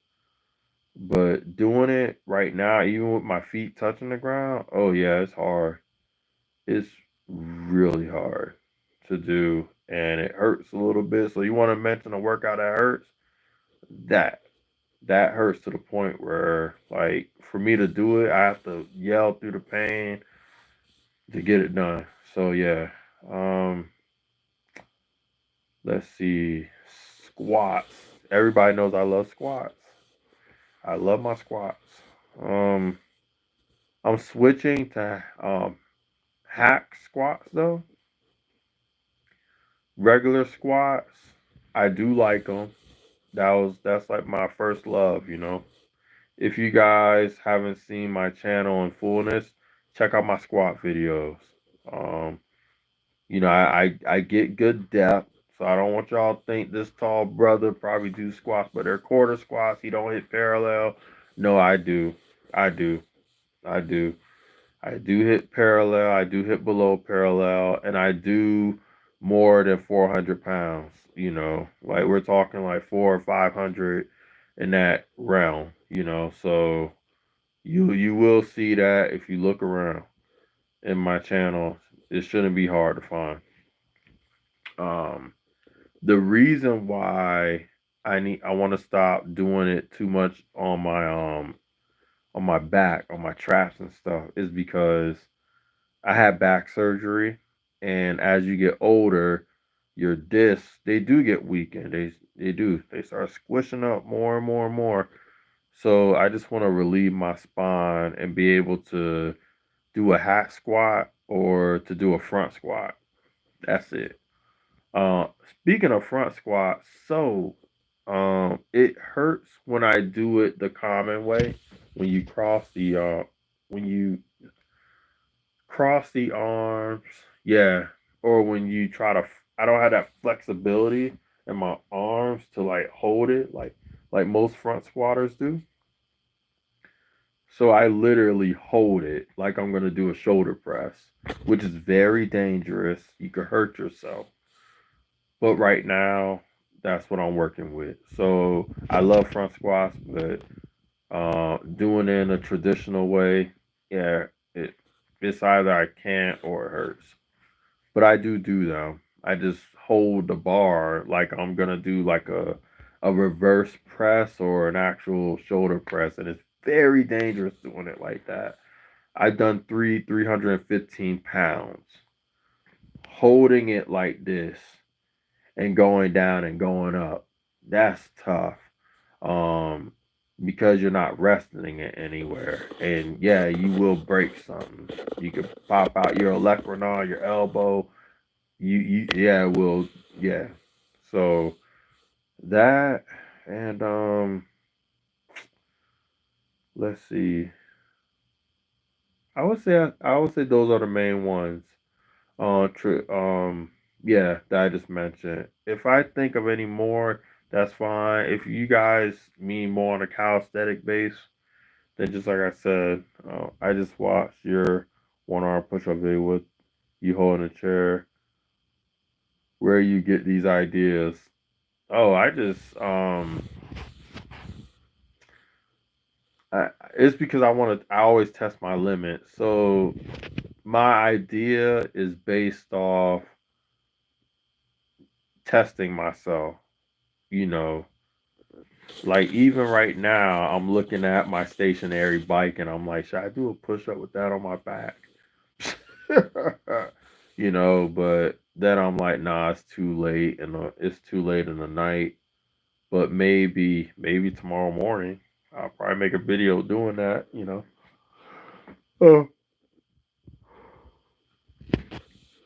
[SPEAKER 1] But doing it right now, even with my feet touching the ground, oh yeah, it's hard. It's really hard to do, and it hurts a little bit. So you want to mention a workout that hurts? That that hurts to the point where like for me to do it, I have to yell through the pain to get it done. So yeah. Um let's see. Squats. Everybody knows I love squats. I love my squats. Um, I'm switching to hack squats though. Regular squats, I do like them. That's like my first love, you know. If you guys haven't seen my channel in fullness, check out my squat videos. Um, I get good depth, so I don't want y'all to think this tall brother probably do squats, but they're quarter squats. He don't hit parallel. No, I do. I do. I do. I do hit parallel. I do hit below parallel, and I do more than 400 pounds. Like we're talking like 400 or 500 in that realm. So you will see that if you look around in my channel. It shouldn't be hard to find. Um, the reason why I want to stop doing it too much on my back, on my traps and stuff is because I had back surgery, and as you get older, your discs they do get weakened. They do. They start squishing up more and more and more. So I just want to relieve my spine and be able to do a hack squat or to do a front squat. That's it. Speaking of front squats, it hurts when I do it the common way. When you when you cross the arms, yeah, or when you try to, I don't have that flexibility in my arms to like hold it like most front squatters do. So I literally hold it like I'm gonna do a shoulder press, which is very dangerous. You could hurt yourself. But right now, that's what I'm working with. So I love front squats, but doing it in a traditional way, yeah, it's either I can't or it hurts. But I do them. I just hold the bar like I'm gonna do like a reverse press or an actual shoulder press, and it's very dangerous doing it like that. I've done 315 pounds holding it like this and going down and going up. That's tough. Um, because you're not resting it anywhere. And yeah, you will break something. You could pop out your olecranon, your elbow. Yeah, it will, yeah. So that and let's see. I would say those are the main ones. Yeah, that I just mentioned. If I think of any more, that's fine. If you guys mean more on a calisthenic base, then just like I said, I just watched your one arm push up video with you holding a chair. Where you get these ideas? Oh, I, it's because I want to. I always test my limits. So my idea is based off testing myself. You know, like even right now, I'm looking at my stationary bike and I'm like, should I do a push up with that on my back? But then I'm like, nah, it's too late and it's too late in the night. But maybe tomorrow morning, I'll probably make a video doing that. Oh.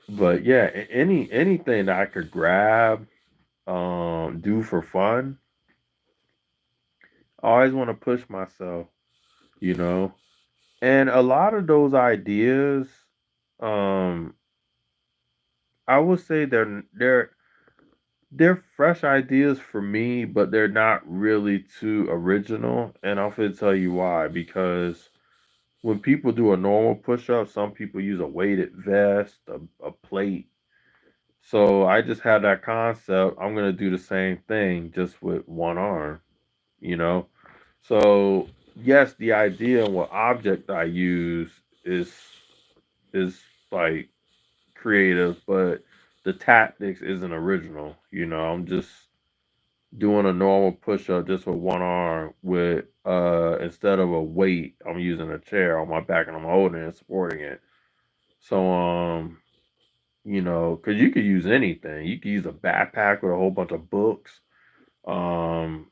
[SPEAKER 1] But yeah, anything that I could grab, do for fun. I always want to push myself, you know. And a lot of those ideas, um, I would say they're fresh ideas for me, but they're not really too original. And I'll fit tell you why. Because when people do a normal push up, some people use a weighted vest, a plate. So I just had that concept. I'm gonna do the same thing just with one arm, you know. So yes, the idea and what object I use is is like creative, but the tactics isn't original. I'm just doing a normal push up just with one arm with instead of a weight, I'm using a chair on my back and I'm holding it and supporting it. So because you could use anything. You could use a backpack with a whole bunch of books. Um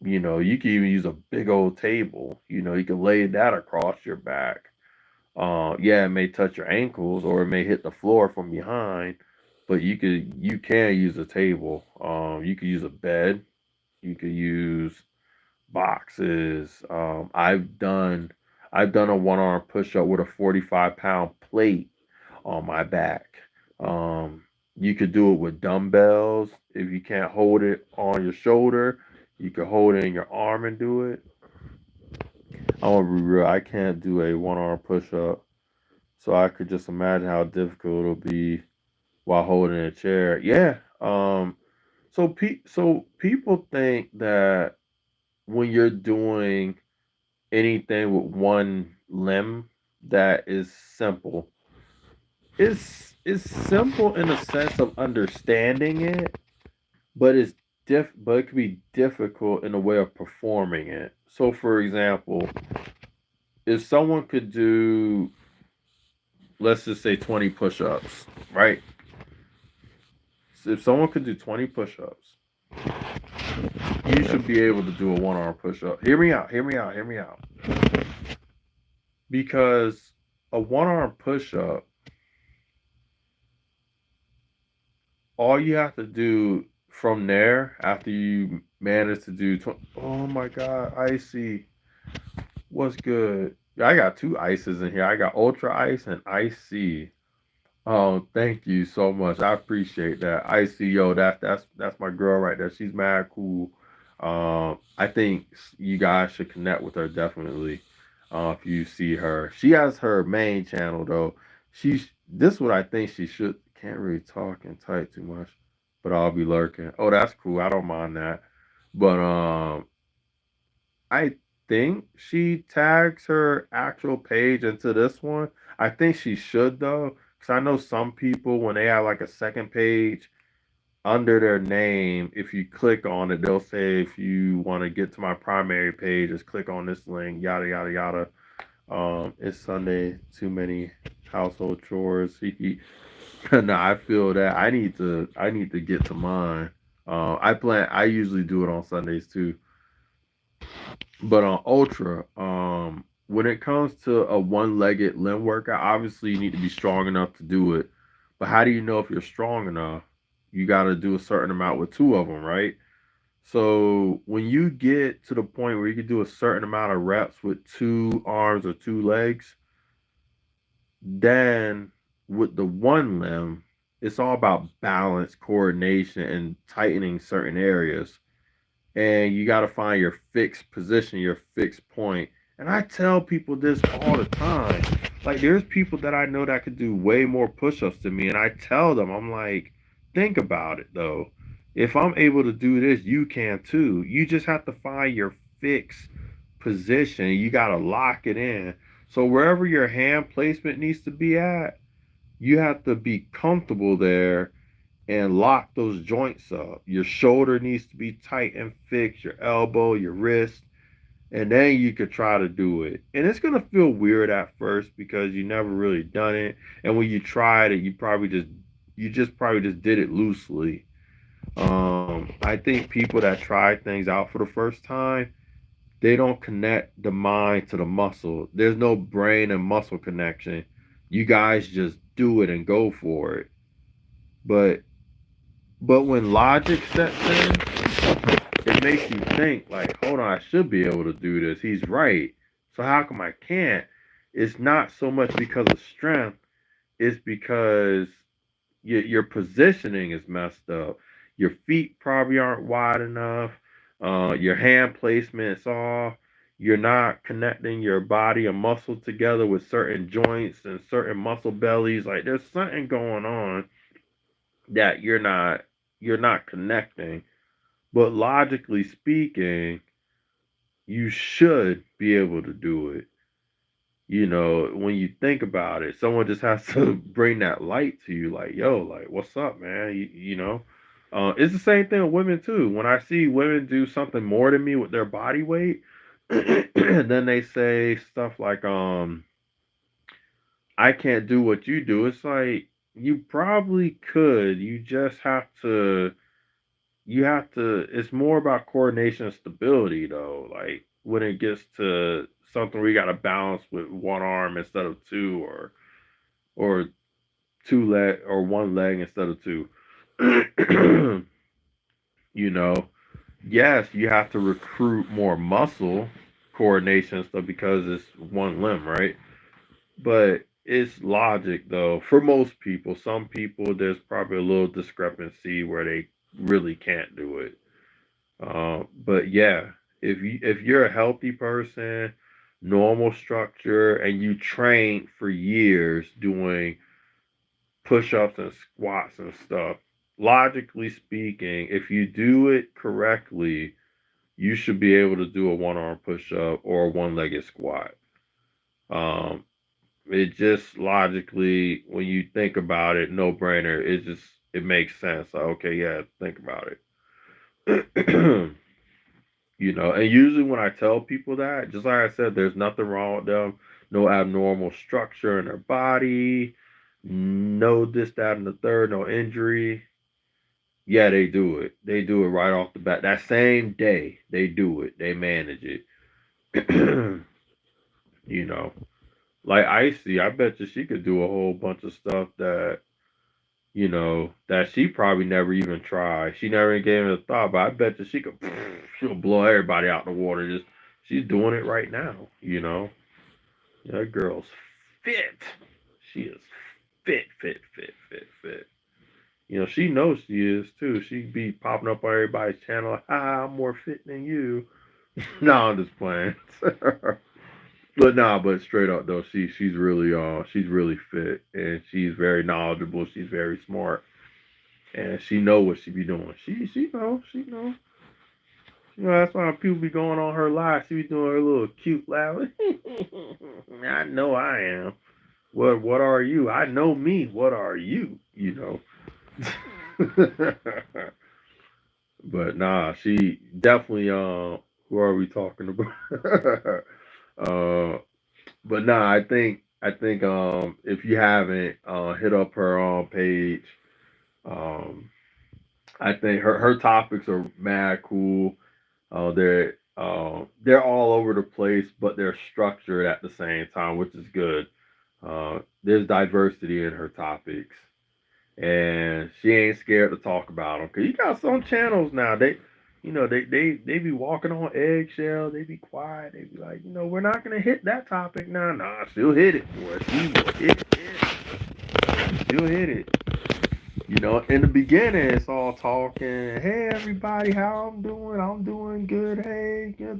[SPEAKER 1] You can even use a big old table. You can lay that across your back. Yeah, it may touch your ankles or it may hit the floor from behind, but you can use a table. You could use a bed. You could use boxes. I've done a one arm push up with a 45-pound plate on my back. Um, you could do it with dumbbells. If you can't hold it on your shoulder, you could hold it in your arm and do it. I'm gonna be real. I can't do a one arm push up, so I could just imagine how difficult it'll be while holding a chair. Yeah. So people think that when you're doing anything with one limb that is simple. It's simple in the sense of understanding it, but but it can be difficult in the way of performing it. So for example, if someone could do, let's just say, 20 push-ups, right? So if someone could do 20 push-ups, you should be able to do a one-arm push-up. Hear me out, hear me out, hear me out. Because a one-arm push-up, all you have to do from there after you manage to do oh my god, icy, what's good? I got two ices in here. I got ultra ice and icy. Oh, thank you so much. I appreciate that. Icy, yo, that's my girl right there. She's mad cool. I think you guys should connect with her definitely. If you see her, she has her main channel though. She's this what I think she should. Can't really talk and type too much, but I'll be lurking. Oh, that's cool. I don't mind that. But I think she tags her actual page into this one. I think she should though, because I know some people when they have like a second page under their name, if you click on it, they'll say if you want to get to my primary page, just click on this link. Yada yada yada. It's Sunday. Too many household chores. No, I feel that I need to get to mine. I usually do it on Sundays too. But on ultra, when it comes to a one-legged limb workout, obviously you need to be strong enough to do it. But how do you know if you're strong enough? You got to do a certain amount with two of them, right? So when you get to the point where you can do a certain amount of reps with two arms or two legs, then with the one limb, it's all about balance, coordination, and tightening certain areas, and you got to find your fixed position, your fixed point. And I tell people this all the time. Like, there's people that I know that could do way more push ups than me. And I tell them, I'm like, think about it though. If I'm able to do this, you can too. You just have to find your fixed position. You got to lock it in. So, wherever your hand placement needs to be at, you have to be comfortable there and lock those joints up. Your shoulder needs to be tight and fixed, your elbow, your wrist, and then you could try to do it. And it's gonna feel weird at first because you never really done it. And when you tried it, you just probably just did it loosely. I think people that try things out for the first time, they don't connect the mind to the muscle. There's no brain and muscle connection. You guys just do it and go for it. But But when logic sets in, it makes you think like, hold on, I should be able to do this. He's right. So how come I can't? It's not so much because of strength, it's because your positioning is messed up. Your feet probably aren't wide enough. Your hand placement's off. You're not connecting your body and muscle together with certain joints and certain muscle bellies. Like there's something going on that you're not connecting. But logically speaking, you should be able to do it. When you think about it, someone just has to bring that light to you, like, yo, like, what's up, man? It's the same thing with women too. When I see women do something more than me with their body weight, then they say stuff like, I can't do what you do. It's like you probably could. You just have to you have to. It's more about coordination and stability, though. Like when it gets to something we got to balance with one arm instead of two, or two leg or one leg instead of two. you know, yes, you have to recruit more muscle coordination and stuff because it's one limb, right? But it's logic though. For most people, some people there's probably a little discrepancy where they really can't do it. But yeah, if you're a healthy person, normal structure, and you train for years doing push-ups and squats and stuff, logically speaking, if you do it correctly, you should be able to do a one-arm push-up or a one-legged squat. Um, it just logically, when you think about it, no brainer. It makes sense. Like, okay, yeah, think about it. And usually when I tell people that, just like I said, there's nothing wrong with them, no abnormal structure in their body, no this, that, and the third, no injury. Yeah, they do it. They do it right off the bat. That same day, they do it. They manage it. you know, like Icy, I bet you she could do a whole bunch of stuff that she probably never even tried. She never even gave it a thought, but I bet you she'll blow everybody out the water. She's doing it right now. That girl's fit. She is fit, fit, fit, fit, fit. She knows she is too. She be popping up on everybody's channel like, I'm more fit than you. No, I'm just playing. But nah, but straight up though, she's really fit and she's very knowledgeable. She's very smart and she know what she be doing. She know. That's why people be going on her live. She be doing her little cute laugh. I know I am. What are you? I know me. What are you? But nah, she definitely who are we talking about? uh but nah, I think if you haven't hit up her page, um I think her topics are mad cool. They're all over the place, but they're structured at the same time, which is good. There's diversity in her topics, and she ain't scared to talk about them. Cause you got some channels now, they be walking on eggshells. They be quiet. They be like, we're not gonna hit that topic now. Nah, she'll hit it, boy. She will hit it. She'll hit it. In the beginning, it's all talking. Hey, everybody, how I'm doing? I'm doing good. Hey, yeah,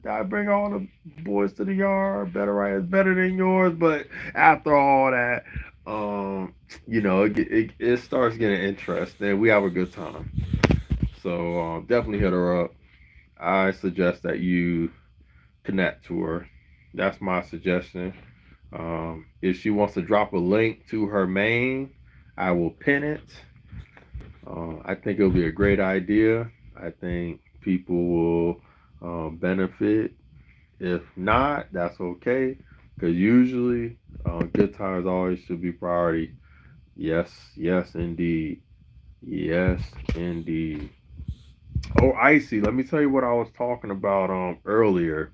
[SPEAKER 1] I bring all the boys to the yard. Better right is better than yours. But after all that, it starts getting interesting. We have a good time. So definitely hit her up. I suggest that you connect to her. That's my suggestion. If she wants to drop a link to her main, I will pin it. I think it'll be a great idea. I think people will benefit. If not, that's okay. Because usually, good times always should be priority. Yes, yes, indeed. Yes, indeed. Oh, Icy, let me tell you what I was talking about earlier.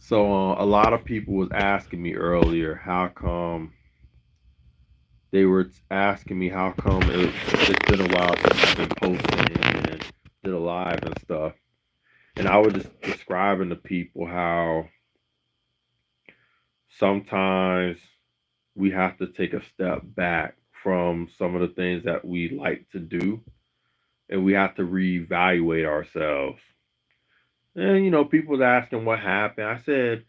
[SPEAKER 1] So, a lot of people was asking me earlier, how come they were asking me how come it's been a while since I've been posting and did a live and stuff. And I was just describing to people how sometimes we have to take a step back from some of the things that we like to do and we have to reevaluate ourselves. And people was asking what happened. I said,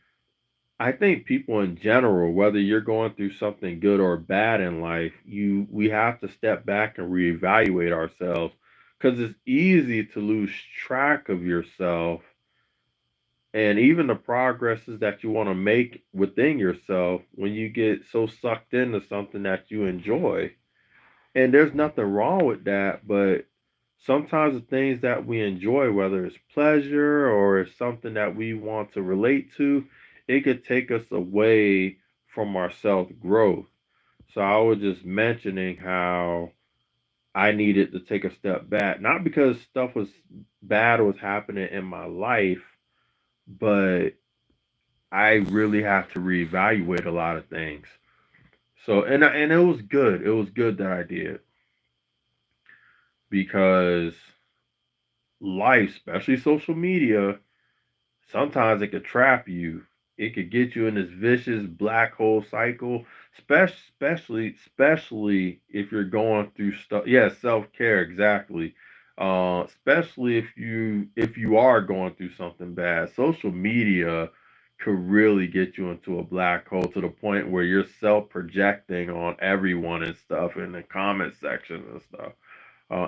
[SPEAKER 1] I think people in general, whether you're going through something good or bad in life, we have to step back and reevaluate ourselves because it's easy to lose track of yourself and even the progresses that you want to make within yourself when you get so sucked into something that you enjoy. And there's nothing wrong with that, but sometimes the things that we enjoy, whether it's pleasure or it's something that we want to relate to, it could take us away from our self growth. So I was just mentioning how I needed to take a step back, not because stuff was bad was happening in my life, but I really have to reevaluate a lot of things. So and it was good. It was good that I did because life, especially social media, sometimes it could trap you. It could get you in this vicious black hole cycle, especially if you're going through stuff. Yeah, self care exactly. Especially if you are going through something bad, social media could really get you into a black hole to the point where you're self projecting on everyone and stuff in the comment section and stuff.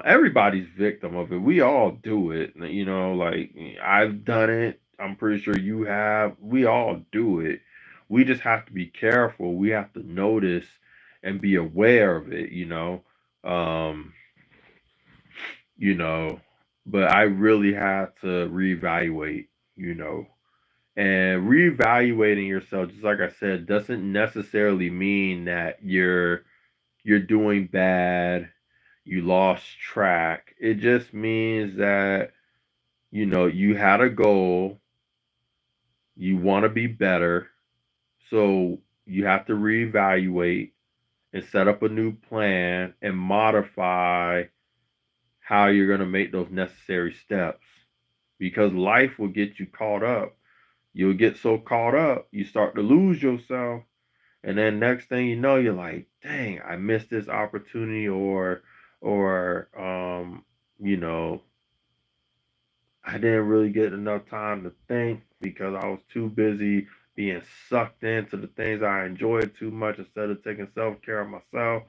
[SPEAKER 1] Everybody's victim of it. We all do it. Like I've done it. I'm pretty sure you have. We all do it. We just have to be careful. We have to notice and be aware of it. Um, you know. But I really had to reevaluate. You know, and reevaluating yourself, just like I said, doesn't necessarily mean that you're doing bad, you lost track. It just means that, you had a goal, you want to be better, so you have to reevaluate and set up a new plan and modify how you're going to make those necessary steps. Because life will get you caught up. You'll get so caught up, you start to lose yourself. And then next thing you know, you're like, dang, I missed this opportunity, or you know, I didn't really get enough time to think because I was too busy being sucked into the things I enjoyed too much instead of taking self care of myself.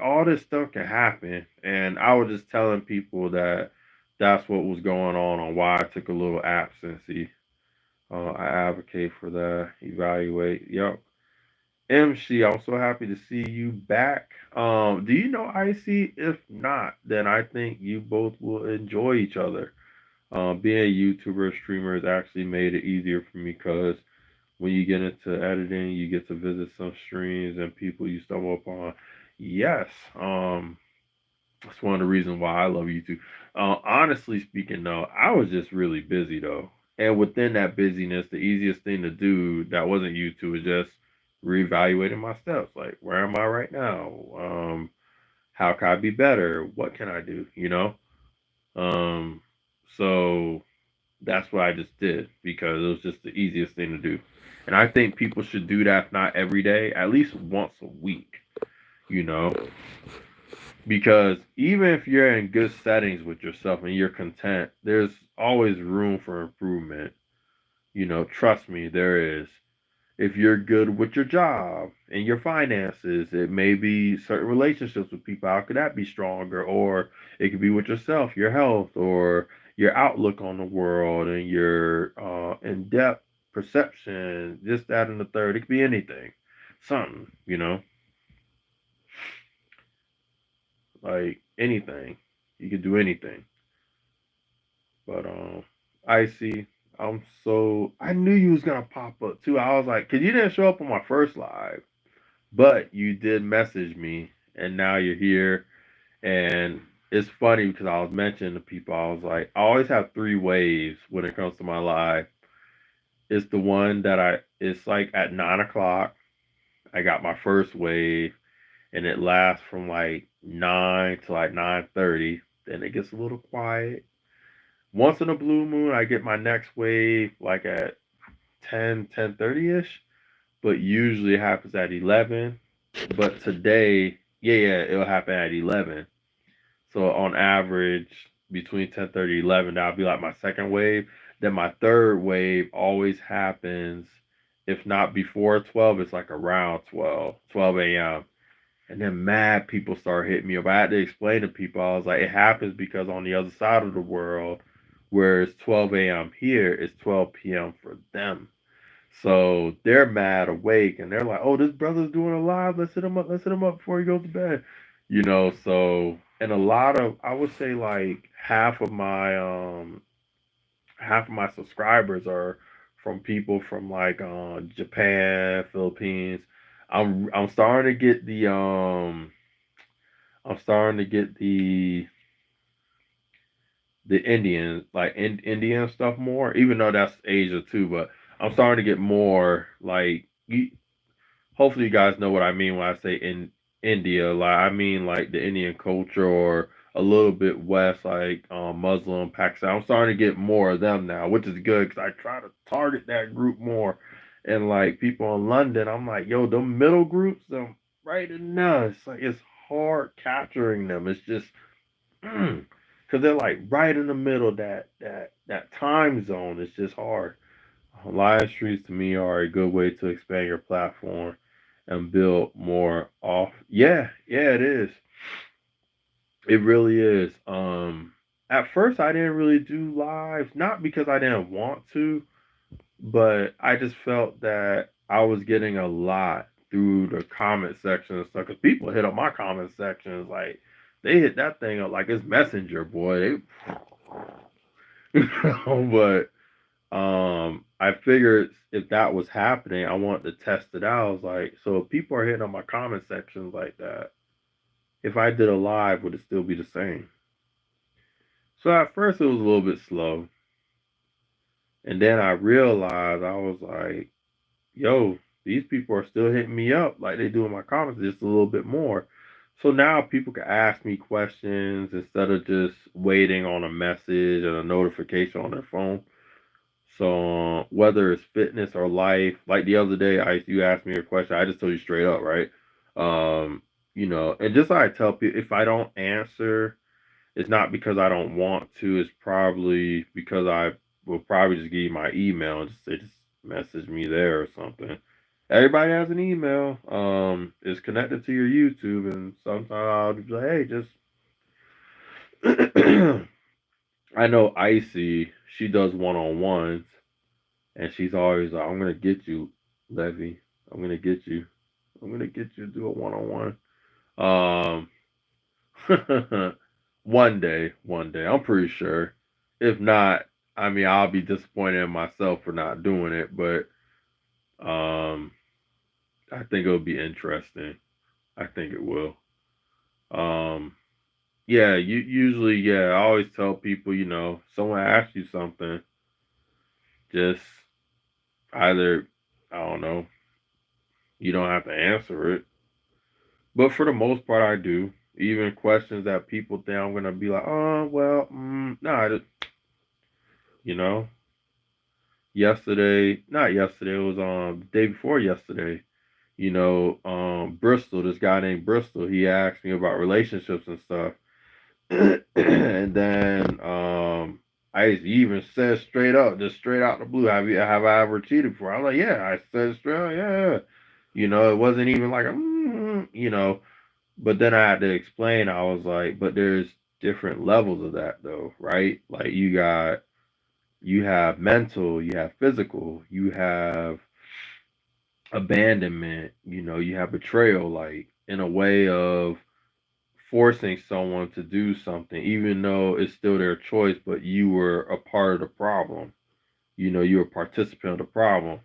[SPEAKER 1] All this stuff can happen. And I was just telling people that that's what was going on why I took a little absentee. I advocate for that. Evaluate. Yep. MC, I'm so happy to see you back. Do you know Icy? If not, then I think you both will enjoy each other. Being a YouTuber streamer has actually made it easier for me because when you get into editing, you get to visit some streams and people you stumble upon. Yes, that's one of the reasons why I love YouTube. Honestly speaking, though, I was just really busy though, and within that busyness, the easiest thing to do that wasn't YouTube was just reevaluating my steps. Like, where am I right now? How can I be better? What can I do? Um, so that's what I just did because it was just the easiest thing to do. And I think people should do that, if not every day, at least once a week, you know? Because even if you're in good settings with yourself and you're content, there's always room for improvement. Trust me, there is. If you're good with your job and your finances, it may be certain relationships with people. How could that be stronger? Or it could be with yourself, your health, or your outlook on the world and your in depth perception, this, that, and the third. It could be anything. Something. Like anything. You could do anything. But I see. I knew you was gonna pop up too. I was like, cause you didn't show up on my first live. But you did message me, and now you're here. And it's funny because I was mentioning to people, I was like, I always have three waves when it comes to my live. It's the one it's like at 9 o'clock. I got my first wave, and it lasts from like 9 to like 9:30. Then it gets a little quiet. Once in a blue moon, I get my next wave like at 10:30 ish, but usually it happens at 11. But today, yeah, it'll happen at 11. So on average, between 10:30 and 11, that'll be like my second wave. Then my third wave always happens, if not before 12, it's like around 12 a.m. And then mad people start hitting me up. I had to explain to people, I was like, it happens because on the other side of the world, where it's 12 a.m. here, it's 12 p.m. for them. So they're mad awake and they're like, oh, this brother's doing a live. Let's hit him up. Let's hit him up before he goes to bed. So and a lot of I would say like half of my subscribers are from people from like Japan, Philippines. I'm starting to get I'm starting to get the Indian, like Indian stuff more, even though that's Asia too. But I'm starting to get more like hopefully you guys know what I mean when I say in India. Like I mean like the Indian culture or a little bit west, like Muslim Pakistan. I'm starting to get more of them now, which is good because I try to target that group more. And like people in London, I'm like, yo, the middle groups, them right in there. It's like it's hard capturing them. It's just because they're like right in the middle that time zone. It's just hard. Live streams to me are a good way to expand your platform and build more off. Yeah, yeah, it is. It really is. At first I didn't really do lives, not because I didn't want to, but I just felt that I was getting a lot through the comment section and stuff. Cause people hit up my comment sections like they hit that thing up like it's Messenger, boy. But I figured if that was happening, I wanted to test it out. I was like, so if people are hitting on my comment sections like that, if I did a live, would it still be the same? So at first it was a little bit slow. And then I realized I was like, yo, these people are still hitting me up like they do in my comments just a little bit more. So now people can ask me questions instead of just waiting on a message and a notification on their phone. So whether it's fitness or life, like the other day, you asked me a question, I just told you straight up, right? And just like I tell people, if I don't answer, it's not because I don't want to. It's probably because I will probably just give you my email and just say just message me there or something. Everybody has an email. It's connected to your YouTube, and sometimes I'll be like, hey, just I know Icy, she does one on ones. And she's always like, I'm gonna get you, Levy. I'm gonna get you. I'm gonna get you to do a one on one. One day. I'm pretty sure. If not, I mean I'll be disappointed in myself for not doing it, but um I think it'll be interesting. I think it will. Um yeah, you usually I always tell people, someone asks you something, just either I don't know, you don't have to answer it. But for the most part, I do. Even questions that people think I'm gonna be like, oh well, nah. You know, yesterday, not yesterday, it was the day before yesterday. Bristol, this guy named Bristol, he asked me about relationships and stuff, and then I even said straight up, just straight out the blue, have I ever cheated before? I was like, yeah, I said straight up, yeah. It wasn't even like a. But then I had to explain, I was like, but there's different levels of that though, right? Like you have mental, you have physical, you have abandonment, you have betrayal, like in a way of forcing someone to do something, even though it's still their choice, but you were a part of the problem. You're a participant of the problem.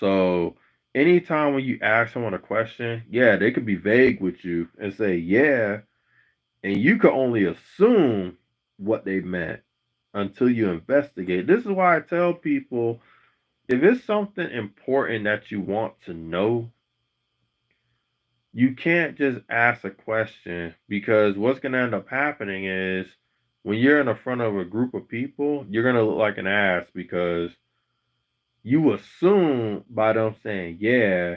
[SPEAKER 1] So anytime when you ask someone a question, yeah, they could be vague with you and say, yeah, and you can only assume what they meant until you investigate. This is why I tell people if it's something important that you want to know, you can't just ask a question because what's going to end up happening is when you're in the front of a group of people, you're going to look like an ass because you assume by them saying yeah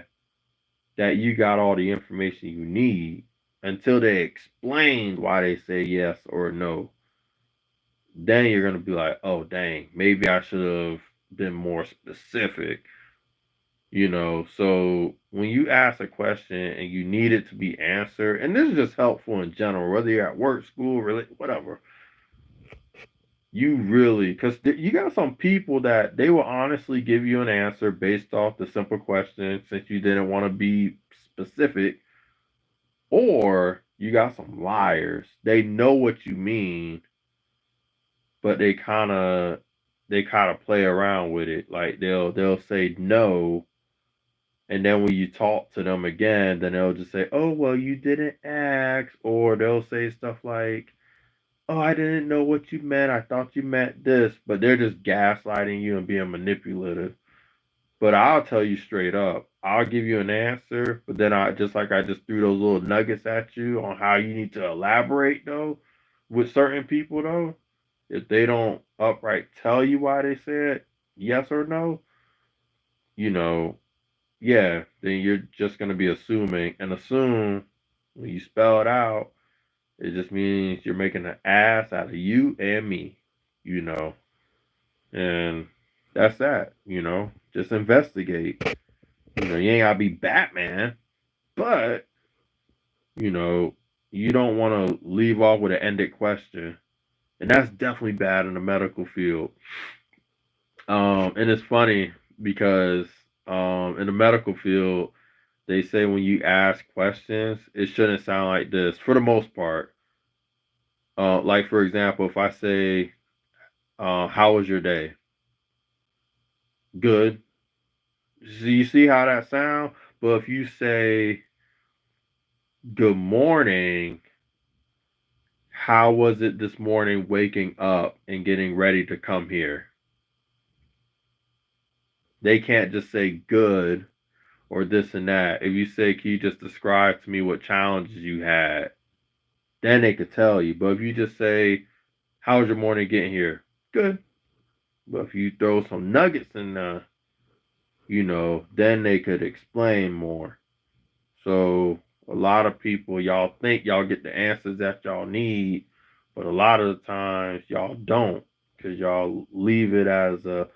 [SPEAKER 1] that you got all the information you need until they explain why they say yes or no. Then you're gonna be like, oh dang, maybe I should have been more specific. So when you ask a question and you need it to be answered, and this is just helpful in general, whether you're at work, school, really, whatever, you really, because you got some people that they will honestly give you an answer based off the simple question since you didn't want to be specific, or you got some liars. They know what you mean, but they kind of play around with it. Like they'll say no, And then when you talk to them again, then they'll just say, "Oh, well, you didn't ask," or they'll say stuff like, "Oh, I didn't know what you meant. I thought you meant this," but they're just gaslighting you and being manipulative. But I'll tell you straight up, I'll give you an answer, but then I just threw those little nuggets at you on how you need to elaborate though with certain people though. If they don't upright tell you why they said yes or no, you know, yeah, then you're just gonna be assuming and assume when you spell it out, it just means you're making an ass out of you and me, you know. And that's that. Just investigate. You ain't gotta be Batman, but you know, you don't want to leave off with an ended question, and that's definitely bad in the medical field. And it's funny because in the medical field, they say when you ask questions, it shouldn't sound like this for the most part. Like for example, if I say, "How was your day?" Good. So you see how that sounds? But if you say, "Good morning," how was it this morning waking up and getting ready to come here? They can't just say good or this and that. If you say, "Can you just describe to me what challenges you had?" Then they could tell you. But if you just say, "How was your morning getting here?" Good. But if you throw some nuggets in then they could explain more. So a lot of people, y'all think y'all get the answers that y'all need, but a lot of the times y'all don't, because y'all leave it as a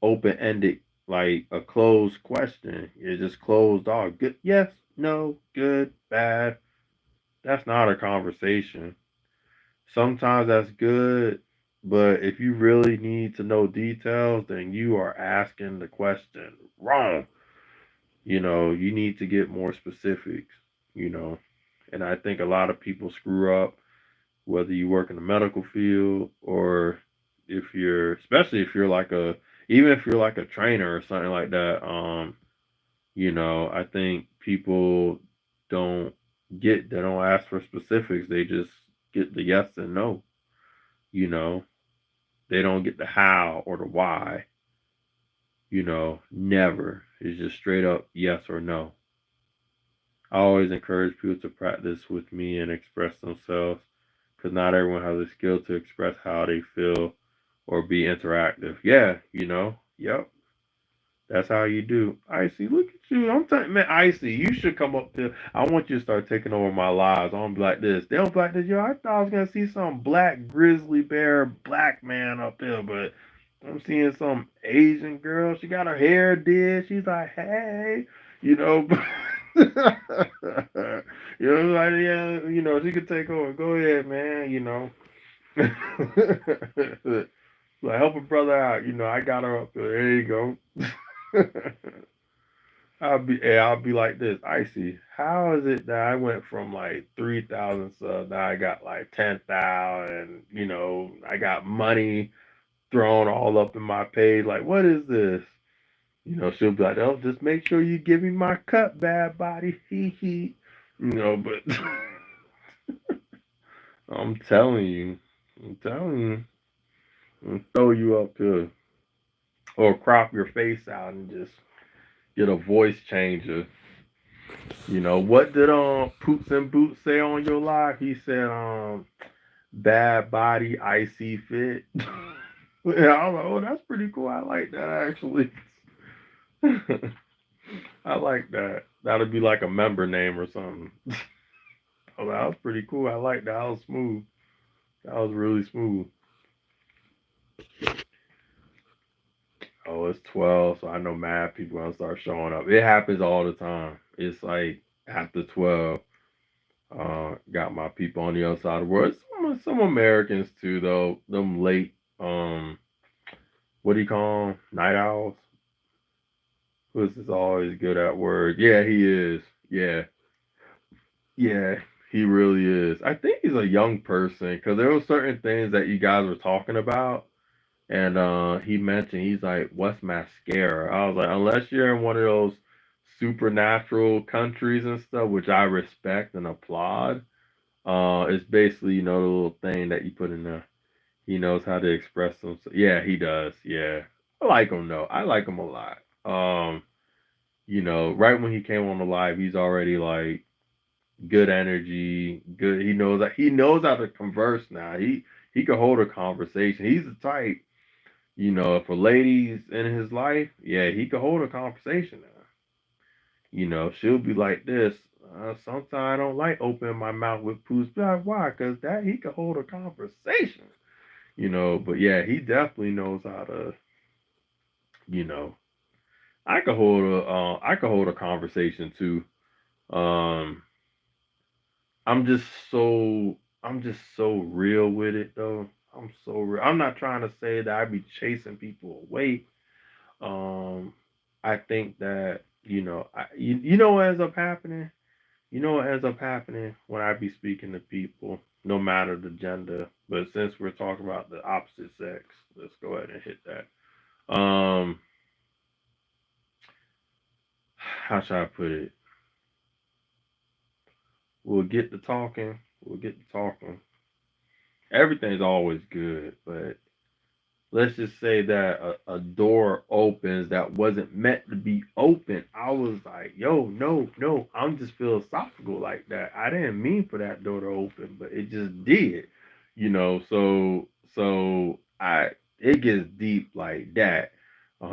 [SPEAKER 1] open ended, like a closed question. It's just closed off. Good, yes, no, good, bad. That's not a conversation. Sometimes that's good, but if you really need to know details, then you are asking the question wrong. You need to get more specifics, you know. And I think a lot of people screw up, whether you work in the medical field or especially if you're like even if you're like a trainer or something like that. I think people don't they don't ask for specifics. They just get the yes and no, you know. They don't get the how or the why, never. It's just straight up yes or no. I always encourage people to practice with me and express themselves because not everyone has the skill to express how they feel or be interactive. Yeah, yep, that's how you do. Icy, look at you. I'm telling man, Icy, you should come up to. I want you to start taking over my lives. I'm gonna be like this. They don't be like this. Yo, I thought I was gonna see some black grizzly bear black man up there, but I'm seeing some Asian girl. She got her hair did. She's like, hey, you know. Like yeah, she could take over. Go ahead, man. Like help a brother out. I got her up there. There you go. I'll be like this, Icy. How is it that I went from like 3,000 subs, now I got like 10,000? I got money thrown all up in my page. Like, what is this? She'll be like, "Oh, just make sure you give me my cut, bad body." Hee hee. But I'm telling you, I'm telling you, I'm throw you up to or crop your face out and just get a voice changer. What did Poots and Boots say on your live? He said bad body, icy fit. Yeah, I was like, oh, that's pretty cool. I like that actually. I like that. That'll be like a member name or something. Oh, that was pretty cool. I like that. That was smooth. That was really smooth. Oh, it's 12, so I know mad people gonna start showing up. It happens all the time. It's like after 12. Got my people on the other side of the world. Some Americans too, though. Them late, what do you call them? Night owls. Who's is always good at words. Yeah, he is. Yeah, yeah, he really is. I think he's a young person because there were certain things that you guys were talking about, and he mentioned he's like, "What's mascara?" I was like, unless you're in one of those supernatural countries and stuff, which I respect and applaud. It's basically, the little thing that you put in there. He knows how to express himself. Yeah, he does. Yeah. I like him though. I like him a lot. Right when he came on the live, he's already like good energy, good. He knows how to converse now. He can hold a conversation. He's the type, if a lady's in his life, yeah, he can hold a conversation now. She'll be like this. Sometimes I don't like opening my mouth with poos. Be like, why? Because that he can hold a conversation. But yeah, he definitely knows how to, you know, I could hold a conversation too. Um, I'm just so real with it though. I'm so real. I'm not trying to say that I be chasing people away. Um, I think that you know what ends up happening. You know what ends up happening when I be speaking to people, no matter the gender. But since we're talking about the opposite sex, let's go ahead and hit that. How should I put it? We'll get to talking. We'll get to talking. Everything's always good, but let's just say that a door opens that wasn't meant to be open. I was like, yo, no, no, I'm just philosophical like that. I didn't mean for that door to open, but it just did, so I it gets deep like that.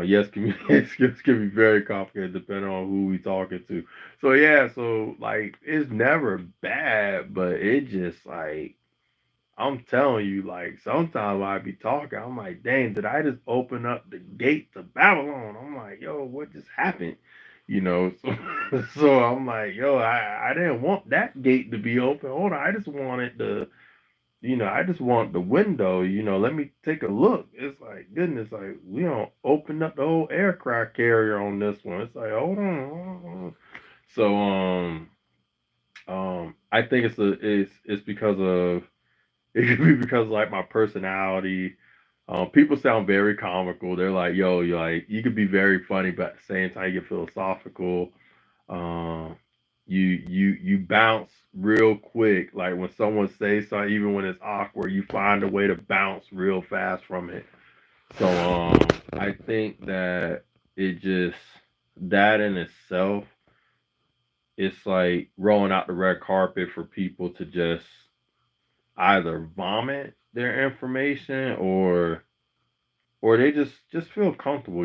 [SPEAKER 1] Yes, communication can be very complicated depending on who we talking to. So yeah, so like it's never bad, but it just like I'm telling you, like sometimes when I be talking, I'm like, dang, did I just open up the gate to Babylon? I'm like, yo, what just happened? So I'm like, yo, I didn't want that gate to be open. Hold on, I just want the window. Let me take a look. It's like goodness, like we don't open up the whole aircraft carrier on this one. It's like, hold on. So I think it's because of it could be because of, like my personality. People sound very comical. They're like, "Yo, you could be very funny, but at the same time, you get philosophical. Um, you bounce real quick. Like when someone says something, even when it's awkward, you find a way to bounce real fast from it. So I think that it just that in itself, it's like rolling out the red carpet for people to just either vomit their information or they just feel comfortable,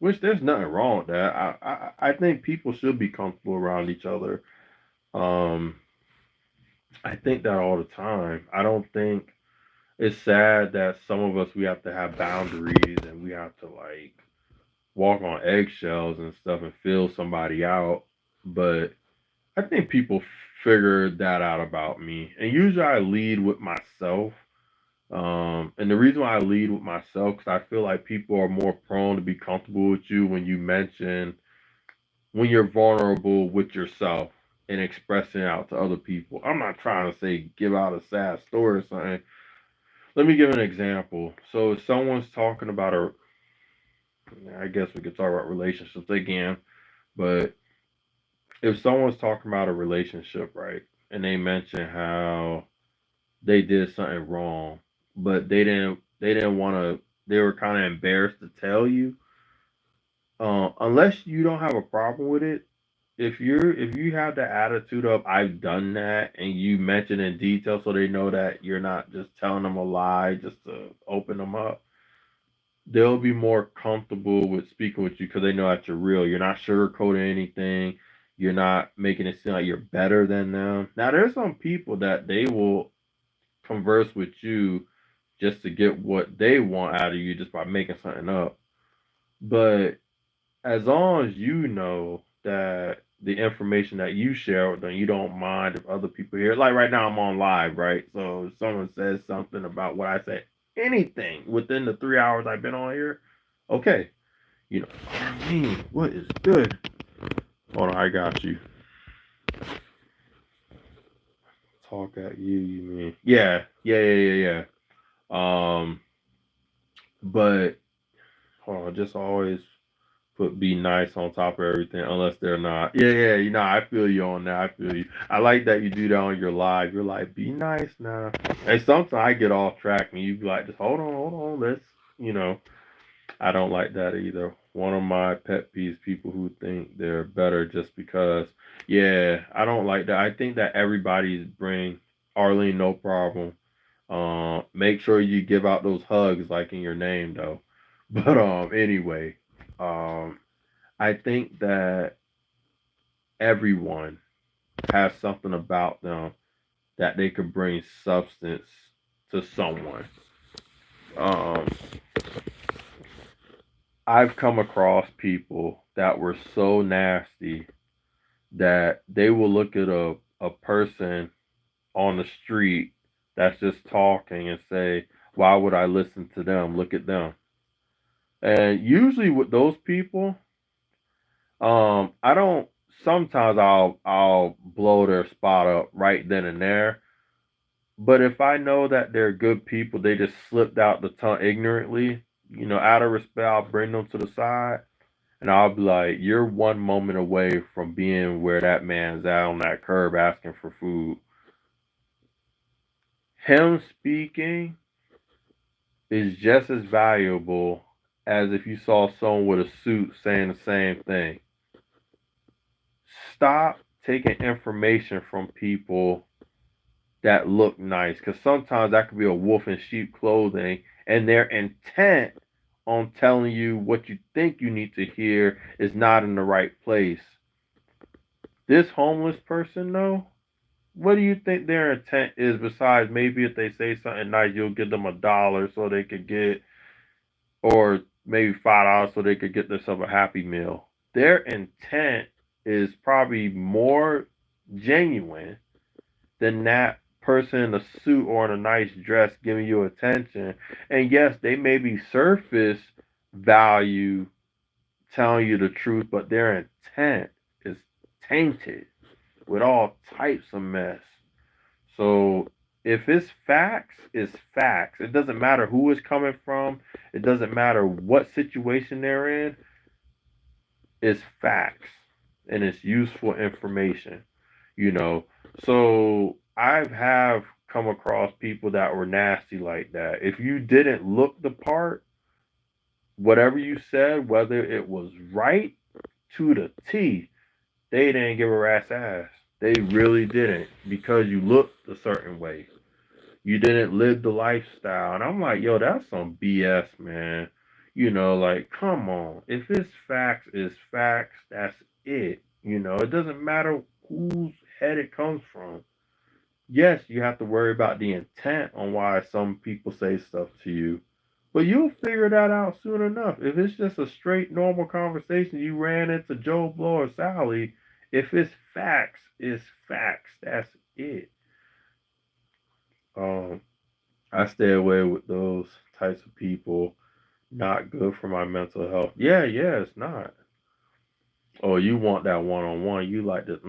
[SPEAKER 1] which there's nothing wrong with that. I think people should be comfortable around each other. um I think that all the time. I don't think it's sad that some of us we have to have boundaries and we have to like walk on eggshells and stuff and feel somebody out, but I think people figured that out about me, and usually I lead with myself. And the reason why I lead with myself, because I feel like people are more prone to be comfortable with you when you're vulnerable with yourself and expressing out to other people. I'm not trying to say give out a sad story or something. Let me give an example. So if someone's talking about I guess we could talk about relationships again, but if someone's talking about a relationship, right, and they mention how they did something wrong, but they didn't want to. They were kind of embarrassed to tell you. Unless you don't have a problem with it, if you have the attitude of I've done that and you mention in detail so they know that you're not just telling them a lie just to open them up, they'll be more comfortable with speaking with you because they know that you're real. You're not sugarcoating anything. You're not making it seem like you're better than them. Now, there's some people that they will converse with you just to get what they want out of you just by making something up. But as long as you know that the information that you share with them, you don't mind if other people hear. Like right now, I'm on live, right? So if someone says something about what I said, anything within the 3 hours I've been on here, okay. Arlene, what is good? Hold on, I got you. Talk at you, you mean? Yeah, yeah, yeah, yeah, yeah. But hold on, just always. Put be nice on top of everything, unless they're not. Yeah, yeah, I feel you on that. I feel you. I like that you do that on your live. You're like, be nice now. And sometimes I get off track and you be like, just hold on, let's, you know. I don't like that either. One of my pet peeves, people who think they're better just because. Yeah, I don't like that. I think that everybody's bring Arlene, no problem. Make sure you give out those hugs like in your name though. But anyway, um, I think that everyone has something about them that they could bring substance to someone. Um, I've come across people that were so nasty that they will look at a person on the street that's just talking and say, why would I listen to them? Look at them. And usually with those people, I don't sometimes I'll blow their spot up right then and there. But if I know that they're good people, they just slipped out the tongue ignorantly, out of respect, I'll bring them to the side and I'll be like, you're one moment away from being where that man's at on that curb asking for food. Him speaking is just as valuable as if you saw someone with a suit saying the same thing. Stop taking information from people that look nice because sometimes that could be a wolf in sheep clothing and their intent on telling you what you think you need to hear is not in the right place. This homeless person, though, what do you think their intent is besides maybe if they say something nice, you'll give them $1 so they could get, or maybe $5 so they could get themselves a happy meal? Their intent is probably more genuine than that person in a suit or in a nice dress giving you attention. And yes, they may be surface value telling you the truth, but their intent is tainted with all types of mess. So if it's facts, it's facts. It doesn't matter who it's coming from. It doesn't matter what situation they're in. It's facts and it's useful information. you know. So I have come across people that were nasty like that. If you didn't look the part, whatever you said, whether it was right to the T, they didn't give a rat's ass. They really didn't because you looked a certain way. You didn't live the lifestyle. And I'm like, yo, that's some BS, man. Like, come on. If it's facts, it's facts. That's it. It doesn't matter whose head it comes from. Yes, you have to worry about the intent on why some people say stuff to you, but you'll figure that out soon enough. If it's just a straight normal conversation, you ran into Joe Blow or Sally, if it's facts, it's facts. That's it. Um, I stay away with those types of people. Not good for my mental health. Yeah, yeah, it's not. Oh, you want that one on one. You like the,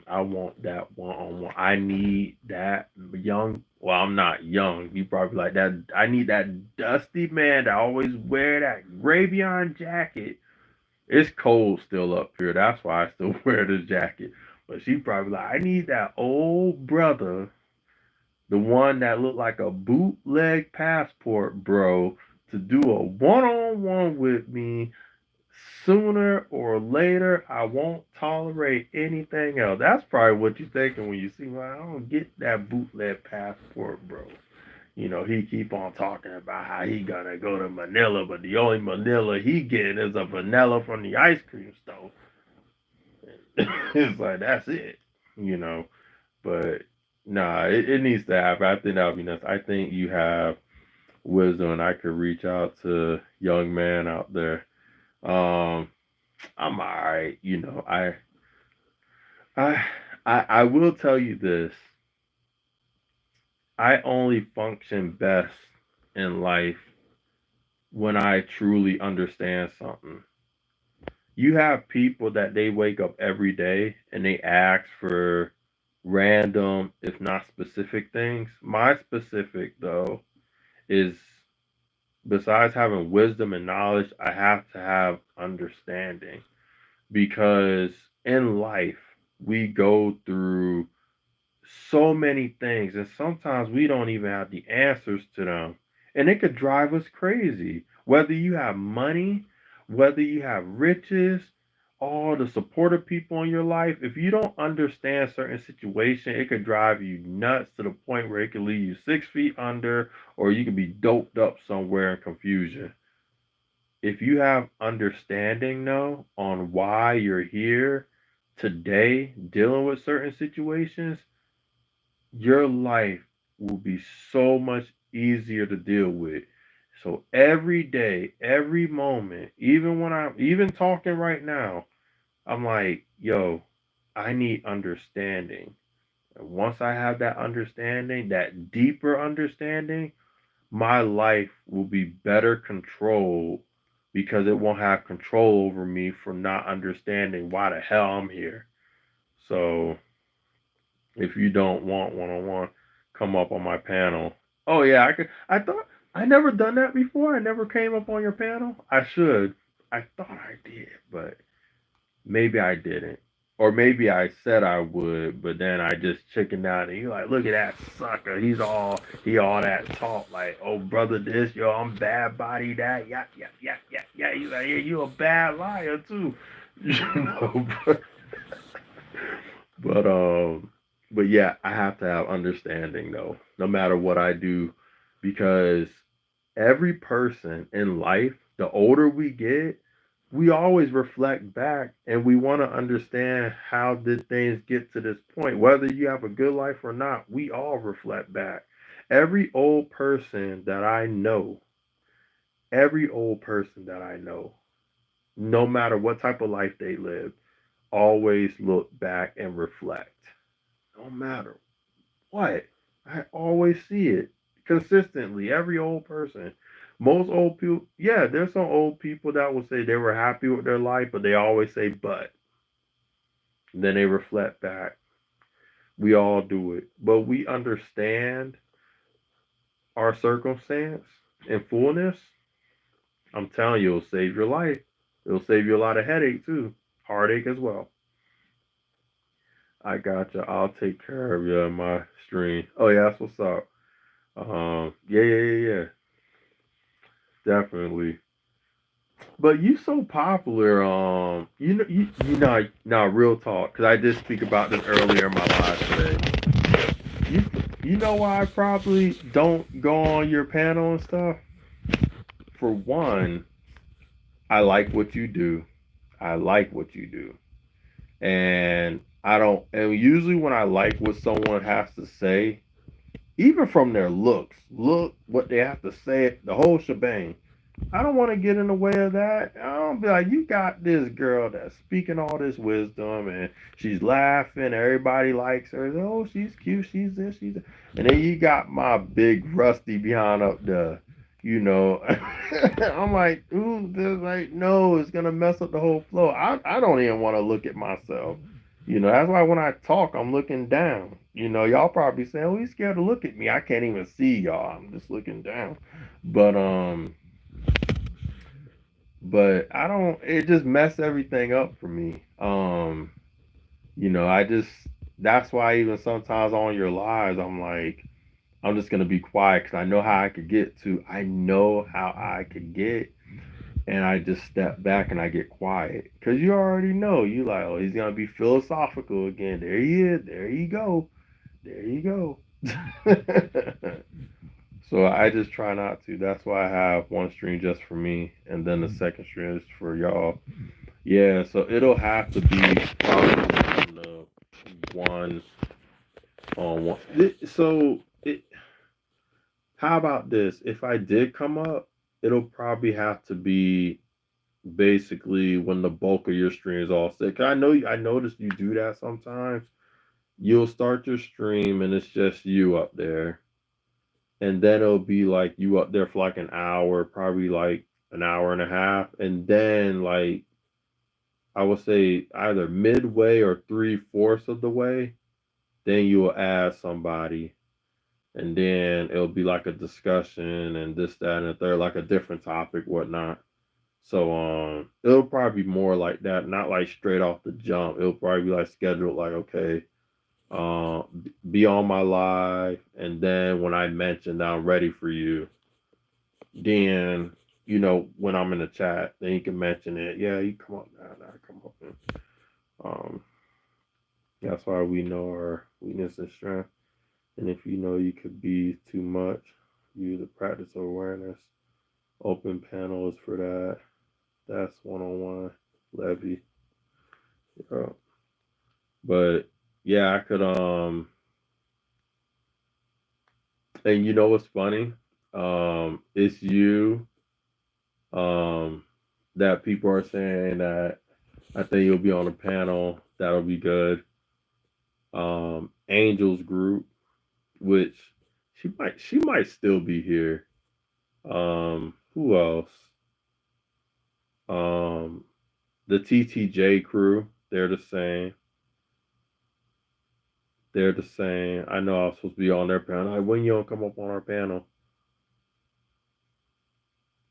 [SPEAKER 1] I want that one on one. I need that young. Well, I'm not young. You probably like that. I need that dusty man that always wear that Rayon jacket. It's cold still up here. That's why I still wear this jacket. But she probably like, I need that old brother, the one that looked like a bootleg passport, bro, to do a one on one with me. Sooner or later, I won't tolerate anything else. That's probably what you're thinking when you see, well, I don't get that bootleg passport, bro. He keep on talking about how he gonna go to Manila, but the only Manila he getting is a vanilla from the ice cream store. It's like that's it, you know. But nah, it needs to happen. I think that would be nice. I think you have wisdom, and I could reach out to young man out there. Um, I'm alright. I, I will tell you this. I only function best in life when I truly understand something. You have people that they wake up every day and they ask for random, if not specific things. My specific though is besides having wisdom and knowledge, I have to have understanding, because in life we go through so many things, and sometimes we don't even have the answers to them, and it could drive us crazy. Whether you have money, whether you have riches, all the supportive people in your life, if you don't understand certain situation, it could drive you nuts to the point where it could leave you 6 feet under, or you could be doped up somewhere in confusion. If you have understanding though on why you're here today dealing with certain situations, your life will be so much easier to deal with. So every day, every moment, even when I'm even talking right now, I'm like, yo, I need understanding. And once I have that understanding, that deeper understanding, my life will be better controlled, because it won't have control over me for not understanding why the hell I'm here. So if you don't want one on one, come up on my panel. Oh yeah, I could. I thought I never done that before. I never came up on your panel. I should. I thought I did, but maybe I didn't. Or maybe I said I would, but then I just chickened out and you like, look at that sucker. He all that talk like, oh brother this, yo, I'm bad body that, yeah, yeah, yeah, yeah, yeah. You like, yeah, you a bad liar too. You know, but but yeah, I have to have understanding though, no matter what I do, because every person in life, the older we get, we always reflect back and we want to understand how did things get to this point. Whether you have a good life or not, we all reflect back. Every old person that I know, every old person that I know, no matter what type of life they live, always look back and reflect. No matter what, I always see it consistently. Every old person. Most old people, yeah, there's some old people that will say they were happy with their life, but they always say, but. And then they reflect back. We all do it. But we understand our circumstance in fullness. I'm telling you, it'll save your life. It'll save you a lot of headache too. Heartache as well. I got you. I'll take care of you in my stream. Oh yeah, that's what's up. Yeah, yeah, yeah, yeah. Definitely. But you so popular, now real talk, because I did speak about this earlier in my live today. You you know why I probably don't go on your panel and stuff? For one, I like what you do. I like what you do. And I don't, and usually when I like what someone has to say, even from their looks, look what they have to say, the whole shebang. I don't want to get in the way of that. I don't be like, you got this girl that's speaking all this wisdom and she's laughing. Everybody likes her. Oh, she's cute. She's this. She's that. And then you got my big rusty behind up the, you know. I'm like, ooh, this like, no, it's gonna mess up the whole flow. I don't even want to look at myself. You know, that's why when I talk, I'm looking down. You know, y'all probably saying, oh, he's scared to look at me. I can't even see y'all. I'm just looking down. But I don't, it just messed everything up for me. I just, that's why even sometimes on your lives I'm like, I'm just gonna be quiet because I know how I could get, and I just step back and I get quiet because you already know, you like, oh, he's gonna be philosophical again. There he is. There you go. There you go. So I just try not to. That's why I have one stream just for me, and then the second stream is for y'all. Yeah, so it'll have to be probably on the one on one. How about this? If I did come up, it'll probably have to be basically when the bulk of your stream is all set. 'Cause I noticed you do that sometimes. You'll start your stream and it's just you up there, and then it'll be like you up there for like an hour, probably like an hour and a half, and then like I would say either midway or 3/4 of the way, then you'll add somebody, and then it'll be like a discussion and this, that, and the third, like a different topic, whatnot. So it'll probably be more like that, not like straight off the jump. It'll probably be like scheduled, like okay, be on my live, and then when I mention that I'm ready for you, then when I'm in the chat, then you can mention it. Yeah, you come up now, come up, and um, that's why we know our weakness and strength. And if you know you could be too much, you the practice of awareness. Open panels for that. That's one-on-one. Levy. Yeah. But yeah, I could and you know what's funny? It's you that people are saying that I think you'll be on a panel. That'll be good. Angels group, which she might still be here. Who else? Um, the TTJ crew, they're the same. They're the same. I know I was supposed to be on their panel. Like, when you don't come up on our panel?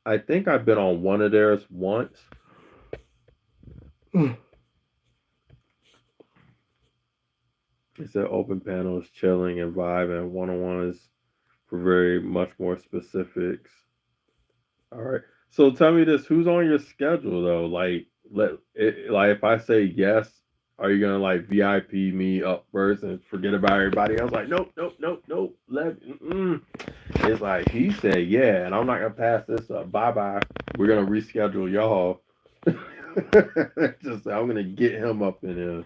[SPEAKER 1] I think I've been on one of theirs once. It's an open panel, is chilling and vibing. One on one is for very much more specifics. All right. So tell me this: who's on your schedule though? Like, like if I say yes, are you gonna like VIP me up first and forget about everybody else? Like, nope, nope, nope, nope. It's like he said yeah, and I'm not gonna pass this up. Bye bye. We're gonna reschedule y'all. Just I'm gonna get him up in here.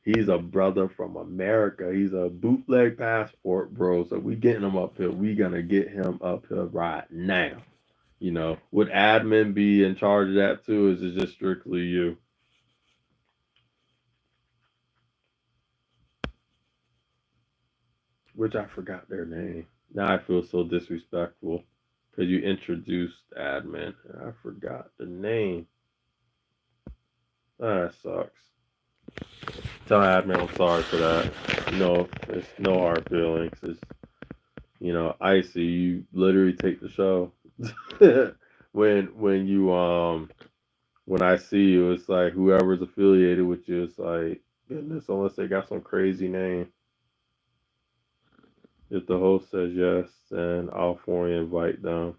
[SPEAKER 1] He's a brother from America. He's a bootleg passport, bro. So we getting him up here. We gonna get him up here right now. Would admin be in charge of that too? Or is it just strictly you? Which I forgot their name. Now I feel so disrespectful because you introduced admin. And I forgot the name. That sucks. Tell admin I'm sorry for that. No, it's no hard feelings. It's Icy. You literally take the show. when you when I see you, it's like whoever's affiliated with you, it's like goodness, unless they got some crazy name. If the host says yes, then I'll formally invite them,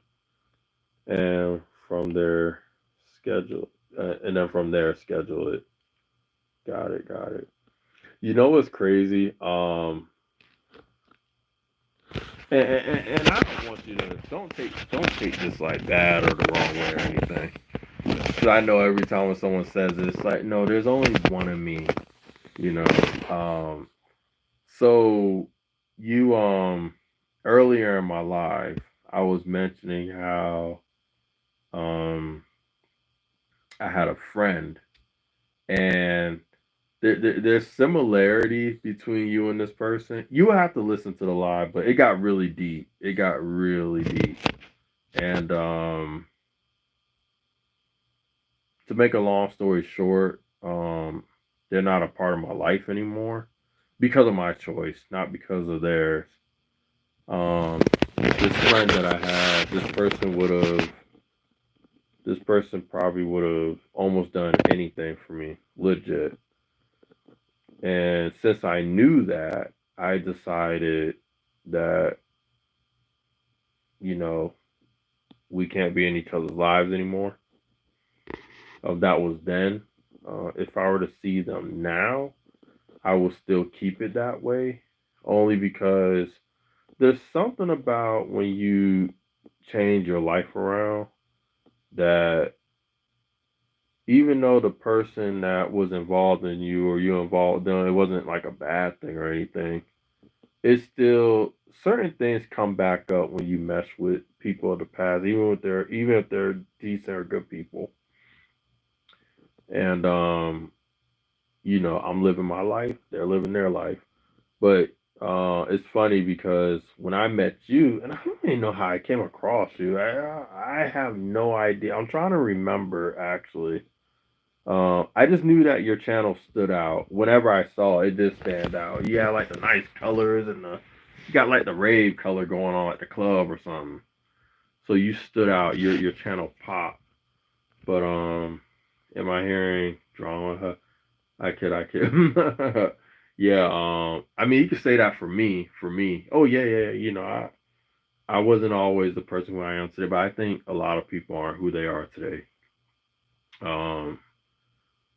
[SPEAKER 1] and from their schedule, and then from there schedule it. Got it, got it. You know what's crazy? And I don't want you to don't take this like bad or the wrong way or anything. Because I know every time when someone says it, it's like, no, there's only one of me, you know. Um, so you earlier in my life, I was mentioning how um I had a friend, and there's similarity between you and this person. You will have to listen to the live, but it got really deep. It got really deep, and to make a long story short, they're not a part of my life anymore because of my choice, not because of theirs. Um, this friend that I had, this person probably would have almost done anything for me, legit. And since I knew that, I decided that, you know, we can't be in each other's lives anymore. That was then. If I were to see them now, I will still keep it that way, only because there's something about when you change your life around that even though the person that was involved in you or you involved them, it wasn't like a bad thing or anything. It's still certain things come back up when you mess with people of the past, even if they're decent or good people. And I'm living my life, they're living their life. But it's funny because when I met you, and I don't even know how I came across you. I have no idea. I'm trying to remember actually. I just knew that your channel stood out. Whenever I saw it, it did stand out. You had like the nice colors and the You got like the rave color going on at the club or something. So you stood out. Your channel popped. But am I hearing drama? Huh? I could. Yeah. I mean, you could say that for me. For me. Oh yeah, yeah. You know, I wasn't always the person who I am today, but I think a lot of people aren't who they are today. Um,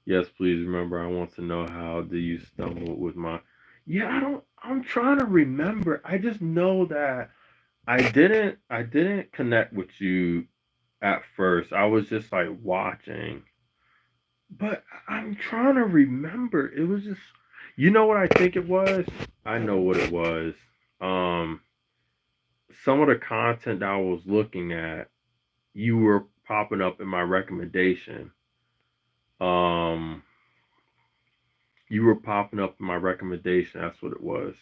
[SPEAKER 1] yes, please remember. I want to know how do you stumble with my. Yeah, I don't. I'm trying to remember. I just know that I didn't connect with you at first. I was just like watching, but I'm trying to remember. It was just, you know what I think it was? I know what it was. Um, some of the content that I was looking at, you were popping up in my recommendation. Um, you were popping up in my recommendation. That's what it was.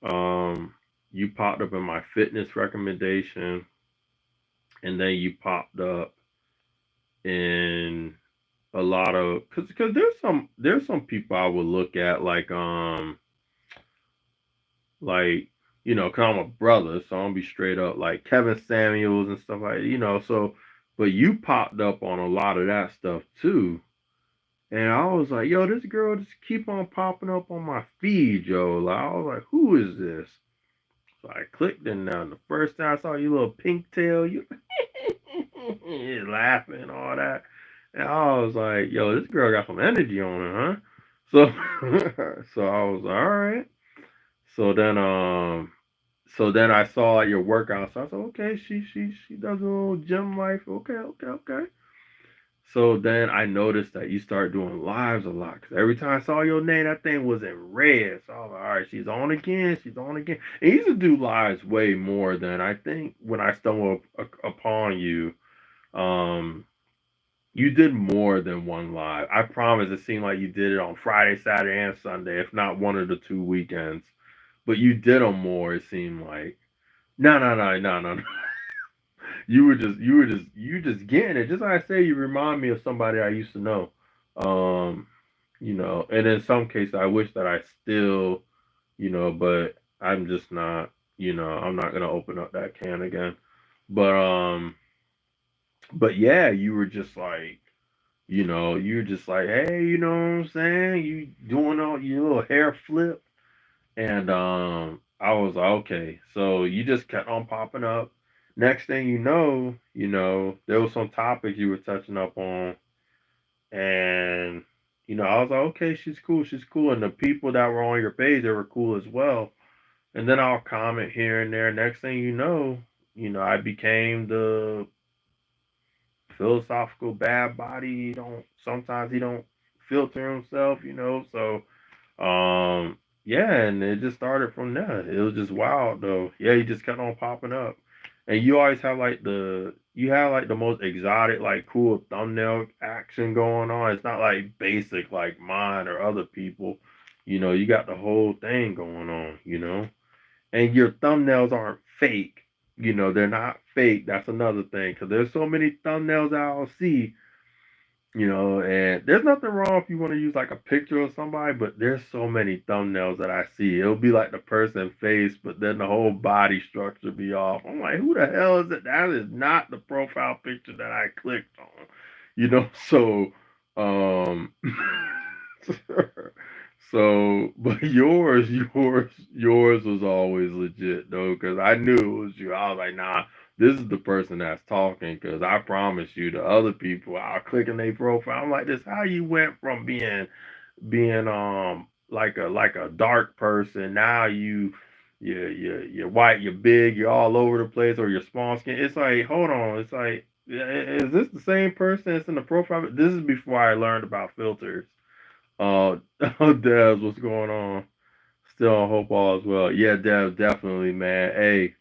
[SPEAKER 1] Um, you popped up in my fitness recommendation, and then you popped up in a lot of because there's some people I would look at like cause I'm a brother, so I'm gonna be straight up like Kevin Samuels and stuff like so but you popped up on a lot of that stuff too. And I was like, yo, this girl just keep on popping up on my feed, yo. Like I was like, who is this? So I clicked in now and the first time I saw your little pink tail, you laughing and all that. And I was like, yo, this girl got some energy on her, huh? So so I was like, all right. So then I saw your workout. So I said, okay, she does a little gym life. Okay, okay, okay. So then I noticed that you start doing lives a lot. Cause every time I saw your name, that thing was in red. So I was like, all right, she's on again. She's on again. And you used to do lives way more than I think when I stumbled upon you. Um, you did more than one live. I promise. It seemed like you did it on Friday, Saturday, and Sunday, if not one of the two weekends. But you did them more. It seemed like. No, no, no, no, no, no. You just getting it. Just like I say, you remind me of somebody I used to know. Um, and in some cases, I wish that I still, but I'm just not. I'm not gonna open up that can again. But yeah, you were just like, you were just like, hey, you know what I'm saying? You doing all your little hair flip, and I was like, okay, so you just kept on popping up. Next thing there was some topics you were touching up on, and I was like, okay, she's cool, and the people that were on your page, they were cool as well. And then I'll comment here and there. Next thing I became the philosophical bad body. He don't sometimes he don't filter himself. So yeah, and it just started from there. It was just wild though. Yeah, he just kept on popping up. And you always have like the most exotic, like cool thumbnail action going on. It's not like basic like mine or other people. You got the whole thing going on. And your thumbnails aren't fake. They're not fake. That's another thing. Cause there's so many thumbnails I'll see and there's nothing wrong if you want to use like a picture of somebody, but there's so many thumbnails that I see. It'll be like the person face, but then the whole body structure be off. I'm like, who the hell is it? That is not the profile picture that I clicked on. So um so but yours was always legit though, because I knew it was you. I was like, nah, this is the person that's talking, because I promise you the other people I'll click in their profile. I'm like, this how you went from being like a dark person. Now you're white, you're big, you're all over the place, or you're small skin. It's like, hold on, it's like, is this the same person that's in the profile? This is before I learned about filters. Devs, what's going on? Still on hope all is well. Yeah, Devs, definitely, man.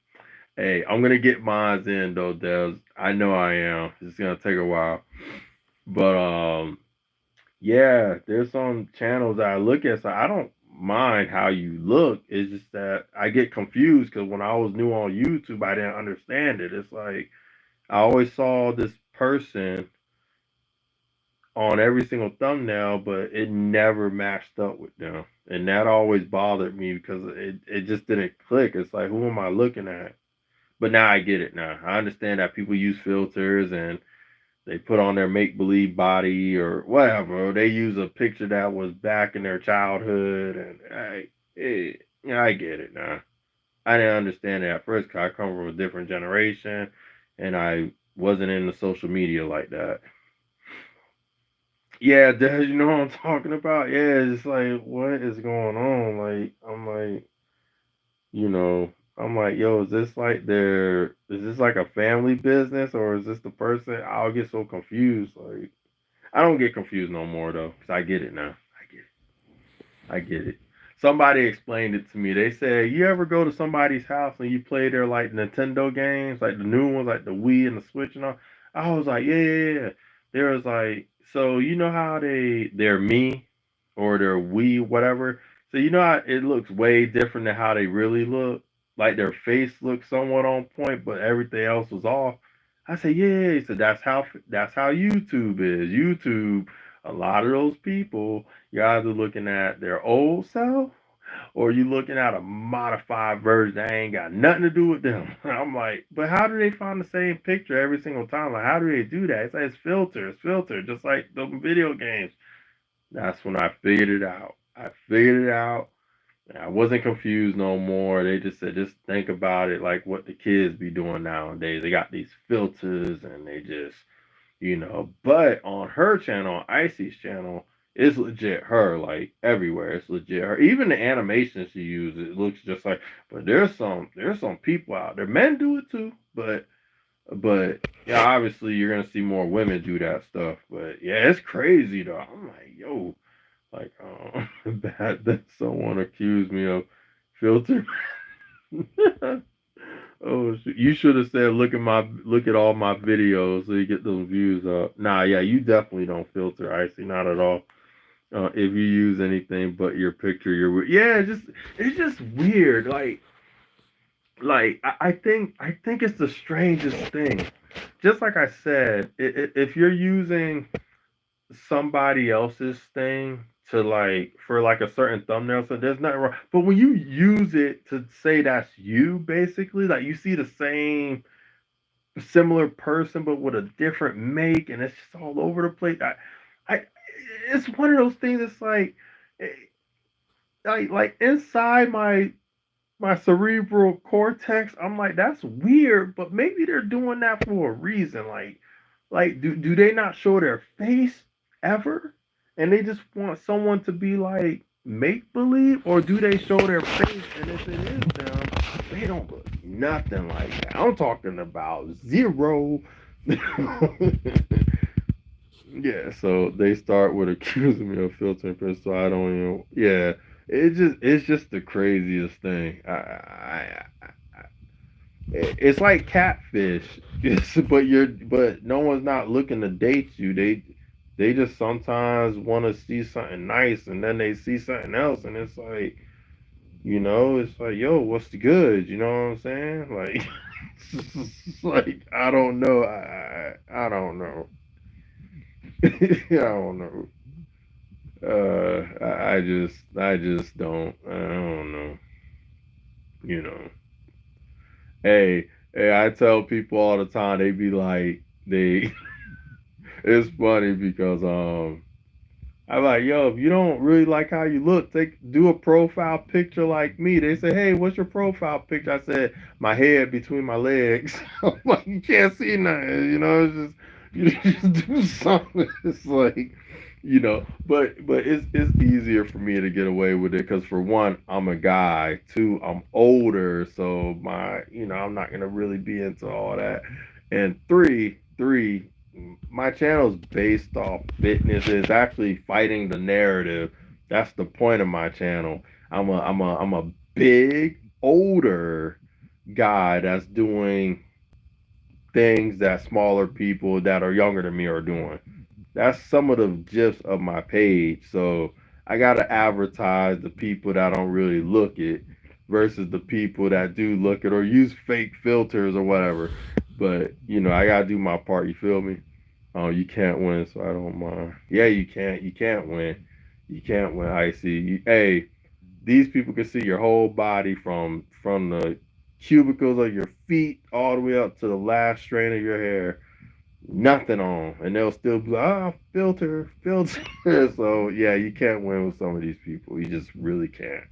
[SPEAKER 1] Hey, I'm gonna get mines in though, Devs. I know I am. It's gonna take a while, but yeah, there's some channels that I look at, so I don't mind how you look. It's just that I get confused because when I was new on YouTube, I didn't understand it. It's like I always saw this person on every single thumbnail, but it never matched up with them. And that always bothered me because it just didn't click. It's like, who am I looking at? But now I get it now. I understand that people use filters and they put on their make believe body or whatever. Or they use a picture that was back in their childhood, and I get it now. I didn't understand it at first because I come from a different generation, and I wasn't into social media like that. Yeah, Dad, you know what I'm talking about? Yeah, it's like, what is going on? You know, I'm like, yo, is this like a family business or is this the person? I'll get so confused. Like, I don't get confused no more though, because I get it now. I get it. Somebody explained it to me. They said, you ever go to somebody's house and you play their like Nintendo games, like the new ones, like the Wii and the Switch and all? I was like, yeah, yeah, yeah. There was like, so you know how they're me or they're we, whatever. So you know how it looks way different than how they really look. Like their face looks somewhat on point, but everything else was off. I said, yeah. He said that's how YouTube is. YouTube, a lot of those people, you're either looking at their old self or you looking at a modified version that ain't got nothing to do with them. I'm like, but how do they find the same picture every single time? Like, how do they do that? It's like it's filter, just like the video games. That's when I figured it out. I figured it out. I wasn't confused no more. They just said, just think about it like what the kids be doing nowadays. They got these filters and they just, But on her channel, Icy's channel, it's legit her, like everywhere. It's legit her. Even the animation she uses, it looks just like. But there's some people out there. Men do it too, but yeah, obviously you're gonna see more women do that stuff. But yeah, it's crazy though. I'm like, yo, like, bad that someone accused me of filter. Oh, you should have said, look at all my videos so you get those views up. Nah, yeah, you definitely don't filter, Icy, not at all. If you use anything but your picture, yeah, it's just weird. I think it's the strangest thing. Just like I said, if you're using somebody else's thing to like for like a certain thumbnail, so there's nothing wrong. But when you use it to say that's you, basically, like you see the same similar person but with a different make, and it's just all over the place. I it's one of those things. It's eh, like inside my cerebral cortex, I'm like, that's weird, but maybe they're doing that for a reason. Like do they not show their face ever? And they just want someone to be like make believe, or do they show their face? And if it is them, they don't look nothing like that. I'm talking about zero. Yeah, so they start with accusing me of filtering fish, so I don't even. Yeah, it's just the craziest thing. It's like catfish. But no one's not looking to date you. They just sometimes want to see something nice, and then they see something else, and it's like, yo, what's the good? You know what I'm saying? Like, it's like I don't know. I don't know. I don't know. I just don't. I don't know. You know. Hey, I tell people all the time. They be like, they. It's funny because I'm like, yo, if you don't really like how you look, do a profile picture like me. They say, hey, what's your profile picture? I said, my head between my legs. I'm like, you can't see nothing. It's just you just do something. It's like, but it's easier for me to get away with it because for one, I'm a guy. Two, I'm older, so I'm not gonna really be into all that. And three, my channel's based off fitness. It's actually fighting the narrative. That's the point of my channel. I'm a big older guy that's doing things that smaller people that are younger than me are doing. That's some of the gifs of my page. So I gotta advertise the people that don't really look it versus the people that do look it or use fake filters or whatever. But I gotta do my part. You feel me? Oh, you can't win, so I don't mind. Yeah, you can't. You can't win. You can't win, Icy. Hey, these people can see your whole body from the cubicles of your feet all the way up to the last strand of your hair. Nothing on, and they'll still be like, ah, filter, filter. So yeah, you can't win with some of these people. You just really can't.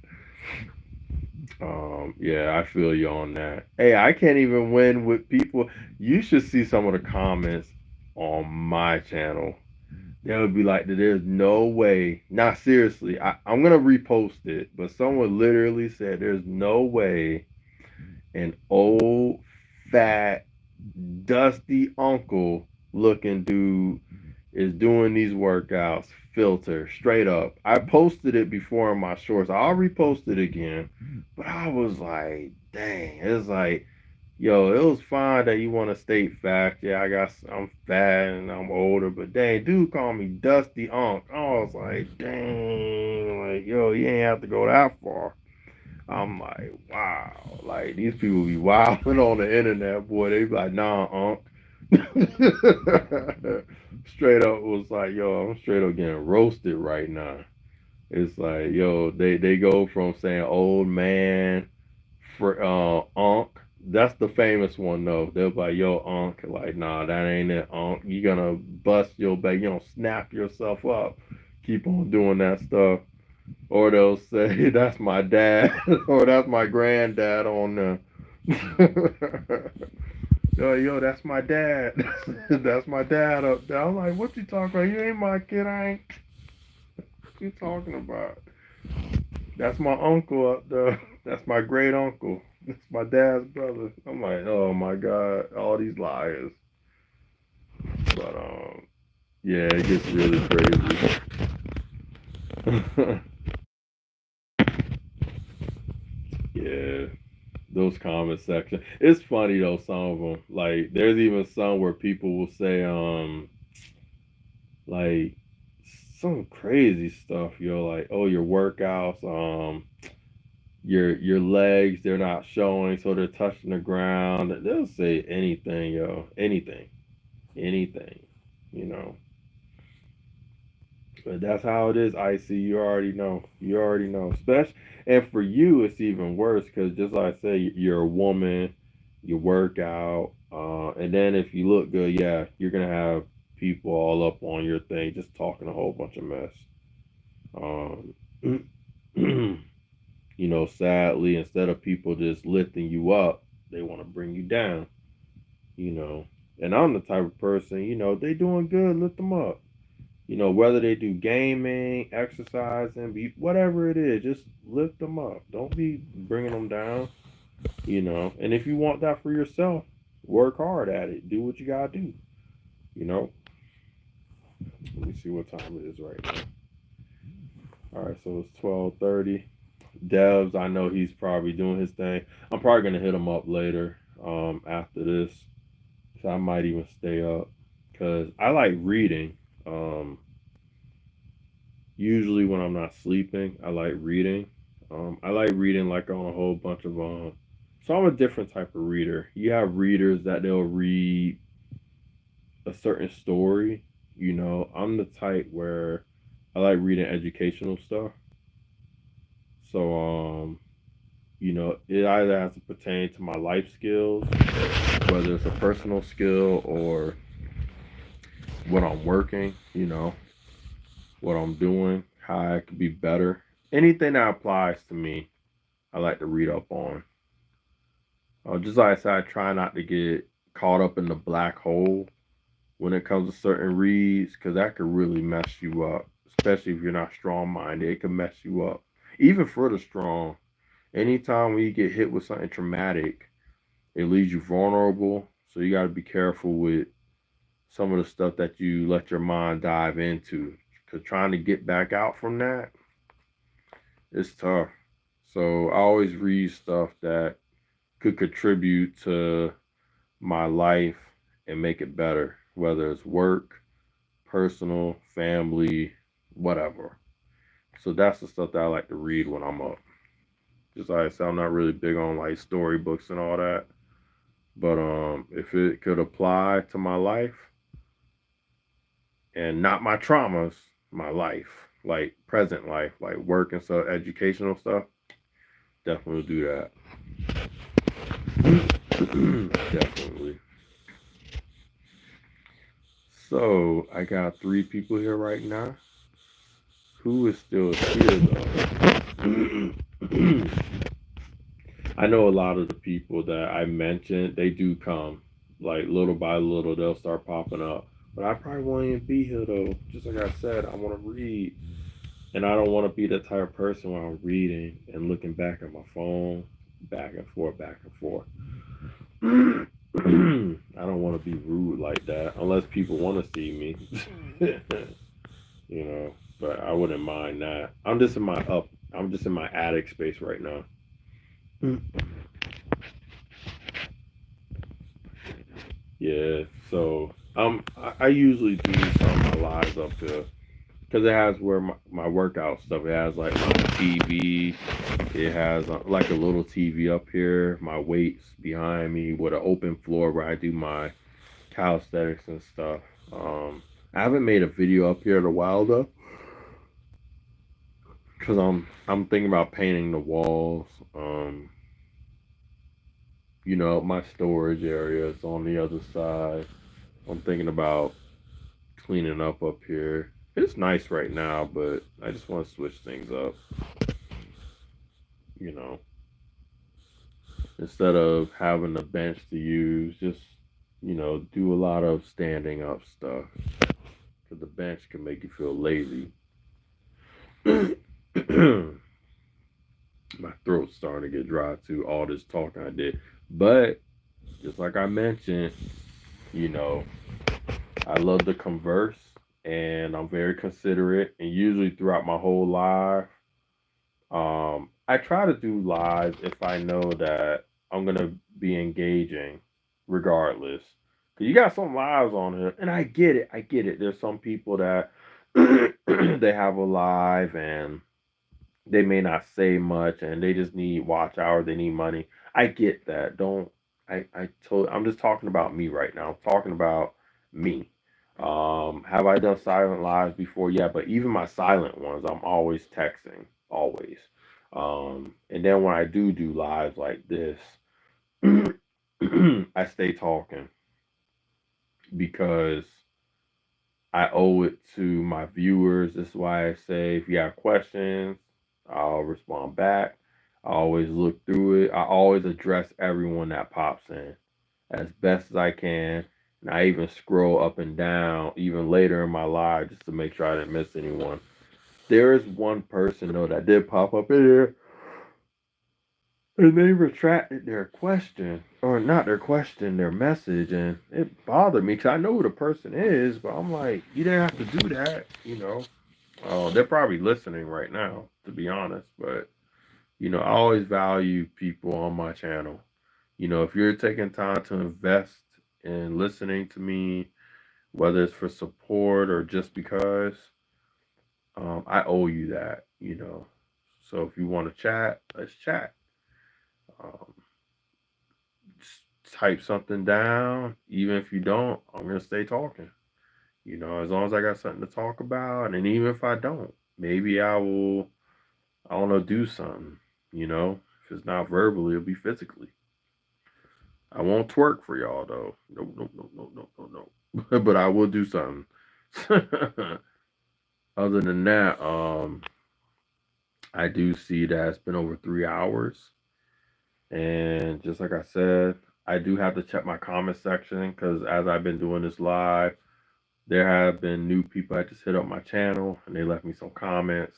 [SPEAKER 1] Yeah, I feel you on that. Hey, I can't even win with people. You should see some of the comments on my channel. They would be like, there's no way. Nah, seriously, I'm gonna repost it, but someone literally said there's no way an old, fat, dusty uncle looking dude is doing these workouts. Filter straight up. I posted it before in my shorts. I'll repost it again. But I was like, dang, it's like, yo, it was fine that you want to state facts. Yeah, I'm fat and I'm older, but dang, dude called me Dusty Unk. I was like, dang, like, yo, you ain't have to go that far. I'm like, wow, like these people be wilding on the internet, boy. They be like, nah, Unk. Straight up was like, yo, I'm straight up getting roasted right now. It's like, yo, they go from saying old man for Unc. That's the famous one though. They'll be like, yo, Unc. Like, nah, that ain't it, Unc. You're gonna bust your back, you know, snap yourself up. Keep on doing that stuff. Or they'll say, that's my dad, or that's my granddad on the yo, that's my dad. That's my dad up there. I'm like, what you talking about? You ain't my kid, I ain't. What you talking about? That's my uncle up there. That's my great uncle. That's my dad's brother. I'm like, oh my god, all these liars. But yeah, it gets really crazy. Yeah, those comment section. It's funny though. Some of them, like, there's even some where people will say, like some crazy stuff. Yo, like, oh, your workouts, your legs, they're not showing, so they're touching the ground. They'll say anything, yo, anything, you know. But that's how it is, Icy. You already know. You already know. Especially, and for you, it's even worse because just like I say, you're a woman, you work out, and then if you look good, yeah, you're gonna have people all up on your thing, just talking a whole bunch of mess. Um, sadly, instead of people just lifting you up, they want to bring you down. You know, and I'm the type of person, they doing good, lift them up. Whether they do gaming, exercising, whatever it is, just lift them up. Don't be bringing them down, And if you want that for yourself, work hard at it. Do what you got to do, you know. Let me see what time it is right now. All right, so it's 12:30. Devs, I know he's probably doing his thing. I'm probably going to hit him up later after this. So I might even stay up because I like reading. Um, Usually when I'm not sleeping, I like reading. I like reading like on a whole bunch of So I'm a different type of reader. You have readers that they'll read a certain story. I'm the type where I like reading educational stuff. So it either has to pertain to my life skills, whether it's a personal skill or what I'm working, what I'm doing, how I could be better. Anything that applies to me, I like to read up on. Just like I said, I try not to get caught up in the black hole when it comes to certain reads, because that could really mess you up, especially if you're not strong minded. It can mess you up. Even for the strong, anytime when you get hit with something traumatic, it leaves you vulnerable. So you got to be careful with some of the stuff that you let your mind dive into. Because trying to get back out from that, it's tough. So I always read stuff that could contribute to my life and make it better, whether it's work, personal, family, whatever. So that's the stuff that I like to read when I'm up. Just like I said, I'm not really big on like storybooks and all that. But if it could apply to my life, and not my traumas, my life, like present life, like work and stuff, educational stuff. Definitely do that. Definitely. So I got three people here right now. Who is still here though? I know a lot of the people that I mentioned, they do come. Like little by little, they'll start popping up. But I probably won't even be here though. Just like I said, I want to read. And I don't want to be the type of person where I'm reading and looking back at my phone, back and forth, back and forth. I don't want to be rude like that unless people want to see me. you know, but I wouldn't mind that. I'm just in my attic space right now. Yeah, so I usually do some of my lives up here because it has where my workout stuff. It has like my TV. It has like a little TV up here. My weights behind me with an open floor where I do my calisthenics and stuff. I haven't made a video up here in a while though, because I'm thinking about painting the walls. My storage area is on the other side. I'm thinking about cleaning up here. It's nice right now, but I just want to switch things up. You know, instead of having a bench to use, just do a lot of standing up stuff. Cause the bench can make you feel lazy. My throat's starting to get dry too. All this talking I did, but just like I mentioned, you know, I love to converse, and I'm very considerate. And usually throughout my whole life, I try to do lives if I know that I'm gonna be engaging, regardless. Cause you got some lives on here, and I get it. I get it. There's some people that they have a live and they may not say much, and they just need watch hours. They need money. I get that. Don't. I'm just talking about me right now. I'm talking about me. Have I done silent lives before? Yeah, but even my silent ones, I'm always texting, always. And then when I do lives like this, I stay talking because I owe it to my viewers. This is why I say if you have questions, I'll respond back. I always look through it. I always address everyone that pops in as best as I can. And I even scroll up and down even later in my live just to make sure I didn't miss anyone. There is one person though that did pop up in here, and they retracted their question, or not their question, their message, and it bothered me because I know who the person is, but I'm like, you didn't have to do that. They're probably listening right now, to be honest, but I always value people on my channel. If you're taking time to invest in listening to me, whether it's for support or just because, I owe you that. So if you want to chat, let's chat. Um, type something down. Even if you don't, I'm gonna stay talking. As long as I got something to talk about, and even if I don't, maybe I will. I want to do something. If it's not verbally, it'll be physically. I won't twerk for y'all though. No, no, no, no, no, no, no. But I will do something. Other than that, I do see that it's been over 3 hours. And just like I said, I do have to check my comment section because as I've been doing this live, there have been new people that just hit up my channel and they left me some comments.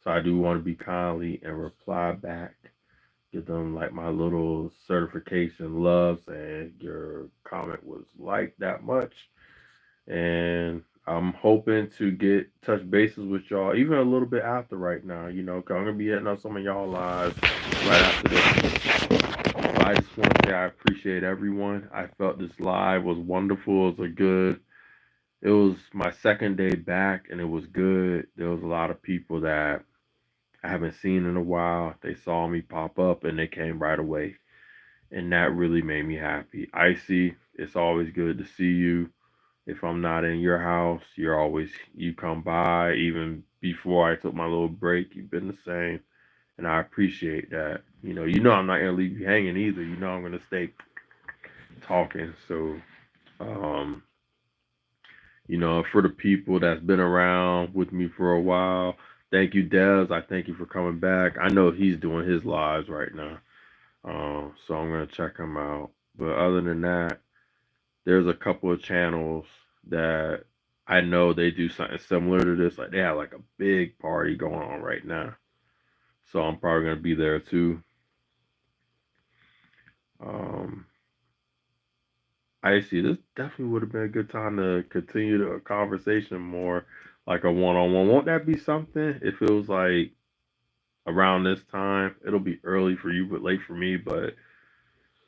[SPEAKER 1] So I do want to be kindly and reply back. Give them like my little certification love saying your comment was liked that much. And I'm hoping to get touch bases with y'all even a little bit after right now, cause I'm gonna be hitting up some of y'all lives right after this. So I just want to say I appreciate everyone. I felt this live was wonderful. It was my second day back and it was good. There was a lot of people that I haven't seen in a while. They saw me pop up and they came right away. And that really made me happy. Icy, it's always good to see you. If I'm not in your house, you come by. Even before I took my little break, you've been the same, and I appreciate that. I'm not gonna leave you hanging either. I'm gonna stay talking. So, um, for the people that's been around with me for a while, thank you, Des. I thank you for coming back. I know he's doing his lives right now, so I'm gonna check him out. But other than that, there's a couple of channels that I know they do something similar to this. Like they have like a big party going on right now. So I'm probably gonna be there too. Um, I see. This definitely would have been a good time to continue the conversation more, like a one-on-one. Won't that be something? It feels like around this time, it'll be early for you, but late for me. But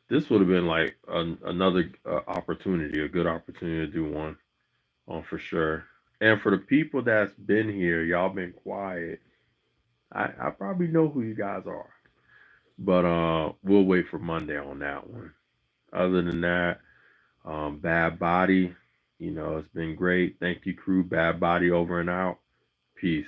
[SPEAKER 1] this would have been like another opportunity, a good opportunity to do one. For sure. And for the people that's been here, y'all been quiet. I probably know who you guys are. But we'll wait for Monday on that one. Other than that, Bad Body, it's been great. Thank you, crew. Bad Body over and out. Peace.